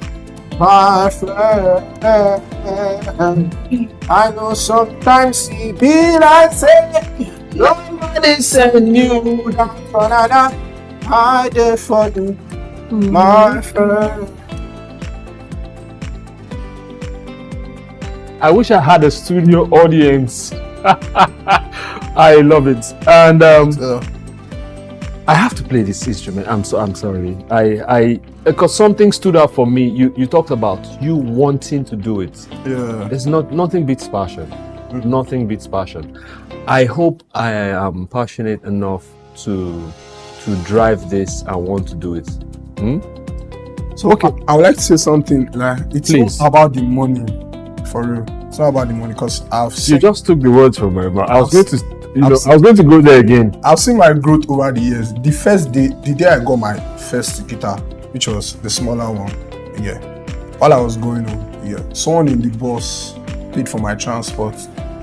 my friend? I know sometimes it be like say nobody send you down for another. I did for you, my friend. I wish I had a studio audience. I love it. And I have to play this instrument. I'm sorry. I because something stood out for me. You talked about you wanting to do it. Yeah. There's nothing beats passion. Nothing beats passion. I hope I am passionate enough to drive this and want to do it. So okay, I would like to say something. Like it's Please. not about the money, for real. It's not about the money because I've seen. You just took the words from my mouth. I was going to go there again. I've seen my growth over the years. The first day, the day I got my first guitar, which was the smaller one, yeah. While I was going home, yeah, someone in the bus paid for my transport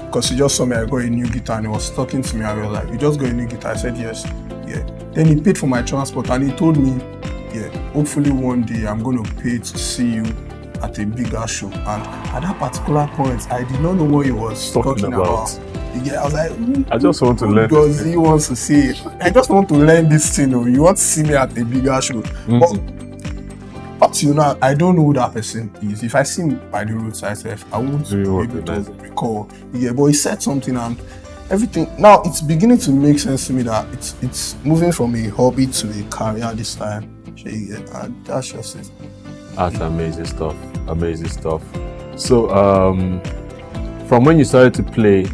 because he just saw me. I got a new guitar and he was talking to me. I was like, "You just got a new guitar?" I said, "Yes." Yeah. Then he paid for my transport and he told me, "Yeah, hopefully one day I'm going to pay to see you at a bigger show." And at that particular point, I did not know what he was talking about. Yeah, I was like, I just want to learn. Because he wants to see it. I just want to learn this thing. You want to see me at a bigger show. But up to now, I don't know who that person is. If I see him by the roadside, I won't be able to recall. Yeah, but he said something and everything. Now it's beginning to make sense to me that it's moving from a hobby to a career this time. And that's just it. That's amazing stuff. Amazing stuff. So, from when you started to play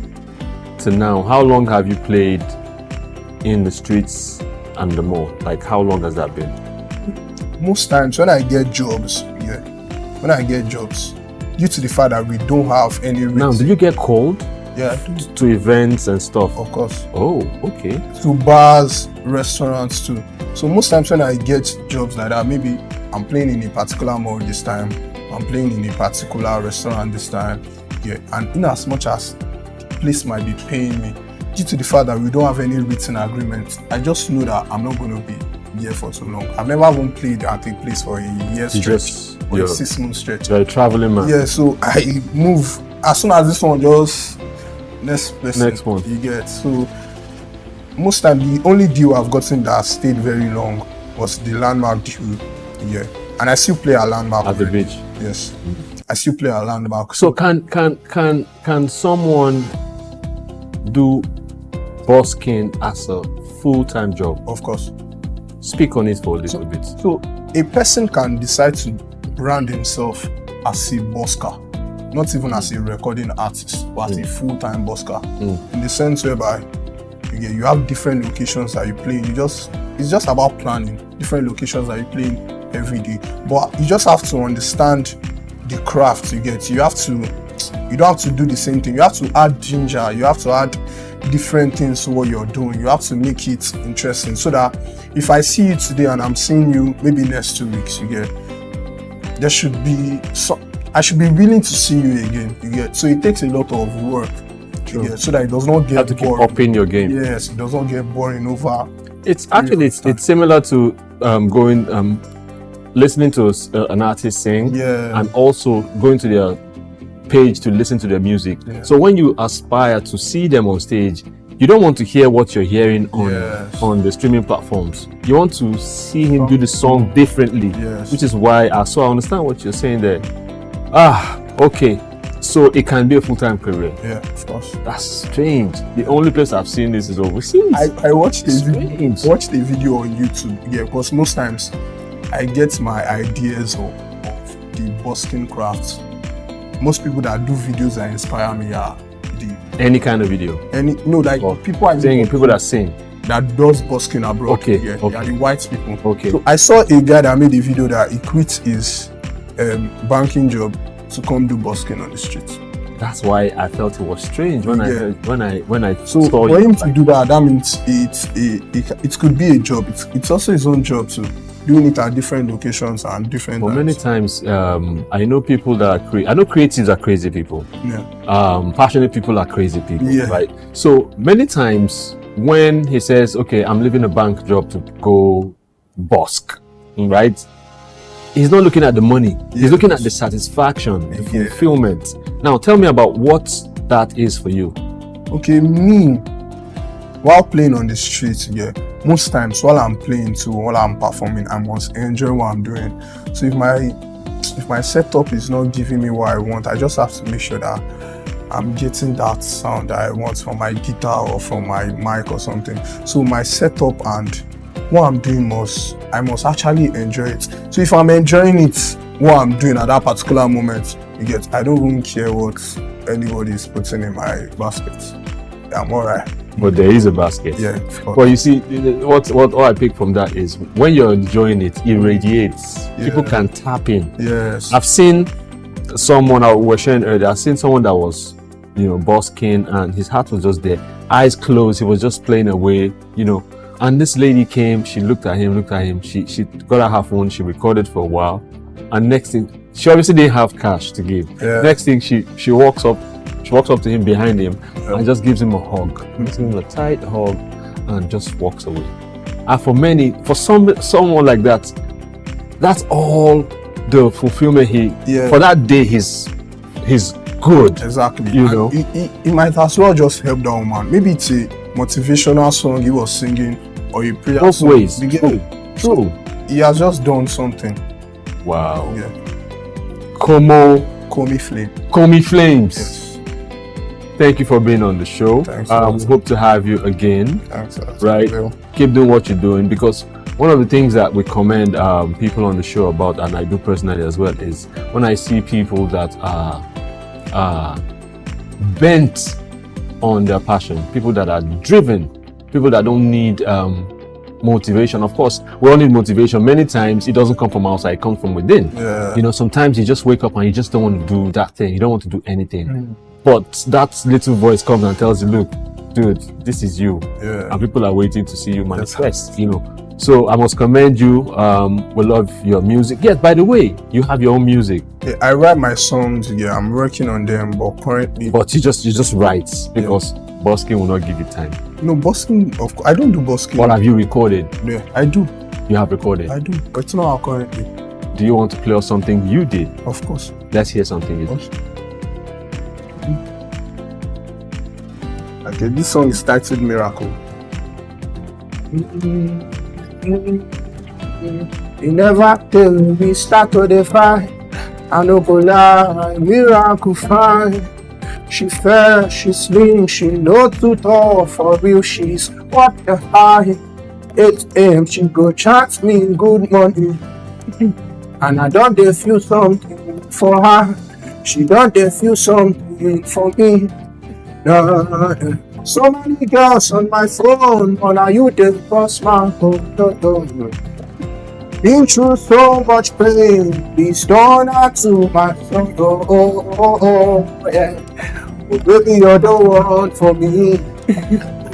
to now, how long have you played in the streets and the mall? Like, how long has that been? Most times when I get jobs, due to the fact that we don't have any reason. Now, do you get called? Yeah, to events and stuff? Of course. Oh, okay. To bars, restaurants too. So most times when I get jobs like that, maybe I'm playing in a particular mall this time, I'm playing in a particular restaurant this time, yeah. And in as much as the place might be paying me, due to the fact that we don't have any written agreement, I just know that I'm not going to be here for too long. I've never even played at a place for a year stretch or a 6 month stretch. You're a traveling man. Yeah, so I move as soon as this one just next one you get. So most time the only deal I've gotten that stayed very long was the Landmark deal. Yeah, and I still play at Landmark at the beach. Yes, I still play at Landmark. So can someone do busking as a full-time job? Of course. Speak on it for a little bit. So a person can decide to brand himself as a busker, not even as a recording artist, but as a full-time busker. In the sense whereby you have different locations that you play. It's just about planning different locations that you play in every day. But you just have to understand the craft you get. You don't have to do the same thing. You have to add ginger. You have to add different things to what you're doing. You have to make it interesting so that if I see you today and I'm seeing you maybe next 2 weeks, there should be I should be willing to see you again. So it takes a lot of work. So that it does not get you have to boring. Keep upping your game. Yes, it does not get boring over. It's actually it's similar to going listening to an artist sing, and also going to their page to listen to their music. So when you aspire to see them on stage, you don't want to hear what you're hearing on the streaming platforms. You want to see him do the song differently, which is why I understand what you're saying there. Okay. So it can be a full-time career. Yeah, of course. That's strange. The only place I've seen this is overseas. I watched a video on YouTube. Yeah, because most times I get my ideas of the busking craft. Most people that do videos that inspire me are any kind of video. People that sing. That does busking abroad. Okay. They are the white people. Okay. So I saw a guy that made a video that he quit his banking job to come do busking on the streets. That's why I felt it was strange when I so saw for him to do that means it could be a job. It's also his own job too, doing it at different locations and different. But many times, I know people that I know creatives are crazy people. Yeah. Passionate people are crazy people. Yeah. Right. So many times when he says, "Okay, I'm leaving a bank job to go busk," right? He's not looking at the money. He's looking at the satisfaction, the fulfillment. Now, tell me about what that is for you. Okay, me, while playing on the streets, most times while I'm playing too, while I'm performing, I must enjoy what I'm doing. So if my setup is not giving me what I want, I just have to make sure that I'm getting that sound that I want from my guitar or from my mic or something. So my setup and what I'm doing I must actually enjoy it. So if I'm enjoying it, what I'm doing at that particular moment, I don't even care what anybody is putting in my basket. Yeah, I'm alright. But there is a basket. Yeah. Well, you see, what I pick from that is when you're enjoying it, it radiates. Yeah. People can tap in. Yes. I've seen someone I was sharing earlier. I've seen someone that was, busking, and his heart was just there, eyes closed. He was just playing away, And this lady came. She looked at him. She got out her phone. She recorded for a while, and next thing, she obviously didn't have cash to give. Yeah. Next thing, she walks up. She walks up to him behind him and just gives him a hug. Gives him a tight hug and just walks away. And for someone like that, that's all the fulfillment for that day he's good. Exactly. He might as well just help that woman. Maybe it's a motivational song he was singing or a prayer both song. ways. True. He has just done something. Wow. Yeah. Call me Flames. Yes. Thank you for being on the show. Thanks. Hope to have you again. Thanks. Right? Keep doing what you're doing, because one of the things that we commend people on the show about, and I do personally as well, is when I see people that are bent on their passion, people that are driven, people that don't need motivation. Of course, we all need motivation. Many times it doesn't come from outside, it comes from within. Yeah. Sometimes you just wake up and you just don't want to do that thing. You don't want to do anything. But that little voice comes and tells you, look, dude, this is you. Yeah. And people are waiting to see you manifest, So I must commend you. We love your music. Yes, by the way, you have your own music. Yeah, I write my songs, I'm working on them, but currently... But you just write, because busking will not give you time. No, busking, of course, I don't do busking. What have you recorded? Yeah, I do. You have recorded? I do, but it's not out currently. Do you want to play us something you did? Of course. Let's hear something you did. Okay, this song is titled Miracle. You never tell me start to the fight. I no go lie, miracle fine. She fair, she slim, she no too tall. For real, she's what the high. 8 a.m. she go chat me good morning. And I don't dey feel something for her. She don't dey feel something for me. So many girls on my phone, but are you the boss man? Been through so much pain, please don't add to my soul. Yeah. Oh, baby, you're the one for me.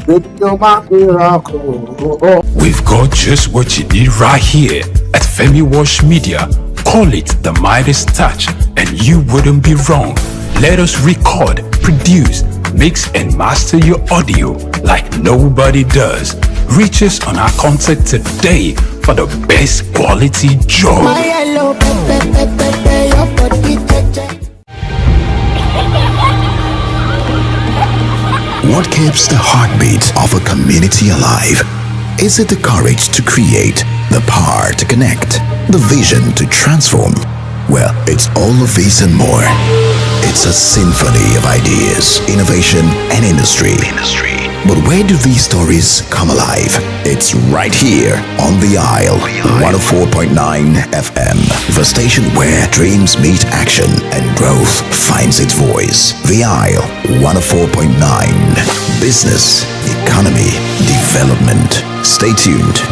Baby, you're my miracle. We've got just what you need right here at Femi Wash Media. Call it the Midas Touch, and you wouldn't be wrong. Let us record, produce, mix and master your audio like nobody does. Reach us on our contact today for the best quality job. What keeps the heartbeat of a community alive? Is it the courage to create, the power to connect, the vision to transform? Well, it's all of these and more. It's a symphony of ideas, innovation, and industry. But where do these stories come alive? It's right here on The Isle, 104.9 FM, the station where dreams meet action and growth finds its voice. The Isle, 104.9. Business, economy, development. Stay tuned.